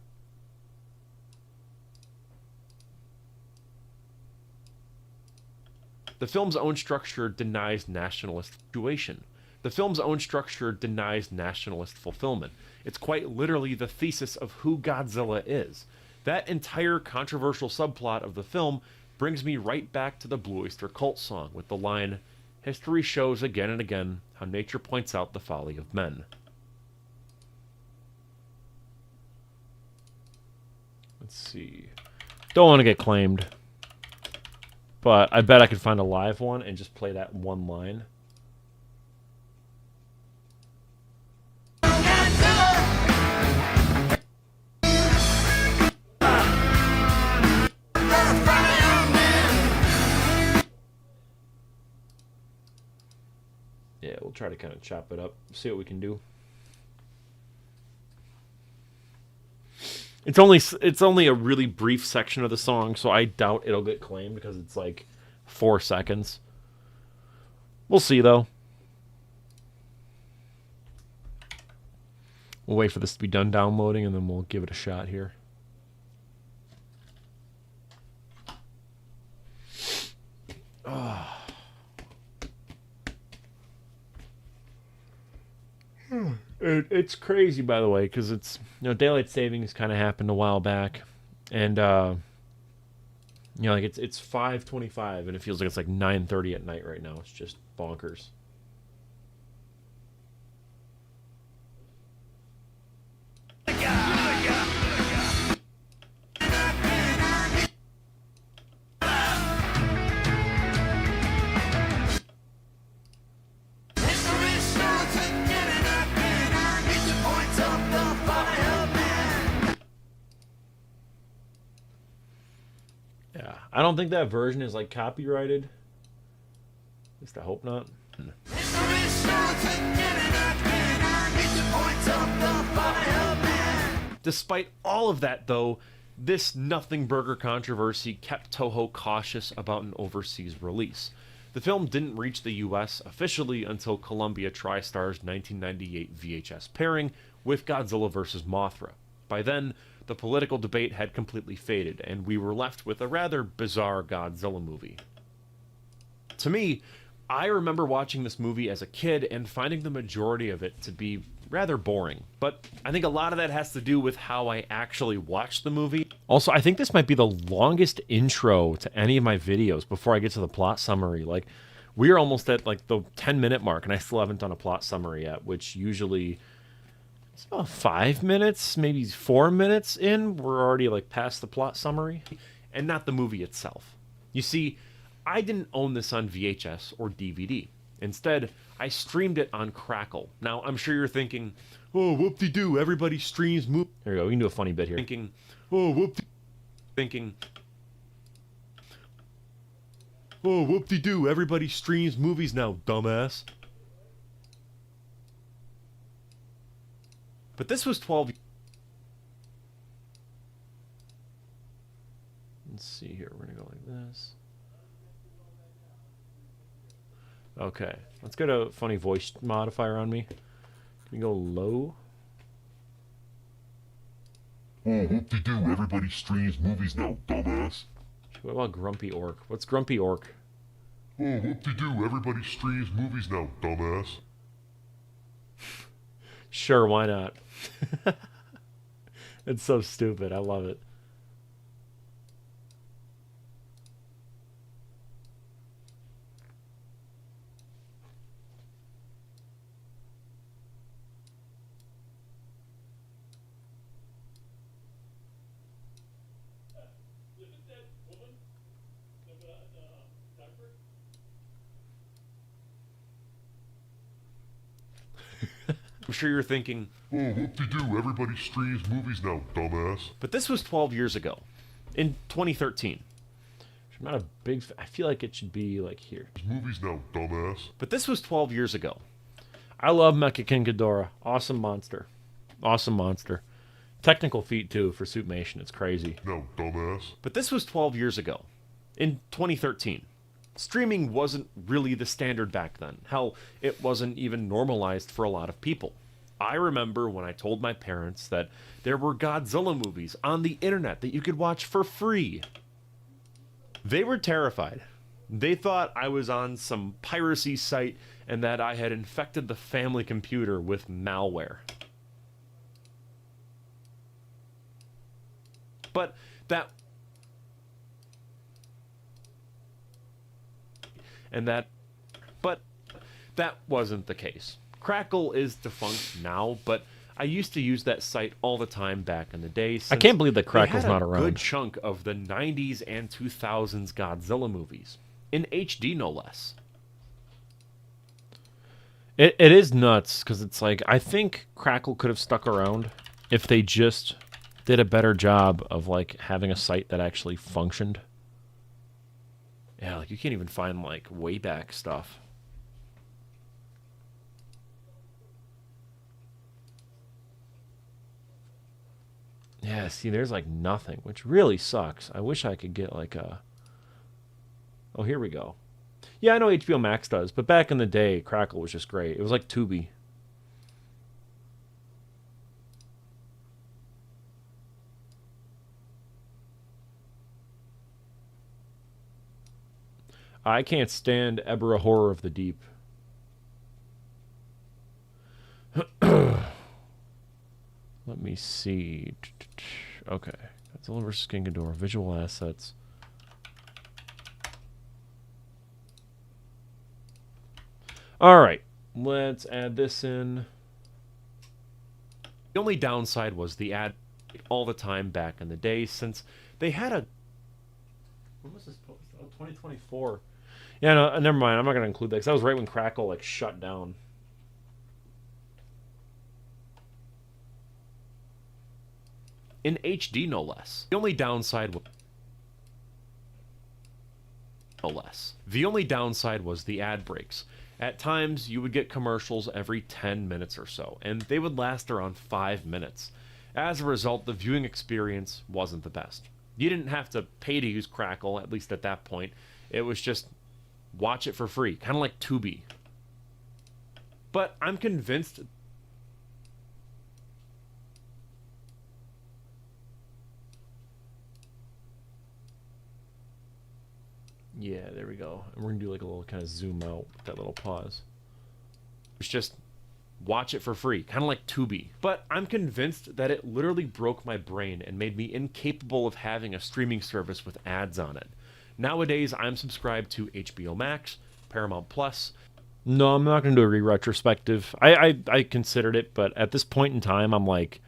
The film's own structure denies nationalist situation. The film's own structure denies nationalist fulfillment. It's quite literally the thesis of who Godzilla is. That entire controversial subplot of the film brings me right back to the Blue Oyster Cult song with the line, "History shows again and again how nature points out the folly of men." Let's see. Don't want to get claimed, but I bet I could find a live one and just play that one line. Yeah, we'll try to kind of chop it up, see what we can do. It's only a really brief section of the song, so I doubt it'll get claimed because it's like 4 seconds. We'll see though. We'll wait for this to be done downloading and then we'll give it a shot here. Oh. It's crazy, by the way, because it's, you know, daylight savings kind of happened a while back, and you know, like it's 5:25 and it feels like it's like 9:30 at night right now. It's just bonkers. I don't think that version is like copyrighted. At least I hope not. Despite all of that, though, this Nothing Burger controversy kept Toho cautious about an overseas release. The film didn't reach the US officially until Columbia TriStar's 1998 VHS pairing with Godzilla vs. Mothra. By then, the political debate had completely faded, and we were left with a rather bizarre Godzilla movie. To me, I remember watching this movie as a kid and finding the majority of it to be rather boring. But I think a lot of that has to do with how I actually watched the movie. Also, I think this might be the longest intro to any of my videos before I get to the plot summary. Like, we're almost at like the 10-minute mark, and I still haven't done a plot summary yet, which usually... it's about 5 minutes, maybe 4 minutes in, we're already like past the plot summary, and not the movie itself. You see, I didn't own this on VHS or DVD. Instead, I streamed it on Crackle. Now, I'm sure you're thinking, oh, whoop-de-doo, everybody streams movies. There we go, we can do a funny bit here. Thinking, oh, whoop-de-doo, everybody streams movies now, dumbass. But this was 12... Let's see here. We're going to go like this. Okay. Let's get a funny voice modifier on me. Can we go low? Oh, whoop-de-doo, everybody streams movies now, dumbass. What about Grumpy Orc? What's Grumpy Orc? Oh, whoop-de-doo, everybody streams movies now, dumbass. Sure, why not? It's so stupid. I love it. I'm sure you're thinking, oh, whoop-de-doo, everybody streams movies now, dumbass. But this was 12 years ago, in 2013. I'm not a big... I feel like it should be like here. Movies now, dumbass. But this was 12 years ago. I love Mecha King Ghidorah. Awesome monster. Awesome monster. Technical feat, too, for Suitmation. It's crazy. No, dumbass. But this was 12 years ago, in 2013. Streaming wasn't really the standard back then. Hell, it wasn't even normalized for a lot of people. I remember when I told my parents that there were Godzilla movies on the internet that you could watch for free. They were terrified. They thought I was on some piracy site and that I had infected the family computer with malware. But that wasn't the case. Crackle is defunct now, but I used to use that site all the time back in the day. I can't believe that Crackle's not They had a around. good chunk of the 90s and 2000s Godzilla movies. In HD, no less. It is nuts, because it's like, I think Crackle could have stuck around if they just did a better job of, like, having a site that actually functioned. Yeah, like, you can't even find, like, way back stuff. Yeah, see, there's, like, nothing, which really sucks. I wish I could get, like, a... Oh, here we go. Yeah, I know HBO Max does, but back in the day, Crackle was just great. It was like Tubi. I can't stand Ebra Horror of the Deep. Let me see. Okay. Godzilla vs. King Ghidorah. Visual assets. Alright. Let's add this in. The only downside was the ad all the time back in the day, since they had a... When was this post? Oh, 2024. Yeah, no, never mind. I'm not going to include that, because that was right when Crackle, like, shut down. In HD, no less. The only downside was... No less. The only downside was the ad breaks. At times, you would get commercials every 10 minutes or so, and they would last around 5 minutes. As a result, the viewing experience wasn't the best. You didn't have to pay to use Crackle, at least at that point. It was just watch it for free, kind of like Tubi. But I'm convinced... Yeah, there we go. And we're going to do like a little kind of zoom out with that little pause. It's just watch it for free, kind of like Tubi. But I'm convinced that it literally broke my brain and made me incapable of having a streaming service with ads on it. Nowadays, I'm subscribed to HBO Max, Paramount Plus. No, I'm not going to do a re-retrospective. I considered it, but at this point in time, I'm like,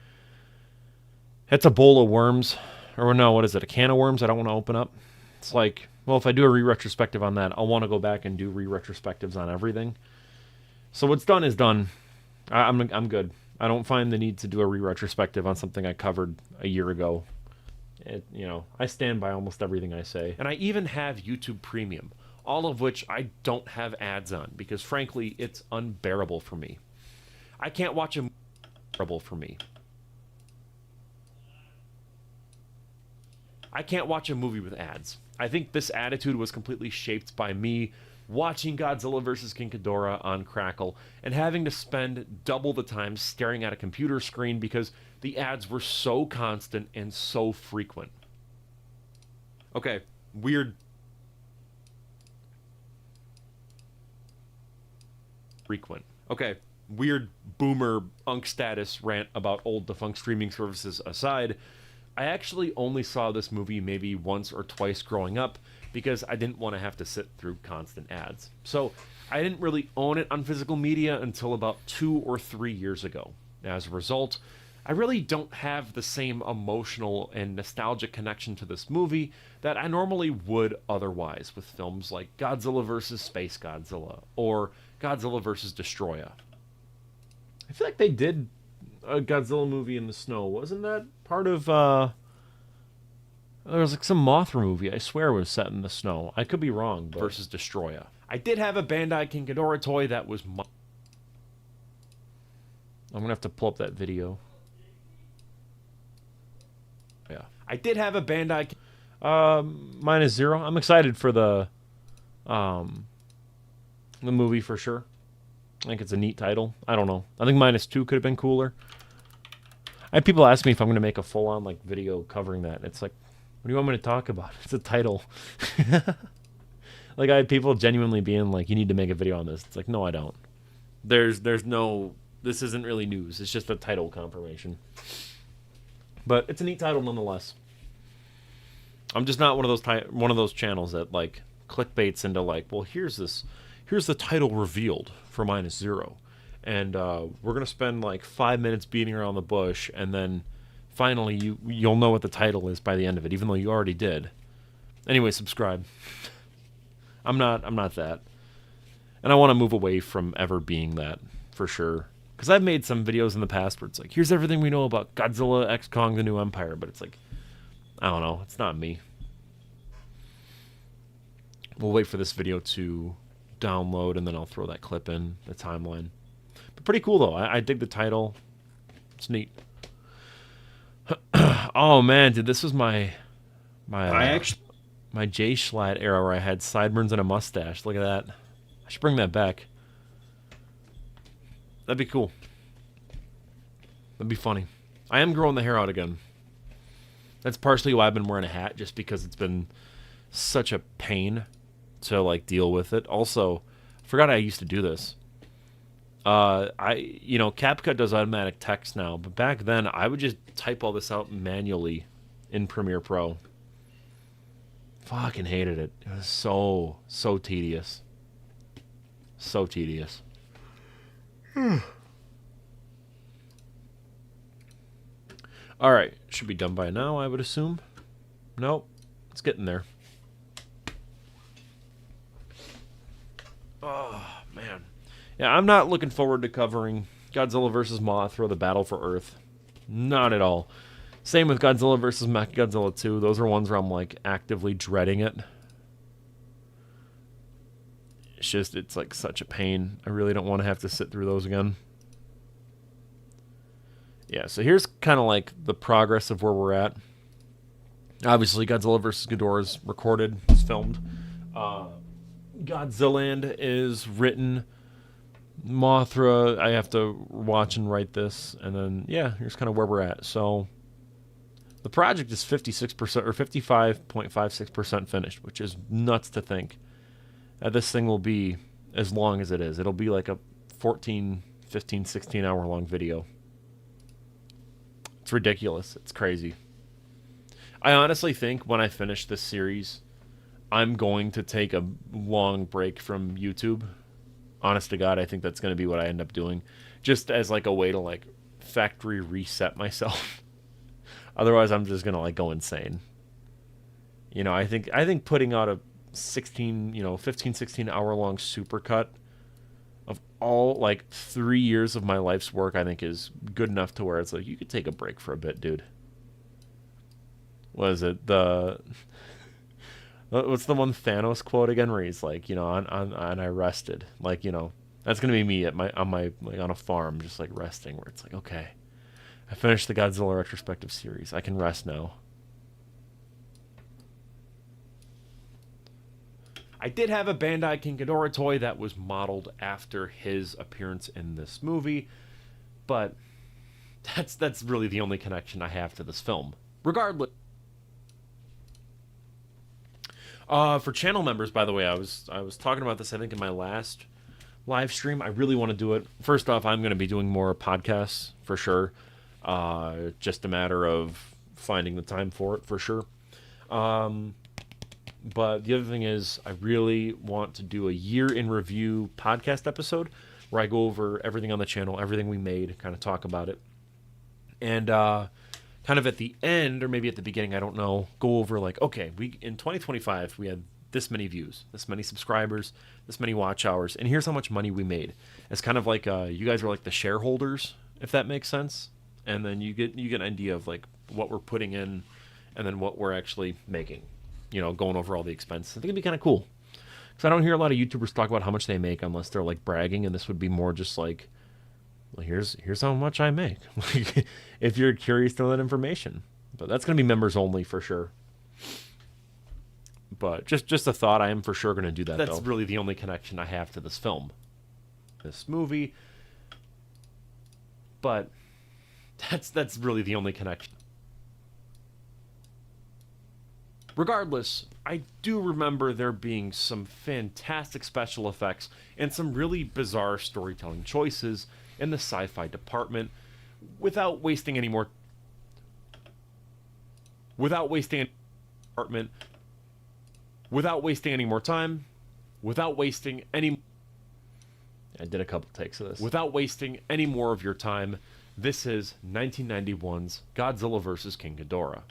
it's a bowl of worms. Or no, what is it? A can of worms I don't want to open up. It's like, well, if I do a re-retrospective on that, I'll want to go back and do re-retrospectives on everything. So what's done is done. I'm good. I don't find the need to do a re-retrospective on something I covered a year ago. I stand by almost everything I say. And I even have YouTube Premium, all of which I don't have ads on, because frankly, it's unbearable for me. I can't watch a movie with ads. I think this attitude was completely shaped by me watching Godzilla vs. King Ghidorah on Crackle and having to spend double the time staring at a computer screen because the ads were so constant and so frequent. Okay, weird boomer unk status rant about old defunct streaming services aside, I actually only saw this movie maybe once or twice growing up because I didn't want to have to sit through constant ads. So I didn't really own it on physical media until about 2 or 3 years ago. As a result, I really don't have the same emotional and nostalgic connection to this movie that I normally would otherwise with films like Godzilla vs. Space Godzilla or Godzilla vs. Destroya. I feel like they did a Godzilla movie in the snow. Wasn't that part of... There was like some Mothra movie, I swear, was set in the snow. I could be wrong, but... Versus Destroya. I did have a Bandai King Ghidorah toy that was... I'm going to have to pull up that video. Yeah. I did have a Bandai... -0. I'm excited for the movie for sure. I think it's a neat title. I don't know. I think -2 could have been cooler. I had people ask me if I'm going to make a full-on like video covering that. It's like, what do you want me to talk about? It's a title. Like, I had people genuinely being like, you need to make a video on this. It's like, no, I don't. There's no, this isn't really news. It's just a title confirmation. But it's a neat title nonetheless. I'm just not one of those channels that like clickbaits into like, well, here's the title revealed for -0, and we're gonna spend like 5 minutes beating around the bush, and then finally you'll know what the title is by the end of it, even though you already did. Anyway, subscribe. I'm not that, and I want to move away from ever being that for sure. Because I've made some videos in the past where it's like, here's everything we know about Godzilla x Kong: The New Empire, but it's like, I don't know, it's not me. We'll wait for this video to download, and then I'll throw that clip in the timeline. But pretty cool, though. I dig the title. It's neat. Oh, man, dude, this was my Jay Schlatt era where I had sideburns and a mustache. Look at that. I should bring that back. That'd be cool. That'd be funny. I am growing the hair out again. That's partially why I've been wearing a hat, just because it's been such a pain to like deal with it. Also, I forgot I used to do this. CapCut does automatic text now, but back then I would just type all this out manually in Premiere Pro. Fucking hated it. It was so tedious. So tedious. Alright, should be done by now, I would assume. Nope, it's getting there. Oh, man. Yeah, I'm not looking forward to covering Godzilla vs. Mothra, The Battle for Earth. Not at all. Same with Godzilla vs. Mechagodzilla 2. Those are ones where I'm, like, actively dreading it. It's just, it's, like, such a pain. I really don't want to have to sit through those again. Yeah, so here's kind of, like, the progress of where we're at. Obviously, Godzilla vs. Ghidorah is recorded. It's filmed. Godziland is written. Mothra, I have to watch and write this. And then, yeah, here's kind of where we're at. So, the project is 56% or 55.56% finished, which is nuts to think. This thing will be as long as it is. It'll be like a 14, 15, 16 hour long video. It's ridiculous. It's crazy. I honestly think when I finish this series, I'm going to take a long break from YouTube. Honest to God, I think that's going to be what I end up doing. Just as like a way to like factory reset myself. Otherwise, I'm just going to like go insane. You know, I think putting out a 15, 16 hour long supercut of all like 3 years of my life's work, I think is good enough to where it's like, you could take a break for a bit, dude. What is it? What's the one Thanos quote again where he's like, I rested. Like, that's going to be me on a farm, just like resting, where it's like, okay, I finished the Godzilla retrospective series. I can rest now. I did have a Bandai King Ghidorah toy that was modeled after his appearance in this movie, but that's really the only connection I have to this film. Regardless. For channel members, by the way, I was talking about this, I think, in my last live stream. I really want to do it. First off, I'm going to be doing more podcasts, for sure. Just a matter of finding the time for it, for sure. But the other thing is, I really want to do a year in review podcast episode where I go over everything on the channel, everything we made, kind of talk about it. And kind of at the end, or maybe at the beginning, I don't know, go over like, okay, in 2025, we had this many views, this many subscribers, this many watch hours, and here's how much money we made. It's kind of like you guys are like the shareholders, if that makes sense. And then you get an idea of like what we're putting in and then what we're actually making. Going over all the expenses. I think it'd be kind of cool. Because I don't hear a lot of YouTubers talk about how much they make unless they're like bragging, and this would be more just like, well, here's how much I make. If you're curious to know that information. But that's going to be members only for sure. But just a thought, I am for sure going to do that. That's really the only connection I have to this film. This movie. But that's really the only connection. Regardless, I do remember there being some fantastic special effects and some really bizarre storytelling choices in the sci-fi department without wasting any more without wasting any time, without wasting any I did a couple takes of this. Without wasting any more of your time, this is 1991's Godzilla vs. King Ghidorah.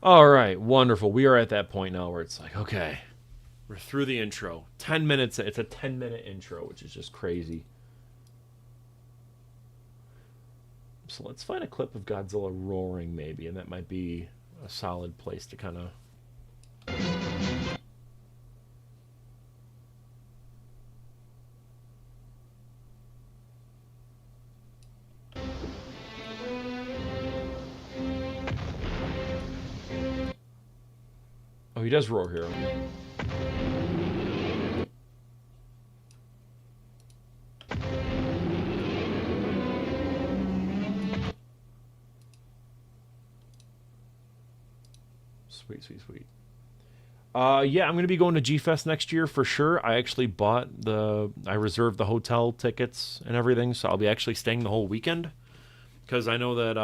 All right, wonderful. We are at that point now where it's like, okay, we're through the intro. 10 minutes. It's a 10-minute intro, which is just crazy. So let's find a clip of Godzilla roaring, maybe, and that might be a solid place to kind of... Oh, he does roar here. Sweet, sweet, sweet. Yeah, I'm going to be going to G-Fest next year for sure. I actually I reserved the hotel tickets and everything, so I'll be actually staying the whole weekend. Because I know that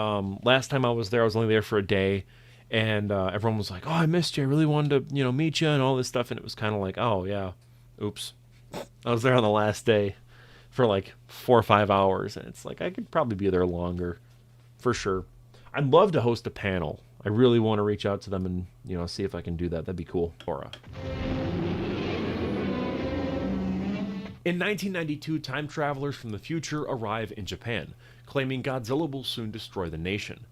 last time I was there, I was only there for a day. And everyone was like, oh, I missed you. I really wanted to, meet you and all this stuff. And it was kind of like, oh, yeah, oops. I was there on the last day for like 4 or 5 hours. And it's like, I could probably be there longer for sure. I'd love to host a panel. I really want to reach out to them and, see if I can do that. That'd be cool. In 1992, time travelers from the future arrive in Japan, claiming Godzilla will soon destroy the nation.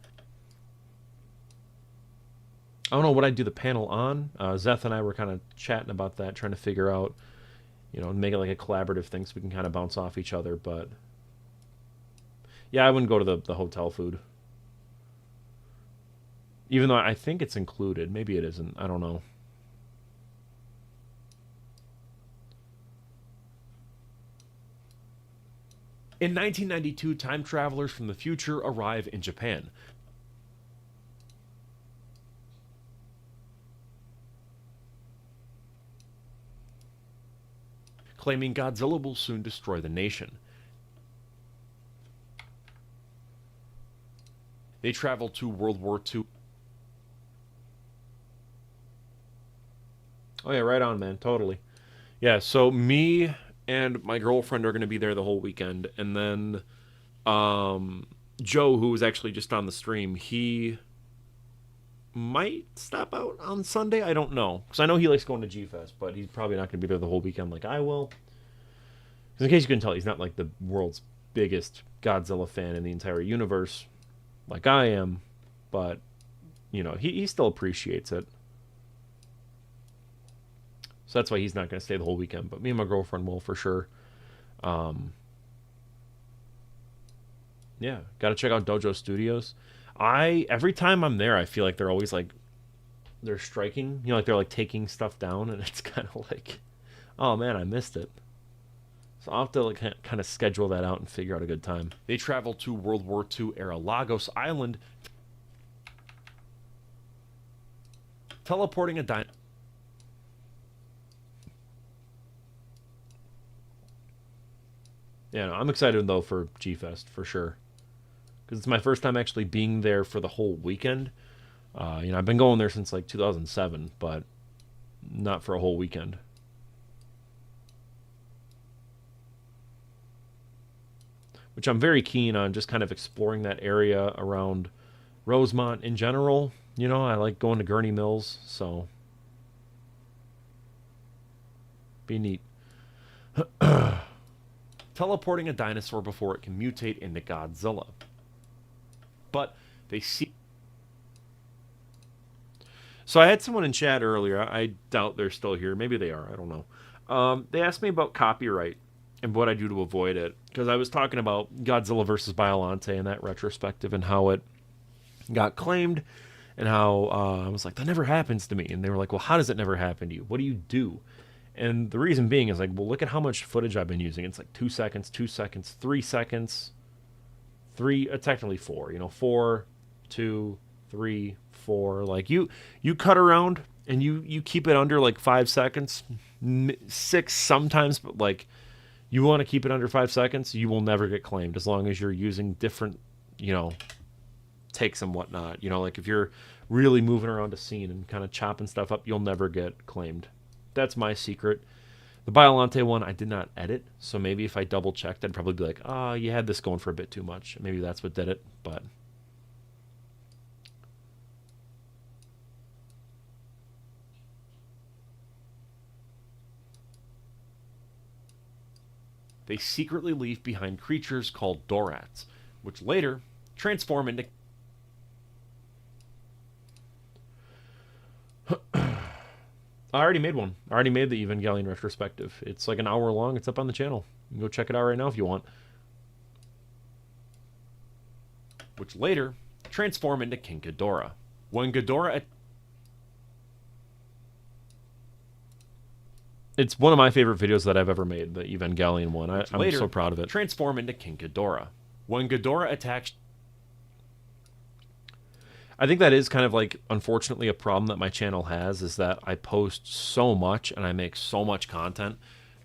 I don't know what I'd do the panel on. Zeth and I were kind of chatting about that, trying to figure out, make it like a collaborative thing so we can kind of bounce off each other. But yeah, I wouldn't go to the hotel food. Even though I think it's included. Maybe it isn't. I don't know. In 1992, time travelers from the future arrive in Japan. Claiming Godzilla will soon destroy the nation. They travel to World War II. Oh yeah, right on, man. Totally. Yeah, so me and my girlfriend are going to be there the whole weekend. And then Joe, who was actually just on the stream, he might stop out on Sunday. I don't know. Because I know he likes going to G-Fest, but he's probably not going to be there the whole weekend like I will. Because in case you couldn't tell, he's not like the world's biggest Godzilla fan in the entire universe like I am. But, he still appreciates it. So that's why he's not going to stay the whole weekend. But me and my girlfriend will for sure. Yeah, got to check out Dojo Studios. Every time I'm there, I feel like they're always like, they're striking. Like they're like taking stuff down. And it's kind of like, oh man, I missed it. So I'll have to like kind of schedule that out and figure out a good time. They travel to World War II era Lagos Island, teleporting a dinosaur. Yeah, no, I'm excited though for G-Fest for sure, because it's my first time actually being there for the whole weekend. I've been going there since like 2007, but not for a whole weekend. Which I'm very keen on, just kind of exploring that area around Rosemont in general. I like going to Gurney Mills, so be neat. Teleporting a dinosaur before it can mutate into Godzilla. But they see... So I had someone in chat earlier. I doubt they're still here. Maybe they are. I don't know. They asked me about copyright and what I do to avoid it. Because I was talking about Godzilla versus Biollante and that retrospective and how it got claimed and how I was like, that never happens to me. And they were like, well, how does it never happen to you? What do you do? And the reason being is like, well, look at how much footage I've been using. It's like 2 seconds, 2 seconds, 3 seconds, technically 4. 4, 2, 3, 4. Like you cut around and you keep it under like 5 seconds, 6 sometimes, but like you want to keep it under 5 seconds, you will never get claimed as long as you're using different, takes and whatnot. Like if you're really moving around a scene and kind of chopping stuff up, you'll never get claimed. That's my secret. The Biolante one I did not edit, so maybe if I double checked, I'd probably be like, you had this going for a bit too much. Maybe that's what did it, but they secretly leave behind creatures called Dorats, which later transform into... I already made one. I already made the Evangelion retrospective. It's like an hour long. It's up on the channel. You can go check it out right now if you want. Which later transform into King Ghidorah. When Ghidorah... It's one of my favorite videos that I've ever made, the Evangelion one. I'm so proud of it. Transform into King Ghidorah. When Ghidorah attacks... I think that is kind of like, unfortunately, a problem that my channel has, is that I post so much and I make so much content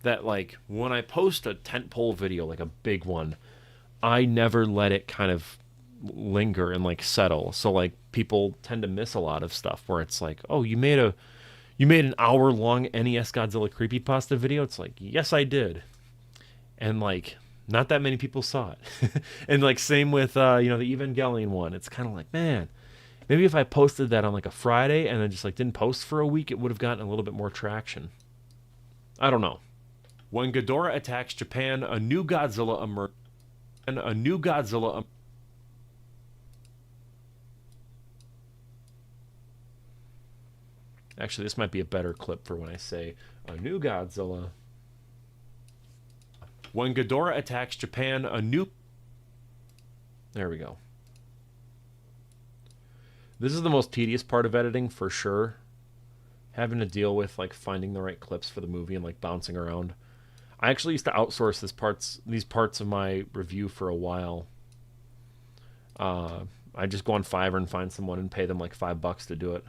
that, like, when I post a tentpole video, like a big one, I never let it kind of linger and, like, settle. So, like, people tend to miss a lot of stuff where it's like, oh, you made an hour-long NES Godzilla creepypasta video? It's like, yes, I did. And, like, not that many people saw it. And, like, same with, the Evangelion one. It's kind of like, man... Maybe if I posted that on like a Friday and then just like didn't post for a week, it would have gotten a little bit more traction. I don't know. When Ghidorah attacks Japan, a new Godzilla emerges. Actually, this might be a better clip for when I say a new Godzilla. When Ghidorah attacks Japan, a new... There we go. This is the most tedious part of editing, for sure. Having to deal with, like, finding the right clips for the movie and, like, bouncing around. I actually used to outsource these parts of my review for a while. I just go on Fiverr and find someone and pay them, like, $5 to do it.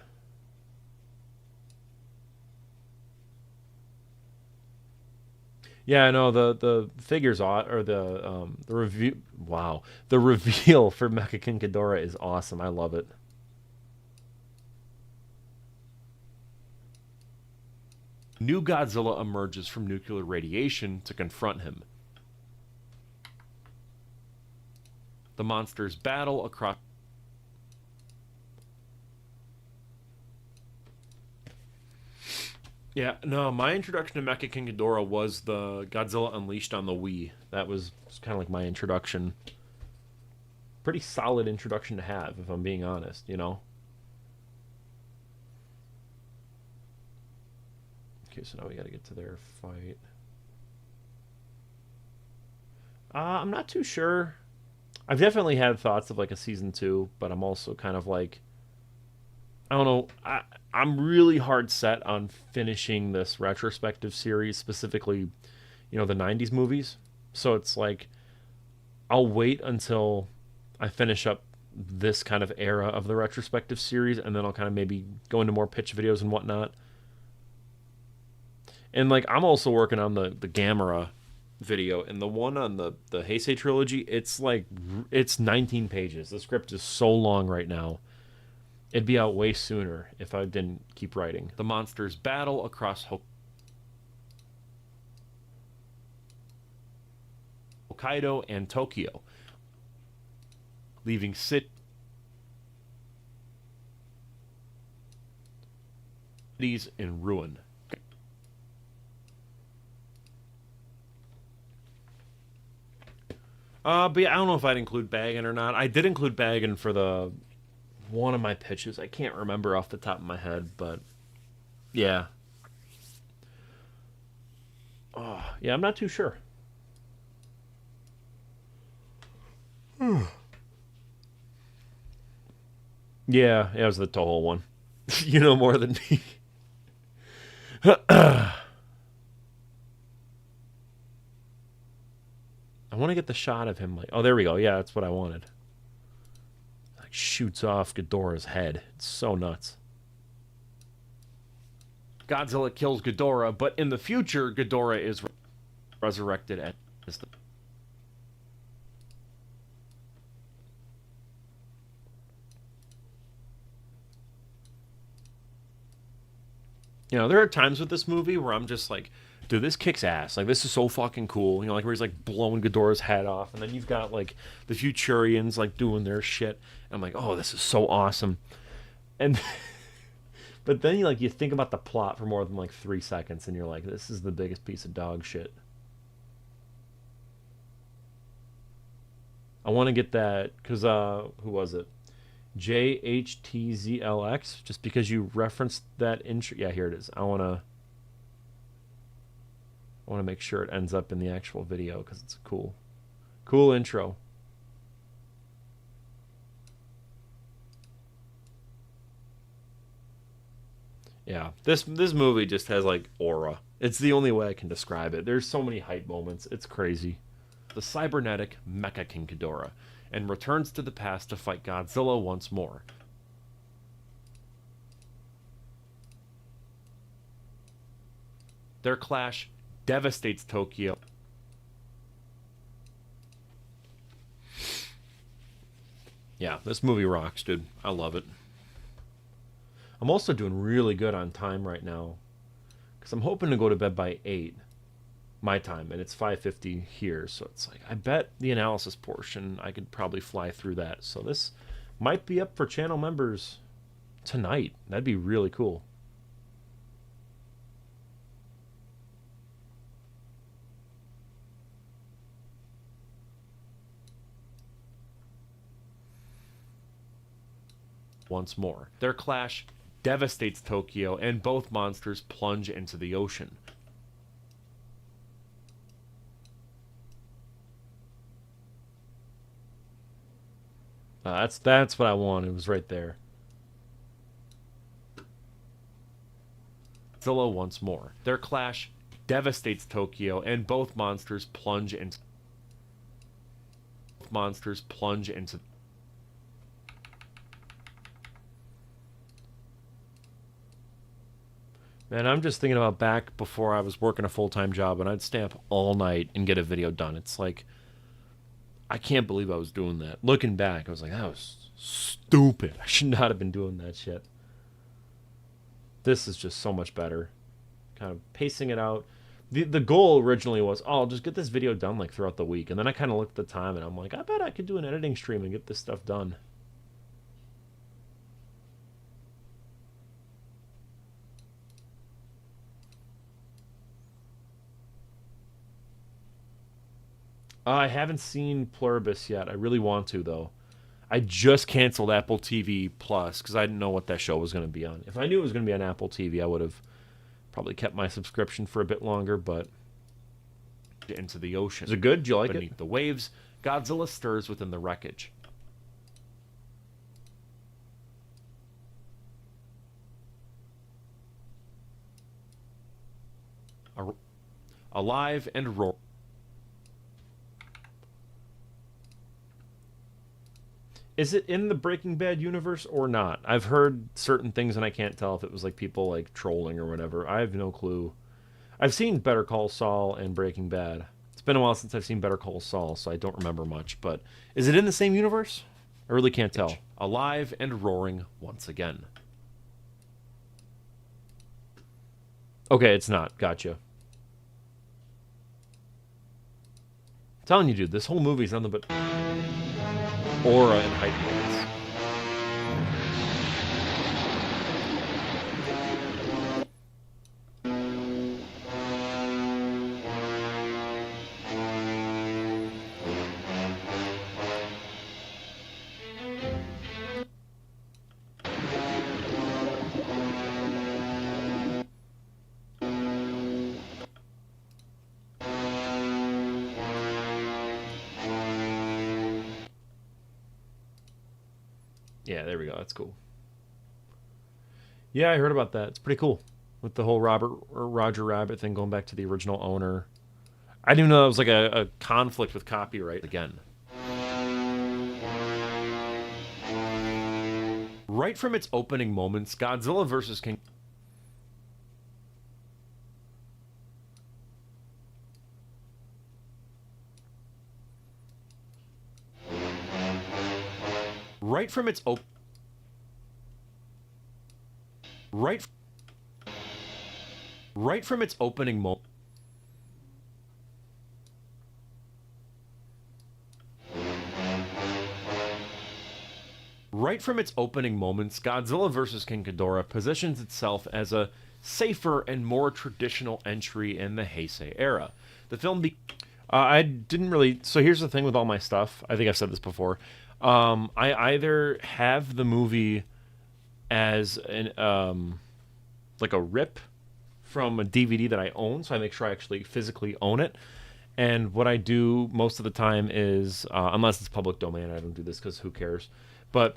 Yeah, I know the figures or the review. Wow, the reveal for Mecha King Ghidorah is awesome. I love it. New Godzilla emerges from nuclear radiation to confront him. The monsters battle across... Yeah, no, my introduction to Mecha King Ghidorah was the Godzilla Unleashed on the Wii. That was kind of like my introduction. Pretty solid introduction to have, if I'm being honest, Okay, so now we got to get to their fight. I'm not too sure. I've definitely had thoughts of like a season 2, but I'm also kind of like, I don't know. I'm really hard set on finishing this retrospective series, specifically, the 90s movies. So it's like, I'll wait until I finish up this kind of era of the retrospective series, and then I'll kind of maybe go into more pitch videos and whatnot. And, like, I'm also working on the Gamera video, and the one on the Heisei trilogy, it's 19 pages. The script is so long right now. It'd be out way sooner if I didn't keep writing. The monsters battle across Hokkaido and Tokyo, leaving cities in ruin. But yeah, I don't know if I'd include Baggin or not. I did include Baggin for one of my pitches. I can't remember off the top of my head, but yeah. Yeah, I'm not too sure. Yeah, it was the Toho one. You know more than me. I want to get the shot of him. Like, oh, there we go. Yeah, that's what I wanted. Like, shoots off Ghidorah's head. It's so nuts. Godzilla kills Ghidorah, but in the future, Ghidorah is resurrected as the... You know, there are times with this movie where I'm just like, dude, this kicks ass. Like, this is so fucking cool. You know, like where he's like blowing Ghidorah's head off, and then you've got like the Futurians like doing their shit. And I'm like, oh, this is so awesome. And but then you think about the plot for more than like 3 seconds, and you're like, this is the biggest piece of dog shit. I want to get that because who was it? JHTZLX, just because you referenced that intro. Yeah, here it is. I want to make sure it ends up in the actual video because it's a cool intro. Yeah, this movie just has like aura. It's the only way I can describe it. There's so many hype moments. It's crazy. The cybernetic Mecha King Ghidorah and returns to the past to fight Godzilla once more. Their clash devastates Tokyo. Yeah, this movie rocks, dude. I love it. I'm also doing really good on time right now because I'm hoping to go to bed by 8 my time, and it's 5:50 here, so it's like I bet the analysis portion I could probably fly through that. So this might be up for channel members tonight. That'd be really cool. Once more, their clash devastates Tokyo, and both monsters plunge into the ocean. That's what I wanted. It was right there. Godzilla once more. Their clash devastates Tokyo, and both monsters plunge into... Man, I'm just thinking about back before I was working a full-time job, and I'd stay up all night and get a video done. It's like, I can't believe I was doing that. Looking back, I was like, that was stupid. I should not have been doing that shit. This is just so much better. Kind of pacing it out. The goal originally was, oh, I'll just get this video done like throughout the week. And then I kind of looked at the time, and I'm like, I bet I could do an editing stream and get this stuff done. I haven't seen Pluribus yet. I really want to, though. I just canceled Apple TV Plus because I didn't know what that show was going to be on. If I knew it was going to be on Apple TV, I would have probably kept my subscription for a bit longer, but... Into the ocean. Is it good? Do you like it? Beneath the waves, Godzilla stirs within the wreckage. Alive and roar. Is it in the Breaking Bad universe or not? I've heard certain things and I can't tell if it was like people like trolling or whatever. I have no clue. I've seen Better Call Saul and Breaking Bad. It's been a while since I've seen Better Call Saul, so I don't remember much. But is it in the same universe? I really can't tell. Alive and roaring once again. Okay, it's not. Gotcha. I'm telling you, dude, this whole movie's nothing but aura and hype moments. Yeah, there we go. That's cool. Yeah, I heard about that. It's pretty cool. With the whole Roger Rabbit thing going back to the original owner. I didn't even know that was like a conflict with copyright again. Right from its opening moments, Godzilla vs. King... Right from its opening... Right from its opening moment... Right from its opening moments, Godzilla vs. King Ghidorah positions itself as a safer and more traditional entry in the Heisei era. The film I didn't really... So here's the thing with all my stuff. I think I've said this before. I either have the movie as an like a rip from a DVD that I own, so I make sure I actually physically own it. And what I do most of the time is, unless it's public domain, I don't do this because who cares. But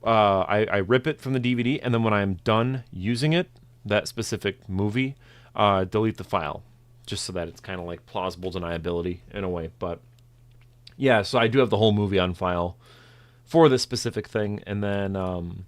I rip it from the DVD, and then when I'm done using it, that specific movie, delete the file, just so that it's kind of like plausible deniability in a way. But yeah, so I do have the whole movie on file for this specific thing, and then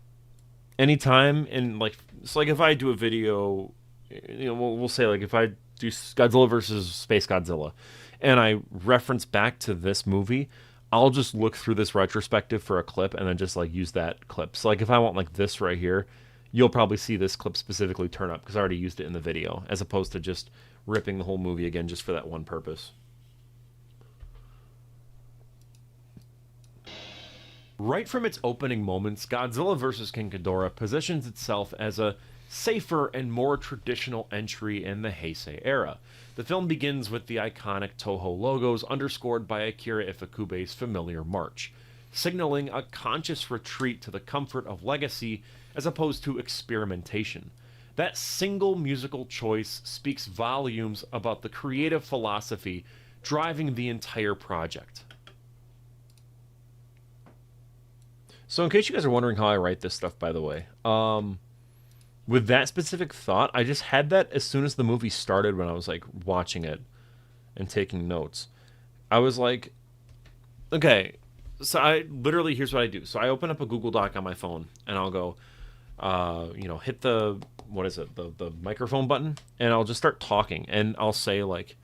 anytime in like, so like if I do a video, you know, we'll say like if I do Godzilla versus Space Godzilla, and I reference back to this movie, I'll just look through this retrospective for a clip and then just like use that clip. So like if I want like this right here, you'll probably see this clip specifically turn up because I already used it in the video, as opposed to just ripping the whole movie again just for that one purpose. Right from its opening moments, Godzilla vs. King Ghidorah positions itself as a safer and more traditional entry in the Heisei era. The film begins with the iconic Toho logos underscored by Akira Ifukube's familiar march, signaling a conscious retreat to the comfort of legacy as opposed to experimentation. That single musical choice speaks volumes about the creative philosophy driving the entire project. So in case you guys are wondering how I write this stuff, by the way, with that specific thought, I just had that as soon as the movie started when I was like watching it and taking notes. I was like, okay, so I literally, here's what I do. So I open up a Google Doc on my phone and I'll go, you know, hit the, what is it, the microphone button, and I'll just start talking, and I'll say like,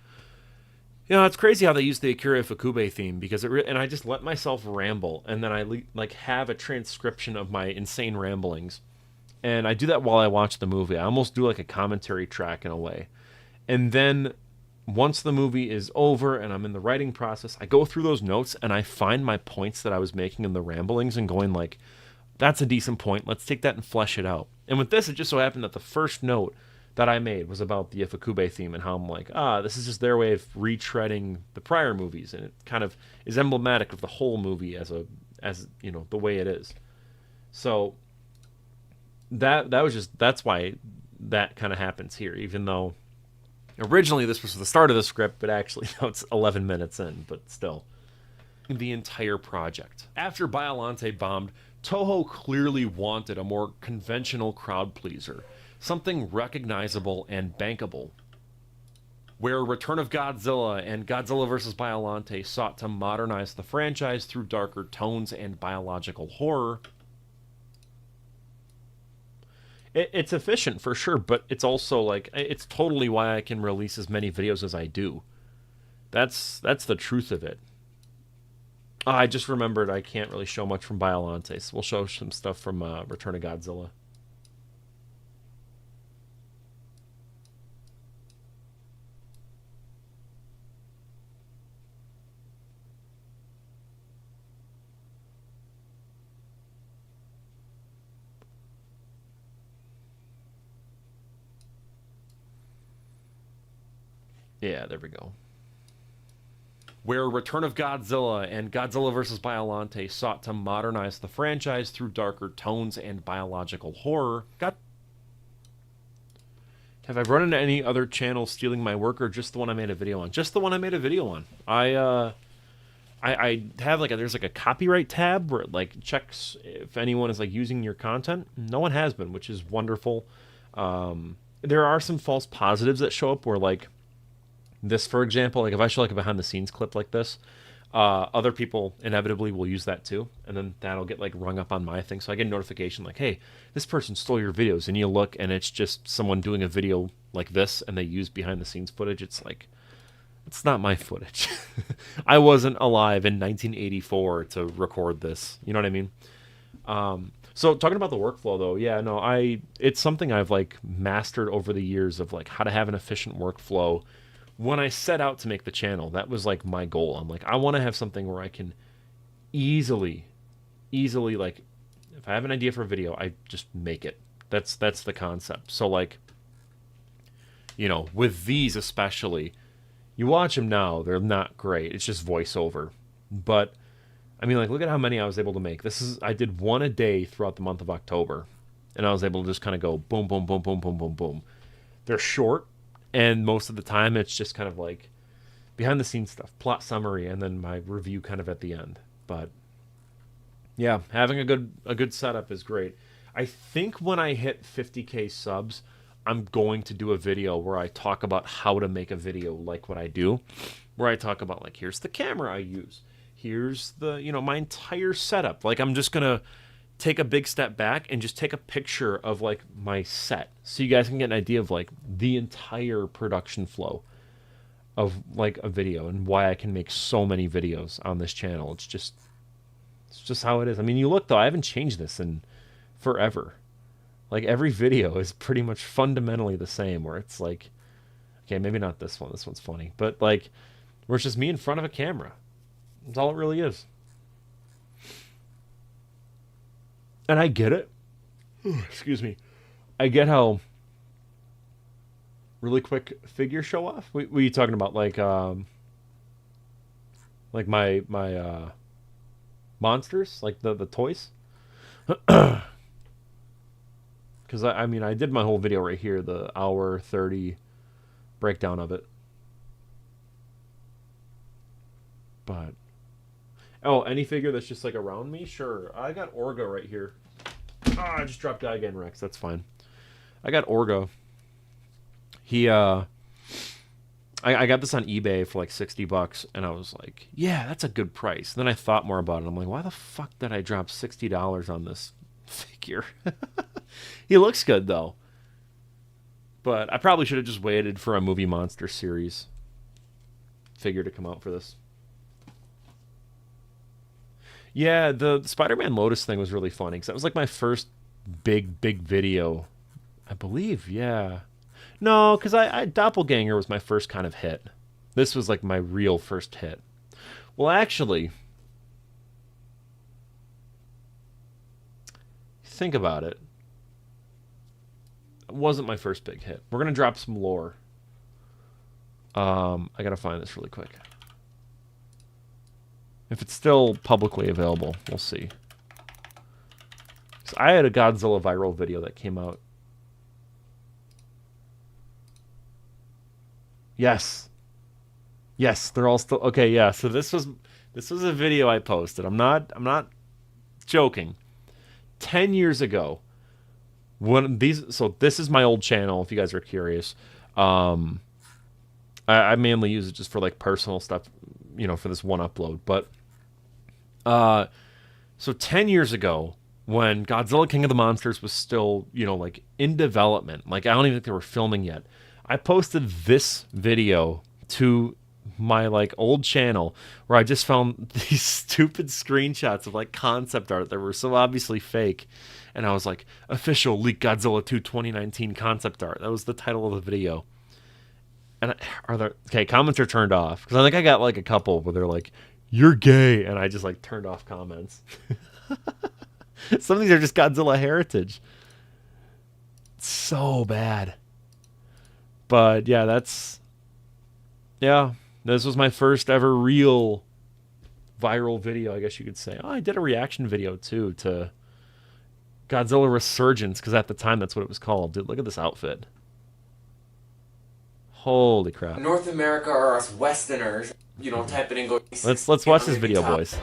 you know, it's crazy how they use the Akira Ifukube theme, because and I just let myself ramble, and then I like have a transcription of my insane ramblings. And I do that while I watch the movie. I almost do like a commentary track in a way. And then once the movie is over and I'm in the writing process, I go through those notes and I find my points that I was making in the ramblings and going like, that's a decent point. Let's take that and flesh it out. And with this, it just so happened that the first note that I made was about the Ifukube theme and how I'm like, this is just their way of retreading the prior movies. And it kind of is emblematic of the whole movie as you know, the way it is. So that's why that kind of happens here, even though originally this was the start of the script, but actually now it's 11 minutes in, but still. The entire project. After Biollante bombed, Toho clearly wanted a more conventional crowd pleaser, something recognizable and bankable. Where Return of Godzilla and Godzilla vs. Biollante sought to modernize the franchise through darker tones and biological horror, it's efficient for sure, but it's also like, it's totally why I can release as many videos as I do. That's the truth of it. I just remembered I can't really show much from Biollante, so we'll show some stuff from Return of Godzilla. Yeah, there we go. Where Return of Godzilla and Godzilla vs. Biollante sought to modernize the franchise through darker tones and biological horror. Have I run into any other channels stealing my work, or just the one I made a video on? Just the one I made a video on. I have like there's like a copyright tab where it like checks if anyone is like using your content. No one has been, which is wonderful. There are some false positives that show up where like this, for example, like if I show like a behind the scenes clip like this, Other people inevitably will use that too, and then that'll get like rung up on my thing. So I get a notification like, hey, this person stole your videos, and you look and it's just someone doing a video like this and they use behind the scenes footage. It's like, it's not my footage. I wasn't alive in 1984 to record this. You know what I mean? So talking about the workflow though, yeah, no, it's something I've like mastered over the years of like how to have an efficient workflow. When I set out to make the channel, that was like my goal. I'm like, I want to have something where I can easily like, if I have an idea for a video, I just make it. That's the concept. So like, you know, with these especially, you watch them now, they're not great. It's just voiceover. But I mean, like, look at how many I was able to make. I did one a day throughout the month of October, and I was able to just kind of go boom, boom, boom, boom, boom, boom, boom. They're short, and most of the time it's just kind of like behind the scenes stuff, plot summary, and then my review kind of at the end. But yeah, having a good setup is great. I think when I hit 50K subs, I'm going to do a video where I talk about how to make a video like what I do, where I talk about like, here's the camera I use. Here's the, you know, my entire setup. Like, I'm just going to take a big step back and just take a picture of like my set so you guys can get an idea of like the entire production flow of like a video and why I can make so many videos on this channel. It's just how it is. I mean, you look though, I haven't changed this in forever. Like, every video is pretty much fundamentally the same, where it's like, okay, maybe not this one. This one's funny. But like, where it's just me in front of a camera. That's all it really is. And I get it. Excuse me. I get how really quick figure show off. What are you talking about? Like my monsters? Like the toys? Because I mean, I did my whole video right here, the hour 30 breakdown of it. But oh, any figure that's just like around me? Sure. I got Orga right here. Ah, I just dropped die again, Rex. That's fine. I got Orga. He I got this on eBay for like $60, and I was like, yeah, that's a good price. And then I thought more about it. I'm like, why the fuck did I drop $60 on this figure? He looks good though. But I probably should have just waited for a Movie Monster series figure to come out for this. Yeah, the Spider-Man Lotus thing was really funny because that was like my first big video, I believe. Yeah, no, because I Doppelganger was my first kind of hit. This was like my real first hit. Well, actually, think about it. It wasn't my first big hit. We're gonna drop some lore. I gotta find this really quick. If it's still publicly available, we'll see. So I had a Godzilla viral video that came out. Yes. Yes, they're all still okay, yeah. So this was a video I posted. I'm not joking. 10 years ago, so this is my old channel if you guys are curious. I mainly use it just for like personal stuff, you know, for this one upload. But so 10 years ago, when Godzilla King of the Monsters was still, you know, like in development, like I don't even think they were filming yet, I posted this video to my like old channel where I just found these stupid screenshots of like concept art that were so obviously fake, and I was like, official leak Godzilla 2 2019 concept art. That was the title of the video. And comments are turned off because I think I got like a couple where they're like, you're gay, and I just like turned off comments. Some of these are just Godzilla heritage. It's so bad. But yeah, this was my first ever real viral video, I guess you could say. Oh, I did a reaction video too to Godzilla Resurgence, because at the time that's what it was called. Dude, look at this outfit. Holy crap. North America or us Westerners, you know, type it in, go. Let's watch this video, boys.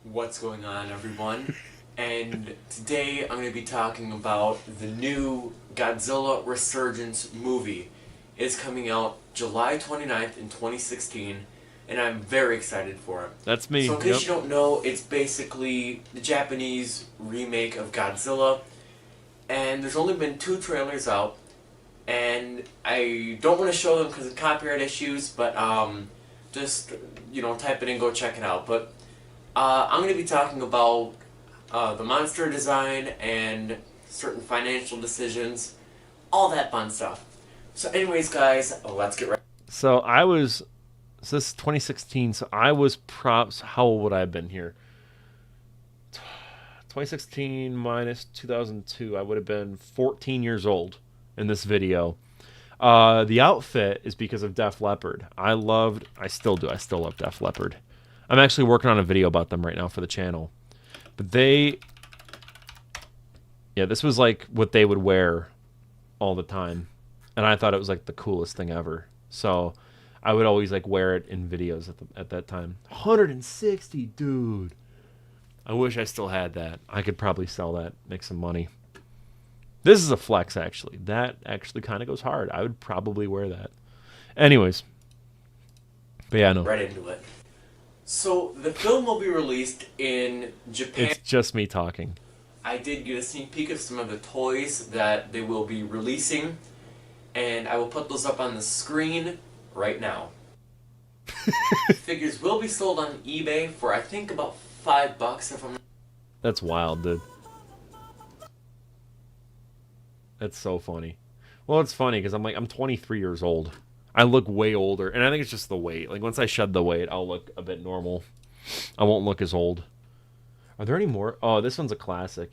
What's going on, everyone? And today I'm going to be talking about the new Godzilla Resurgence movie. It's coming out July 29th in 2016. and I'm very excited for it. That's me. So in case you don't know, it's basically the Japanese remake of Godzilla, and there's only been 2 trailers out, and I don't want to show them because of copyright issues, but just, you know, type it in, go check it out. But I'm going to be talking about the monster design and certain financial decisions, all that fun stuff. So anyways, guys, let's get right. So this is 2016, so I was how old would I have been here? 2016 minus 2002, I would have been 14 years old in this video. The outfit is because of Def Leppard. I still love Def Leppard. I'm actually working on a video about them right now for the channel. But this was like what they would wear all the time. And I thought it was like the coolest thing ever. So I would always like wear it in videos at that time. 160, dude. I wish I still had that. I could probably sell that, make some money. This is a flex, actually. That actually kind of goes hard. I would probably wear that. Anyways. But yeah, no. Right into it. So the film will be released in Japan. It's just me talking. I did get a sneak peek of some of the toys that they will be releasing, and I will put those up on the screen right now. Figures will be sold on eBay for, I think, about $5 if I'm... That's wild, dude. That's so funny. Well, it's funny because I'm 23 years old. I look way older, and I think it's just the weight. Like, once I shed the weight, I'll look a bit normal. I won't look as old. Are there any more? Oh, this one's a classic.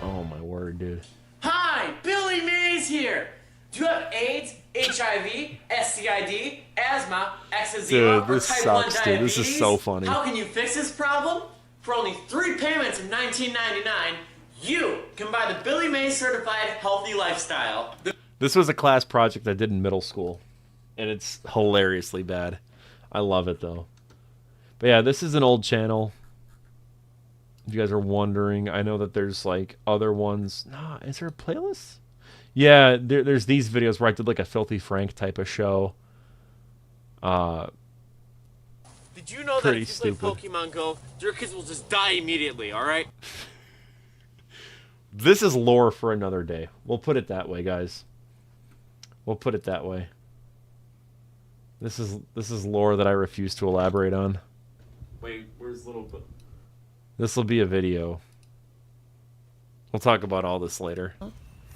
Oh, my word, dude. Hi, Billy Mays here! Do you have AIDS, HIV, SCID, asthma, eczema, Dude, or this type 1 sucks, dude. diabetes? This is so funny. How can you fix this problem? For only 3 payments of $19.99, you can buy the Billy Mays Certified Healthy Lifestyle. This was a class project I did in middle school, and it's hilariously bad. I love it, though. But yeah, this is an old channel. If you guys are wondering, I know that there's, like, other ones. Nah, is there a playlist? Yeah, there's these videos where I did, like, a Filthy Frank type of show. Did you know that if you play Pokemon Go, your kids will just die immediately, alright? This is lore for another day. We'll put it that way, guys. We'll put it that way. This is lore that I refuse to elaborate on. Wait, where's Little Bit? This will be a video. We'll talk about all this later.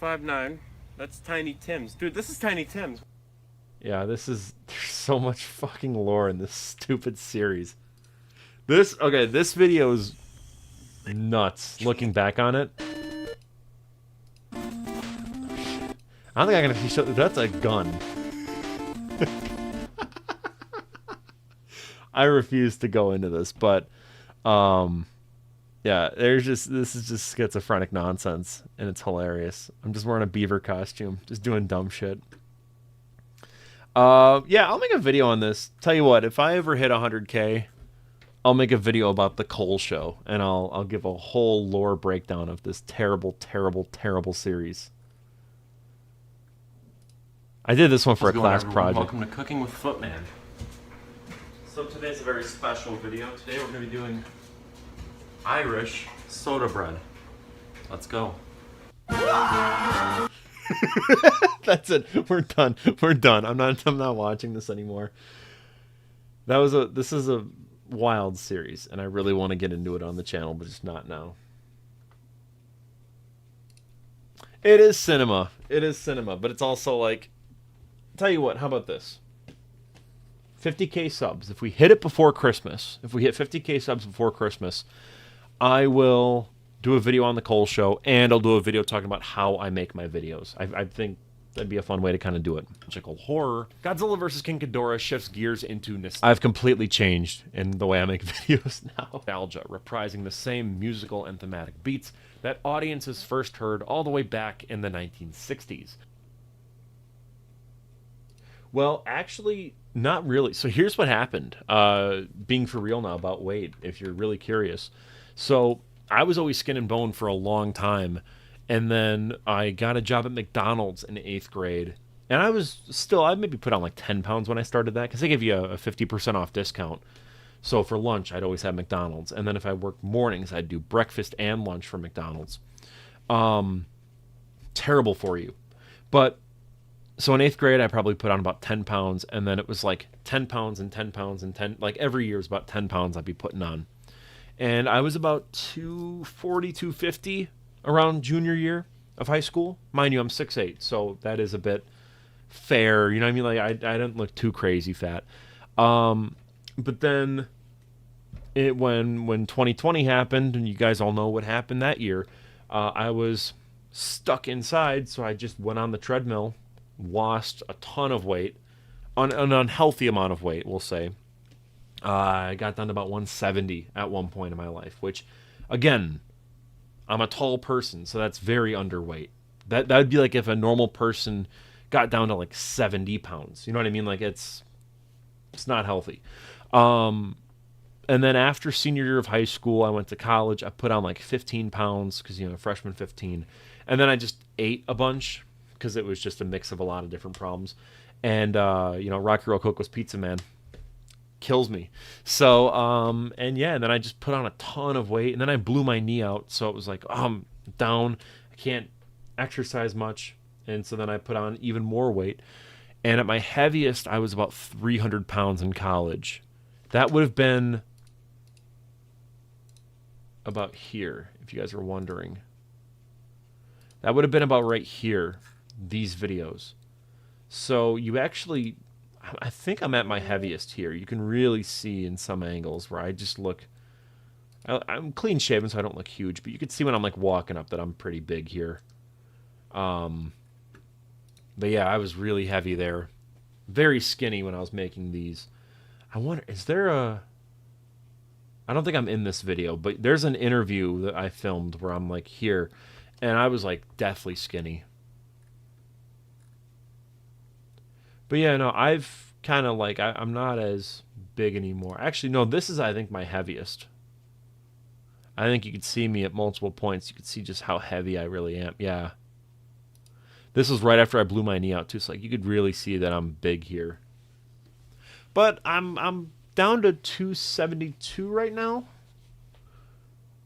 5'9". That's Tiny Tim's. Dude, this is Tiny Tim's. Yeah, there's so much fucking lore in this stupid series. This video is nuts, looking back on it. I don't think I can actually show... That's a gun. I refuse to go into this, but... yeah, this is just schizophrenic nonsense, and it's hilarious. I'm just wearing a beaver costume, just doing dumb shit. Yeah, I'll make a video on this. Tell you what, if I ever hit 100K, I'll make a video about the Cole Show, and I'll give a whole lore breakdown of this terrible, terrible, terrible series. I did this one for a class project. Welcome to Cooking with Footman. So today's a very special video. Today we're going to be doing Irish soda bread. Let's go. That's it. We're done. We're done. I'm not watching this anymore. This is a wild series, and I really want to get into it on the channel, but just not now. It is cinema. It is cinema, but it's also like, tell you what, how about this? 50K subs. If we hit it before Christmas, if we hit 50K subs before Christmas, I will do a video on the Cole Show, and I'll do a video talking about how I make my videos. I think that'd be a fun way to kind of do it. Magical horror. Godzilla vs. King Ghidorah shifts gears into nostalgia. I've completely changed in the way I make videos now. Nostalgia, reprising the same musical and thematic beats that audiences first heard all the way back in the 1960s. Well, actually, not really. So here's what happened. Being for real now about Wade, if you're really curious. So I was always skin and bone for a long time, and then I got a job at McDonald's in 8th grade, And I was still, I maybe put on like 10 pounds when I started that, because they give you a 50% off discount. So for lunch, I'd always have McDonald's. And then if I worked mornings, I'd do breakfast and lunch from McDonald's. Terrible for you. But, so in 8th grade, I probably put on about 10 pounds. And then it was like 10 pounds and 10 pounds and 10, like every year is about 10 pounds I'd be putting on. And I was about 240, 250 around junior year of high school. Mind you, I'm 6'8", so that is a bit fair. You know what I mean? Like, I didn't look too crazy fat. But then when 2020 happened, and you guys all know what happened that year, I was stuck inside, so I just went on the treadmill, lost a ton of weight, an unhealthy amount of weight, we'll say. I got down to about 170 at one point in my life, which, again, I'm a tall person, so that's very underweight. That would be like if a normal person got down to like 70 pounds. You know what I mean? Like, it's not healthy. And then after senior year of high school, I went to college. I put on like 15 pounds because, you know, freshman 15. And then I just ate a bunch because it was just a mix of a lot of different problems. And, you know, Rocky Roll Coke was Pizza Man. Kills me. So, and yeah, and then I just put on a ton of weight. And then I blew my knee out. So it was like, oh, I'm down. I can't exercise much. And so then I put on even more weight. And at my heaviest, I was about 300 pounds in college. That would have been about here, if you guys are wondering. That would have been about right here, these videos. So you actually, I think I'm at my heaviest here. You can really see in some angles where I just look, I'm clean shaven, so I don't look huge, but you can see when I'm like walking up that I'm pretty big here. But yeah, I was really heavy there. Very skinny when I was making these. I wonder, is there a... I don't think I'm in this video, but there's an interview that I filmed where I'm like here, and I was like deathly skinny. But yeah, no, I've kind of like, I'm not as big anymore. Actually, no, this is, I think, my heaviest. I think you could see me at multiple points. You could see just how heavy I really am. Yeah. This was right after I blew my knee out, too. So like, you could really see that I'm big here. But I'm down to 272 right now.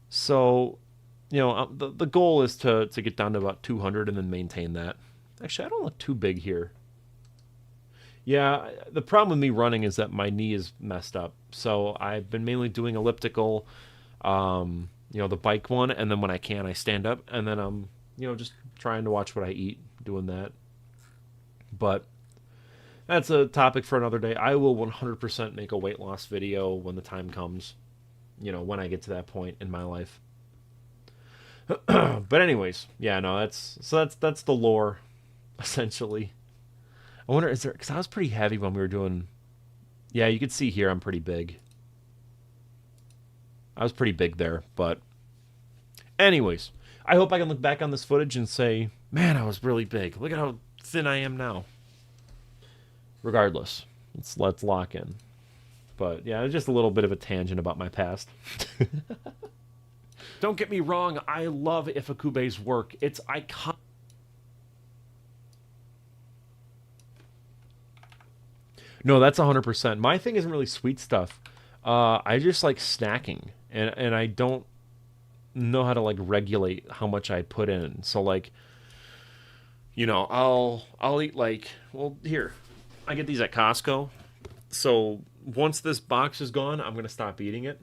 So, you know, the goal is to get down to about 200 and then maintain that. Actually, I don't look too big here. Yeah, the problem with me running is that my knee is messed up. So I've been mainly doing elliptical, you know, the bike one. And then when I can, I stand up. And then I'm, you know, just trying to watch what I eat, doing that. But that's a topic for another day. I will 100% make a weight loss video when the time comes. You know, when I get to that point in my life. But anyways, yeah, no, that's the lore, essentially. I wonder, is there, because I was pretty heavy when we were doing, yeah, you can see here I'm pretty big. I was pretty big there, but anyways, I hope I can look back on this footage and say, man, I was really big. Look at how thin I am now. Regardless, let's lock in. But yeah, just a little bit of a tangent about my past. Don't get me wrong, I love Ifukube's work. It's iconic. No, that's 100%. My thing isn't really sweet stuff. I just like snacking, and I don't know how to like regulate how much I put in. So like, you know, I'll eat like, well, here, I get these at Costco. So once this box is gone, I'm gonna stop eating it.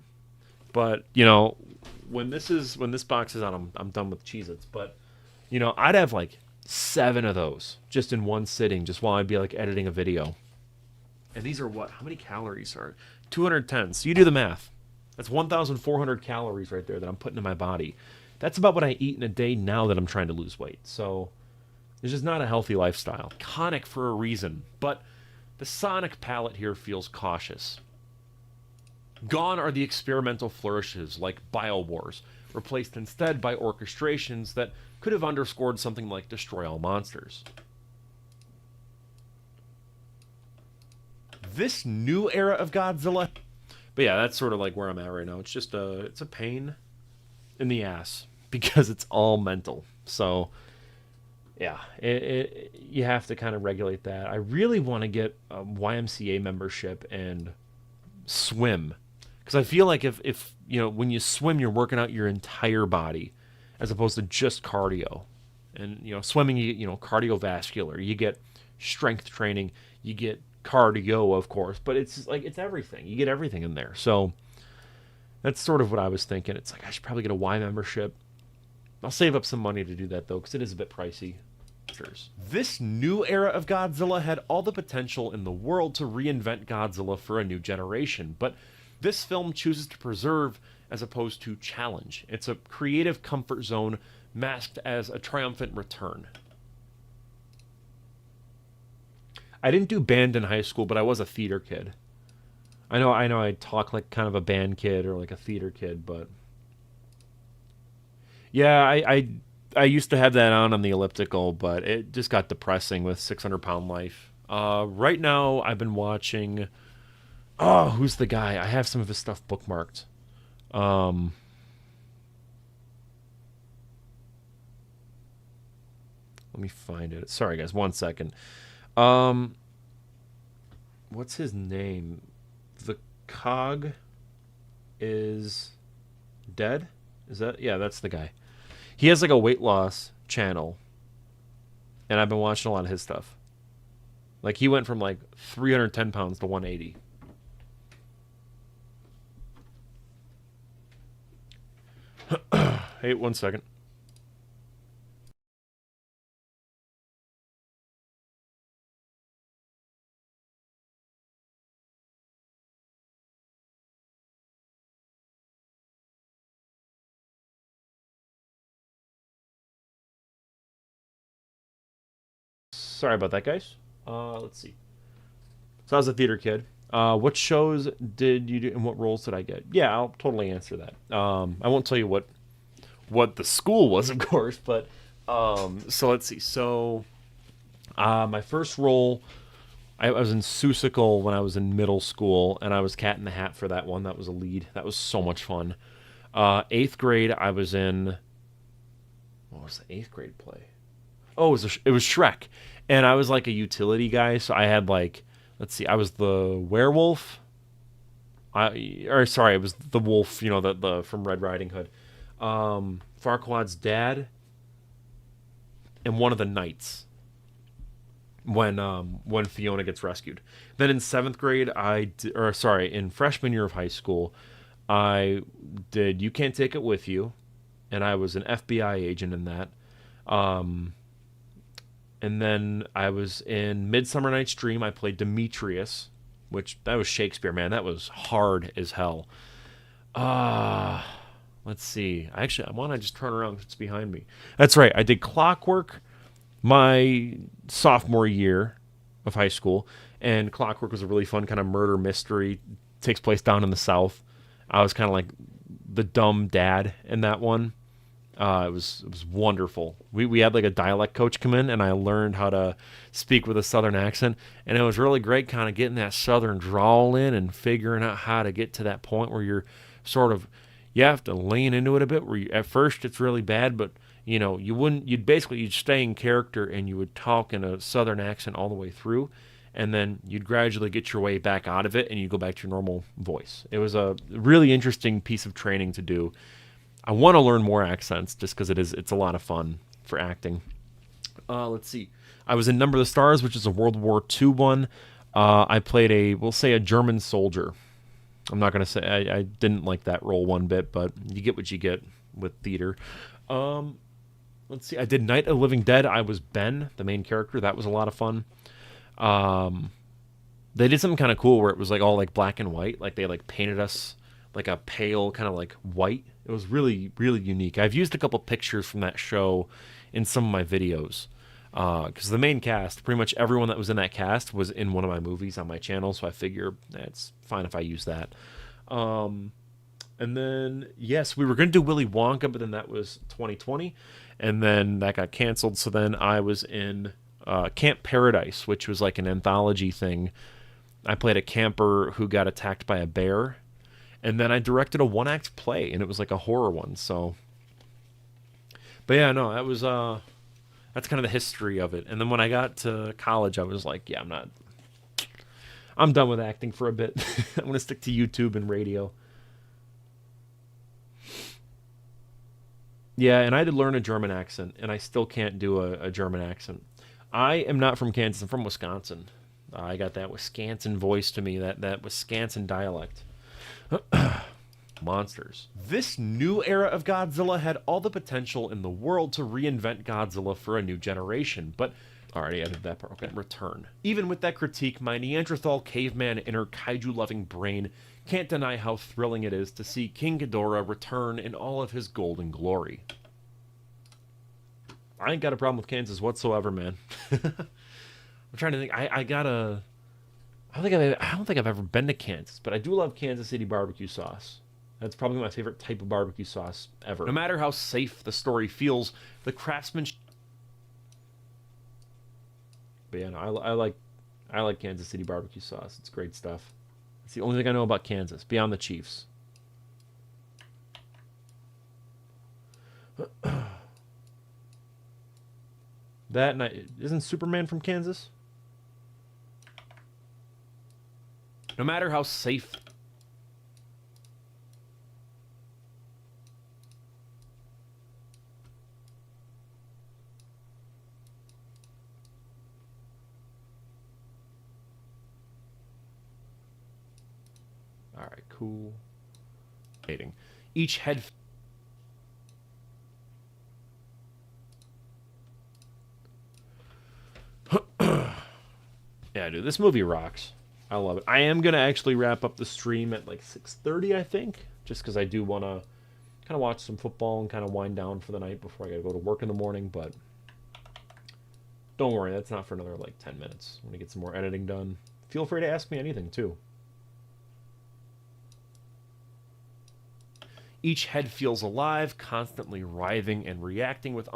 But you know, when this box is on, I'm done with Cheez-Its. But you know, I'd have like 7 of those just in one sitting, just while I'd be like editing a video. And these are what? How many calories are 210? So you do the math. That's 1,400 calories right there that I'm putting in my body. That's about what I eat in a day now that I'm trying to lose weight. So it's just not a healthy lifestyle. Iconic for a reason, but the sonic palette here feels cautious. Gone are the experimental flourishes like Biowars, replaced instead by orchestrations that could have underscored something like Destroy All Monsters. This new era of Godzilla, but yeah, that's sort of like where I'm at right now. It's just it's a pain in the ass because it's all mental. So Yeah, you have to kind of regulate that. I really want to get a YMCA membership and swim, because I feel like if when you swim, you're working out your entire body as opposed to just cardio. And swimming, you cardiovascular, you get strength training, you get cardio, of course, but it's like it's everything. You get everything in there. So that's sort of what I was thinking. It's like I should probably get a Y membership. I'll save up some money to do that, though, because it is a bit pricey. This new era of Godzilla had all the potential in the world to reinvent Godzilla for a new generation, but this film chooses to preserve as opposed to challenge. It's a creative comfort zone masked as a triumphant return. I didn't do band in high school, but I was a theater kid. I know I talk like kind of a band kid or like a theater kid, but yeah, I used to have that on the elliptical, but it just got depressing with 600 Pound Life. Right now, I've been watching. Oh, who's the guy? I have some of his stuff bookmarked. Let me find it. Sorry, guys, 1 second. What's his name? The Cog is dead? Is that? Yeah, that's the guy. He has like a weight loss channel, and I've been watching a lot of his stuff. Like he went from like 310 pounds to 180. Hey, 1 second. Sorry about that, guys. Let's see. So I was a theater kid. What shows did you do and what roles did I get? Yeah, I'll totally answer that. I won't tell you what the school was, of course, but so let's see. So my first role, I was in Seussical when I was in middle school, and I was Cat in the Hat for that one. That was a lead. That was so much fun. 8th grade, I was in. What was the 8th grade play? Oh, it was Shrek, and I was like a utility guy. So I had like, let's see, I was the werewolf. It was the wolf. The from Red Riding Hood. Farquaad's dad, and one of the knights. When Fiona gets rescued. Then in 7th grade, in freshman year of high school, I did You Can't Take It With You, and I was an FBI agent in that. And then I was in Midsummer Night's Dream. I played Demetrius, that was Shakespeare, man. That was hard as hell. Let's see. I want to just turn around. It's behind me. That's right. I did Clockwork my sophomore year of high school, and Clockwork was a really fun kind of murder mystery. Takes place down in the South. I was kind of like the dumb dad in that one. It was wonderful. We had like a dialect coach come in, and I learned how to speak with a Southern accent, and it was really great kind of getting that Southern drawl in and figuring out how to get to that point where you're sort of, you have to lean into it a bit, where at first it's really bad, but you'd stay in character, and you would talk in a Southern accent all the way through, and then you'd gradually get your way back out of it, and you go back to your normal voice. It was a really interesting piece of training to do. I want to learn more accents just because it's a lot of fun for acting. Let's see. I was in Number of the Stars, which is a World War II one. I played a German soldier. I'm not going to say, I didn't like that role one bit, but you get what you get with theater. Let's see. I did Night of the Living Dead. I was Ben, the main character. That was a lot of fun. They did something kind of cool where it was like all like black and white. Like they like painted us like a pale kind of like white. It was really, really unique. I've used a couple pictures from that show in some of my videos. Because the main cast, pretty much everyone that was in that cast was in one of my movies on my channel, so I figure it's fine if I use that. And then, yes, we were going to do Willy Wonka, but then that was 2020, and then that got canceled, so then I was in Camp Paradise, which was like an anthology thing. I played a camper who got attacked by a bear, and then I directed a one-act play, and it was like a horror one, so... But yeah, no, that was That's kind of the history of it. And then when I got to college, I was like, yeah, I'm done with acting for a bit. I'm going to stick to YouTube and radio. Yeah, and I had to learn a German accent, and I still can't do a German accent. I am not from Kansas. I'm from Wisconsin. I got that Wisconsin voice to me, that Wisconsin dialect. Monsters. This new era of Godzilla had all the potential in the world to reinvent Godzilla for a new generation, but already edited that part. Okay, return. Even with that critique, my Neanderthal caveman inner kaiju-loving brain can't deny how thrilling it is to see King Ghidorah return in all of his golden glory. I ain't got a problem with Kansas whatsoever, man. I'm trying to think. I don't think I've ever been to Kansas, but I do love Kansas City barbecue sauce. That's probably my favorite type of barbecue sauce ever. No matter how safe the story feels, the craftsmanship. But yeah, no, I like Kansas City barbecue sauce. It's great stuff. It's the only thing I know about Kansas, beyond the Chiefs. That night, isn't Superman from Kansas? No matter how safe. All right, cool. Each head. Yeah, dude, this movie rocks. I love it. I am gonna actually wrap up the stream at like 6:30, I think, just because I do want to kind of watch some football and kind of wind down for the night before I gotta go to work in the morning. But don't worry, that's not for another like 10 minutes. I'm gonna get some more editing done. Feel free to ask me anything too. Each head feels alive, constantly writhing and reacting with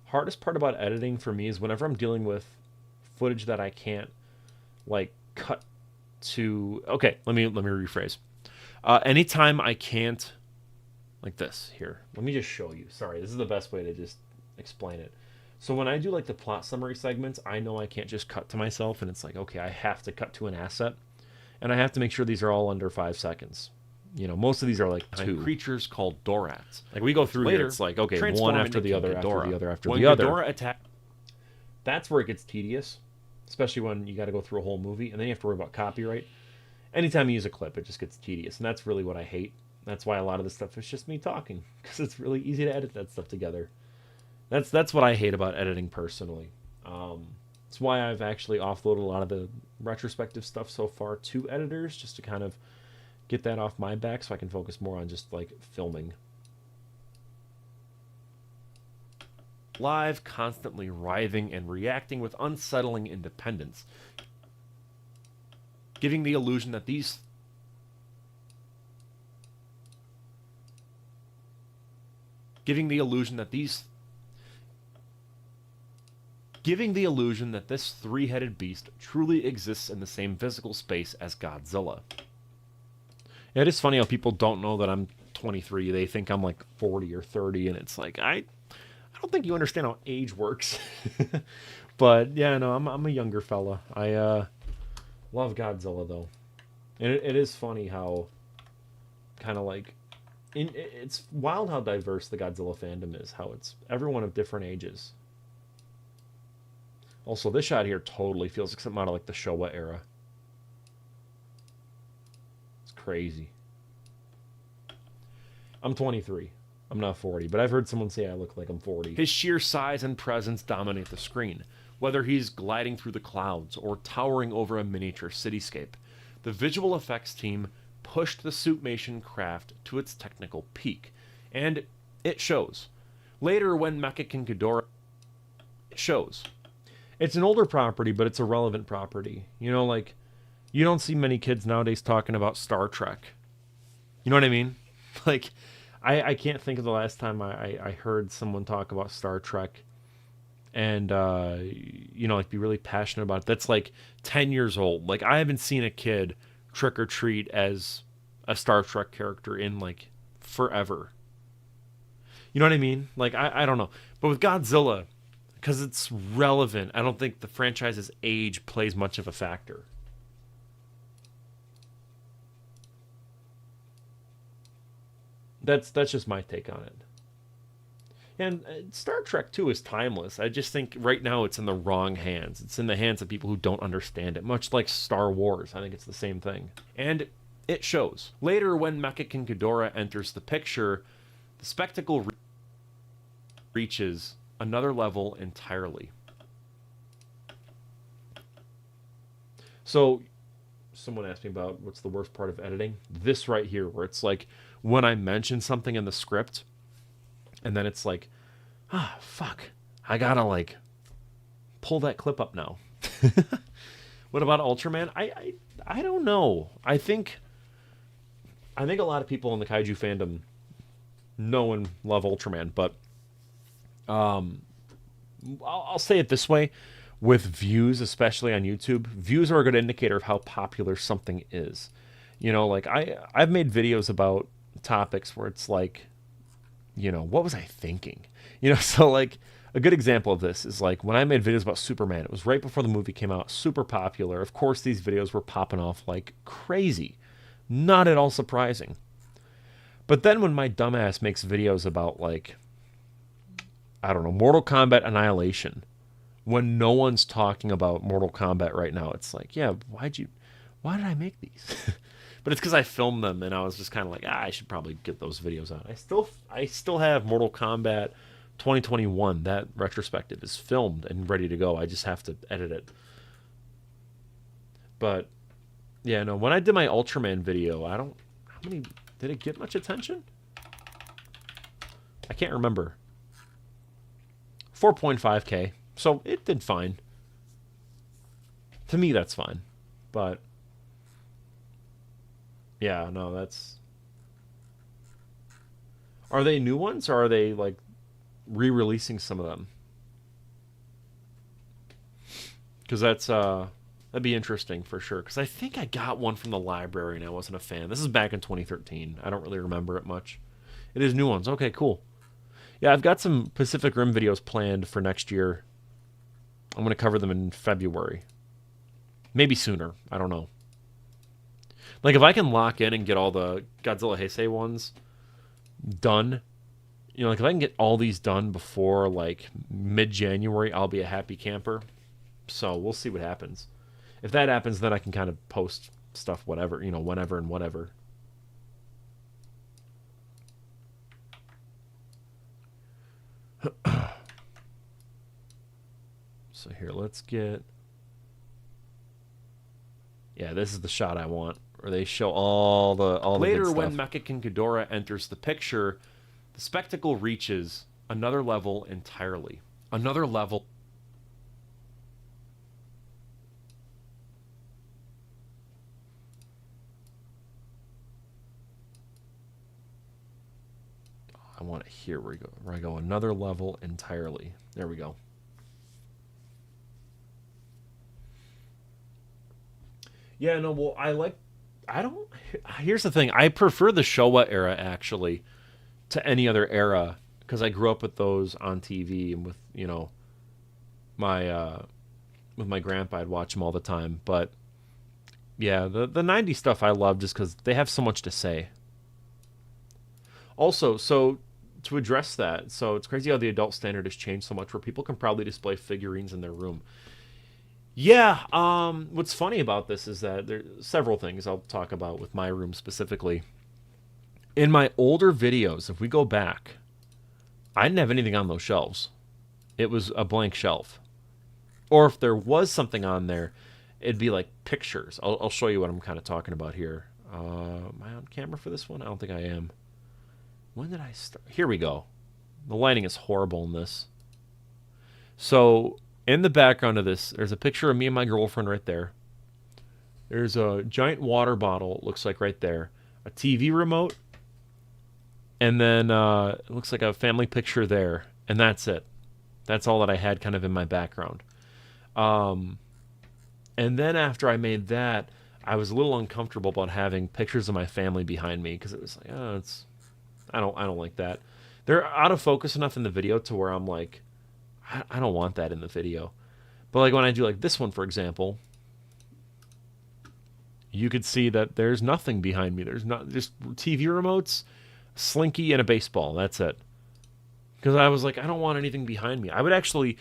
Hardest part about editing for me is whenever I'm dealing with footage that I can't like cut to. Okay, let me rephrase. Anytime I can't, like this here. Let me just show you. Sorry, this is the best way to just explain it. So when I do like the plot summary segments, I know I can't just cut to myself, and it's like, okay, I have to cut to an asset, and I have to make sure these are all under 5 seconds. You know, most of these are like 2 creatures called Dorats. Like we go through Later, here, it's like okay, one after the other, after the other, after when the other. Ghidorah attack. That's where it gets tedious, especially when you got to go through a whole movie, and then you have to worry about copyright. Anytime you use a clip, it just gets tedious, and that's really what I hate. That's why a lot of this stuff is just me talking, because it's really easy to edit that stuff together. That's what I hate about editing personally. It's why I've actually offloaded a lot of the retrospective stuff so far to editors, just to kind of get that off my back so I can focus more on just like filming. Live, constantly writhing and reacting with unsettling independence, giving the illusion that these this three-headed beast truly exists in the same physical space as Godzilla. It is funny how people don't know that I'm 23. They think I'm like 40 or 30, and it's like I don't think you understand how age works. But yeah, no, I'm a younger fella. I love Godzilla though, and it is funny how kind of like it's wild how diverse the Godzilla fandom is. How it's everyone of different ages. Also, this shot here totally feels like something out of like the Showa era. Crazy. I'm 23. I'm not 40, but I've heard someone say I look like I'm 40. His sheer size and presence dominate the screen. Whether he's gliding through the clouds or towering over a miniature cityscape, the visual effects team pushed the suitmation craft to its technical peak, and it shows. Later, when Mecha King Ghidorah, it shows. It's an older property, but it's a relevant property. You know, like, you don't see many kids nowadays talking about Star Trek. You know what I mean? Like, I can't think of the last time I heard someone talk about Star Trek and, you know, like, be really passionate about it. That's, like, 10 years old. Like, I haven't seen a kid trick or treat as a Star Trek character in, like, forever. You know what I mean? Like, I don't know. But with Godzilla, because it's relevant, I don't think the franchise's age plays much of a factor. That's just my take on it. And Star Trek 2 is timeless. I just think right now it's in the wrong hands. It's in the hands of people who don't understand it, much like Star Wars. I think it's the same thing. And it shows. Later, when Mecha King Ghidorah enters the picture, the spectacle reaches another level entirely. So, someone asked me about what's the worst part of editing. This right here, where it's like when I mention something in the script, and then it's like, fuck, I gotta like pull that clip up now. What about Ultraman? I don't know. I think a lot of people in the kaiju fandom know and love Ultraman, but I'll say it this way: with views, especially on YouTube, views are a good indicator of how popular something is. You know, like I've made videos about topics where it's like, you know, what was I thinking? You know, so like a good example of this is like when I made videos about Superman. It was right before the movie came out, super popular. Of course, these videos were popping off like crazy. Not at all surprising. But then when my dumbass makes videos about like, I don't know, Mortal Kombat Annihilation, when no one's talking about Mortal Kombat right now, it's like, yeah, why did I make these? But it's because I filmed them and I was just kind of like, I should probably get those videos out. I still have Mortal Kombat 2021. That retrospective is filmed and ready to go. I just have to edit it. But yeah, no, when I did my Ultraman video, did it get much attention? I can't remember. 4.5K. So it did fine. To me, that's fine. But yeah, no, that's... Are they new ones, or are they, like, re-releasing some of them? Because that'd be interesting for sure. Because I think I got one from the library and I wasn't a fan. This is back in 2013. I don't really remember it much. It is new ones. Okay, cool. Yeah, I've got some Pacific Rim videos planned for next year. I'm going to cover them in February. Maybe sooner. I don't know. Like, if I can lock in and get all the Godzilla Heisei ones done, you know, like, if I can get all these done before, like, mid-January, I'll be a happy camper. So, we'll see what happens. If that happens, then I can kind of post stuff whatever, you know, whenever and whatever. So, here, let's get... Yeah, this is the shot I want. Where they show all the Later, good when stuff. Mecha King Ghidorah enters the picture, the spectacle reaches another level entirely. Another level. I want it here where I go another level entirely. There we go. Yeah, no, well, here's the thing. I prefer the Showa era, actually, to any other era, because I grew up with those on TV and with, you know, with my grandpa. I'd watch them all the time. But, yeah, the 90s stuff I love just because they have so much to say. Also, so to address that, so it's crazy how the adult standard has changed so much where people can probably display figurines in their room. Yeah, what's funny about this is that there's several things I'll talk about with my room specifically. In my older videos, if we go back, I didn't have anything on those shelves. It was a blank shelf. Or if there was something on there, it'd be like pictures. I'll show you what I'm kind of talking about here. Am I on camera for this one? I don't think I am. When did I start? Here we go. The lighting is horrible in this. So... in the background of this, there's a picture of me and my girlfriend right there. There's a giant water bottle, it looks like right there. A TV remote. And then it looks like a family picture there. And that's it. That's all that I had kind of in my background. And then after I made that, I was a little uncomfortable about having pictures of my family behind me. Because it was like, I don't like that. They're out of focus enough in the video to where I'm like, I don't want that in the video. But like when I do like this one, for example, you could see that there's nothing behind me. There's not just TV remotes, Slinky, and a baseball. That's it. Because I was like, I don't want anything behind me. I would actually,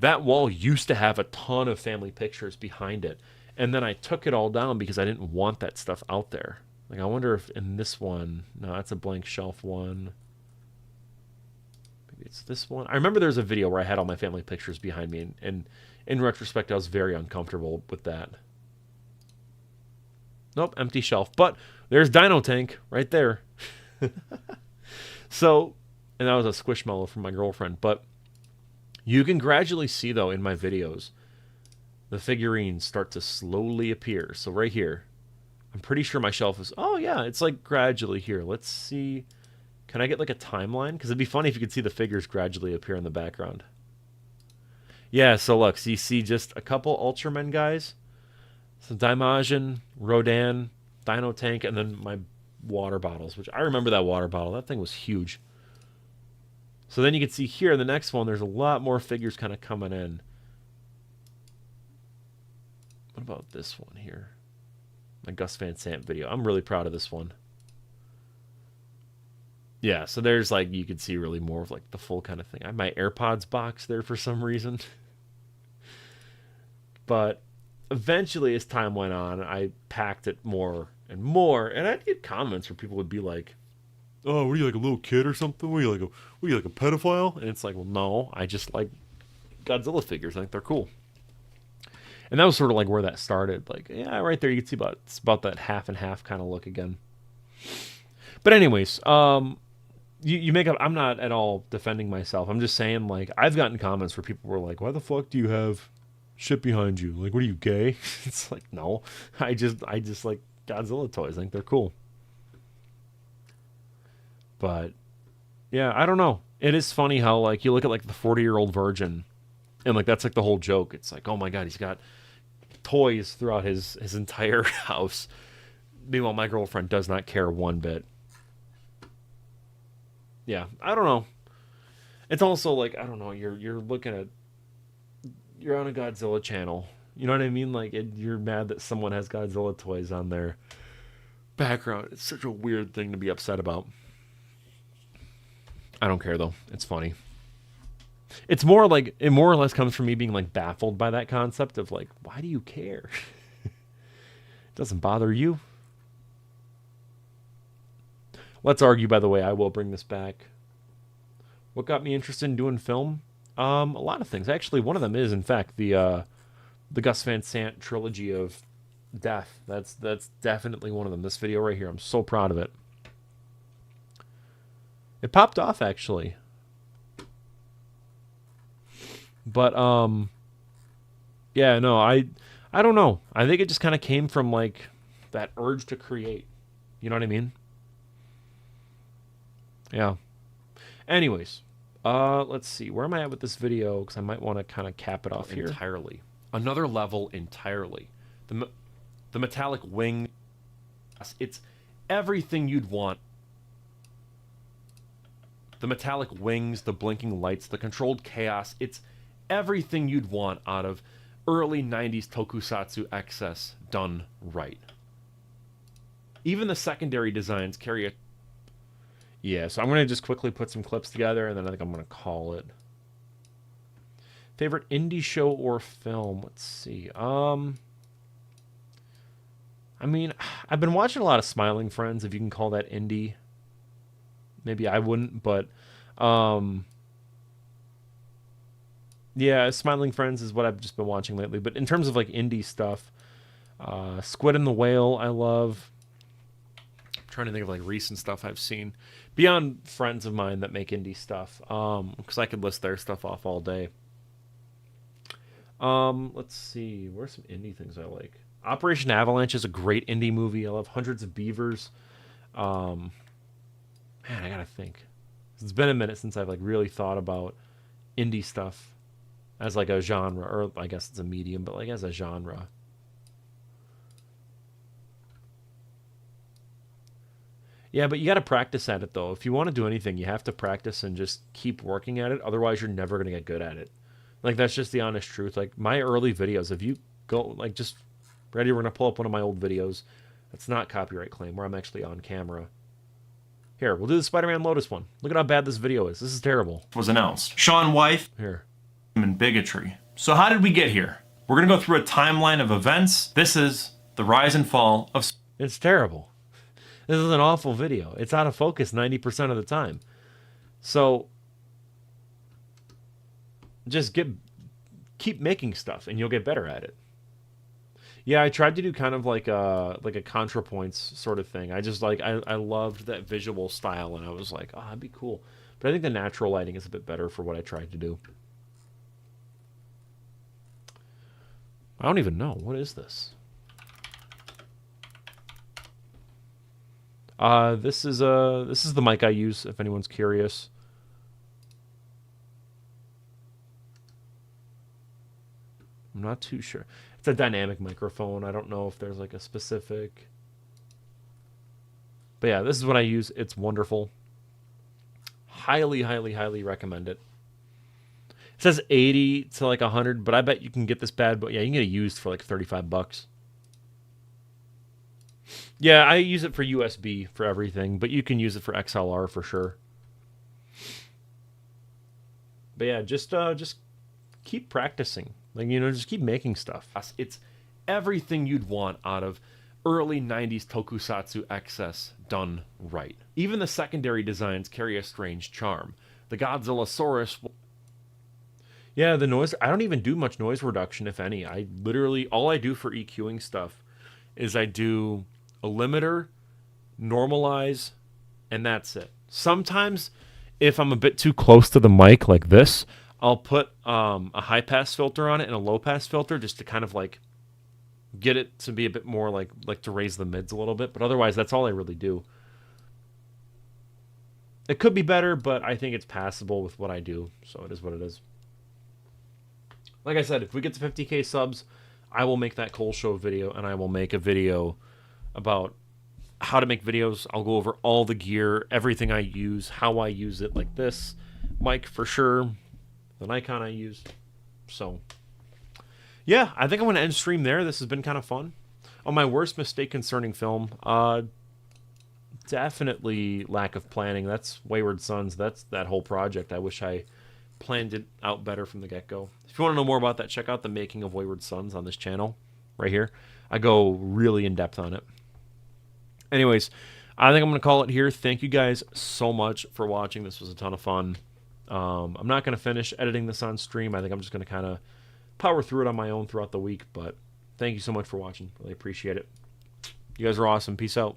that wall used to have a ton of family pictures behind it. And then I took it all down because I didn't want that stuff out there. Like, I wonder if in this one, no, that's a blank shelf one. Maybe it's this one. I remember there was a video where I had all my family pictures behind me. And in retrospect, I was very uncomfortable with that. Nope, empty shelf. But there's Dino Tank right there. So, and that was a Squishmallow from my girlfriend. But you can gradually see, though, in my videos, the figurines start to slowly appear. So right here, I'm pretty sure my shelf is... Oh, yeah, it's like gradually here. Let's see. Can I get like a timeline? Because it'd be funny if you could see the figures gradually appear in the background. Yeah, so look, so you see just a couple Ultramen guys. Some Daimajin, Rodan, Dino Tank, and then my water bottles, which I remember that water bottle. That thing was huge. So then you can see here in the next one, there's a lot more figures kind of coming in. What about this one here? My Gus Van Sant video. I'm really proud of this one. Yeah, so there's like, you can see really more of like the full kind of thing. I have my AirPods box there for some reason. But eventually, as time went on, I packed it more and more, and I'd get comments where people would be like, "Oh, were you like a little kid or something? Were you like a pedophile?" And it's like, well, no, I just like Godzilla figures. I think they're cool. And that was sort of like where that started. Like, yeah, right there, you can see it's about that half and half kind of look again. But anyways, you make up. I'm not at all defending myself. I'm just saying, like, I've gotten comments where people were like, "Why the fuck do you have shit behind you? Like, what are you, gay?" It's like, no, I just like Godzilla toys. I think they're cool. But yeah, I don't know. It is funny how like you look at like the 40-year-old virgin, and like that's like the whole joke. It's like, oh my god, he's got toys throughout his entire house. Meanwhile, my girlfriend does not care one bit. Yeah, I don't know. It's also like, I don't know. You're looking at, you're on a Godzilla channel. You know what I mean? Like, you're mad that someone has Godzilla toys on their background. It's such a weird thing to be upset about. I don't care, though. It's funny. It's more like, it more or less comes from me being, like, baffled by that concept of, like, why do you care? It doesn't bother you. Let's argue, by the way. I will bring this back. What got me interested in doing film? A lot of things. Actually, one of them is, in fact, the Gus Van Sant trilogy of death. That's definitely one of them. This video right here. I'm so proud of it. It popped off, actually. But, yeah, no, I don't know. I think it just kind of came from, like, that urge to create. You know what I mean? Yeah. Anyways, let's see. Where am I at with this video? Because I might want to kind of cap it off here. Entirely. Another level entirely. The metallic wing. It's everything you'd want. The metallic wings, the blinking lights, the controlled chaos. It's everything you'd want out of early 90s tokusatsu excess done right. Even the secondary designs carry a... Yeah, so I'm going to just quickly put some clips together, and then I think I'm going to call it. Favorite indie show or film? Let's see. I mean, I've been watching a lot of Smiling Friends, if you can call that indie. Maybe I wouldn't, but... yeah, Smiling Friends is what I've just been watching lately. But in terms of, like, indie stuff, Squid and the Whale, I love. I'm trying to think of, like, recent stuff I've seen. Beyond friends of mine that make indie stuff. Because I could list their stuff off all day. Let's see. Where's some indie things I like? Operation Avalanche is a great indie movie. I love Hundreds of Beavers. Man, I gotta think. It's been a minute since I've like really thought about indie stuff as like a genre, or I guess it's a medium, but like as a genre. Yeah, but you got to practice at it, though. If you want to do anything, you have to practice and just keep working at it. Otherwise, you're never going to get good at it. Like, that's just the honest truth. Like, my early videos, if you go, like, just, ready, we're going to pull up one of my old videos. That's not copyright claim, where I'm actually on camera. Here, we'll do the Spider-Man Lotus one. Look at how bad this video is. This is terrible. Was announced. Sean Wife. Here. And bigotry. So how did we get here? We're going to go through a timeline of events. This is the rise and fall of... It's terrible. This is an awful video. It's out of focus 90% of the time. So just keep making stuff and you'll get better at it. Yeah, I tried to do kind of like a ContraPoints sort of thing. I just I loved that visual style and I was like, oh, that'd be cool. But I think the natural lighting is a bit better for what I tried to do. I don't even know. What is this? This is the mic I use, if anyone's curious. I'm not too sure. It's a dynamic microphone. I don't know if there's like a specific... But yeah, this is what I use. It's wonderful. Highly, highly, highly recommend it. It says 80 to like 100, but I bet you can get this bad. But yeah, you can get it used for like 35 bucks. Yeah, I use it for USB for everything, but you can use it for XLR for sure. But yeah, just keep practicing. Like, you know, just keep making stuff. It's everything you'd want out of early 90s tokusatsu excess done right. Even the secondary designs carry a strange charm. The Godzillasaurus... Yeah, the noise... I don't even do much noise reduction, if any. I literally... All I do for EQing stuff is I do a limiter, normalize, and that's it. Sometimes, if I'm a bit too close to the mic like this, I'll put a high-pass filter on it and a low-pass filter just to kind of like get it to be a bit more like to raise the mids a little bit. But otherwise, that's all I really do. It could be better, but I think it's passable with what I do. So it is what it is. Like I said, if we get to 50K subs, I will make that Cole Show video, and I will make a video about how to make videos. I'll go over all the gear, everything I use, how I use it, like this mic for sure, the Nikon I use. So, yeah, I think I'm going to end stream there. This has been kind of fun. On my worst mistake concerning film, definitely lack of planning. That's Wayward Sons. That's that whole project. I wish I planned it out better from the get-go. If you want to know more about that, check out the making of Wayward Sons on this channel right here. I go really in depth on it. Anyways, I think I'm going to call it here. Thank you guys so much for watching. This was a ton of fun. I'm not going to finish editing this on stream. I think I'm just going to kind of power through it on my own throughout the week. But thank you so much for watching. Really appreciate it. You guys are awesome. Peace out.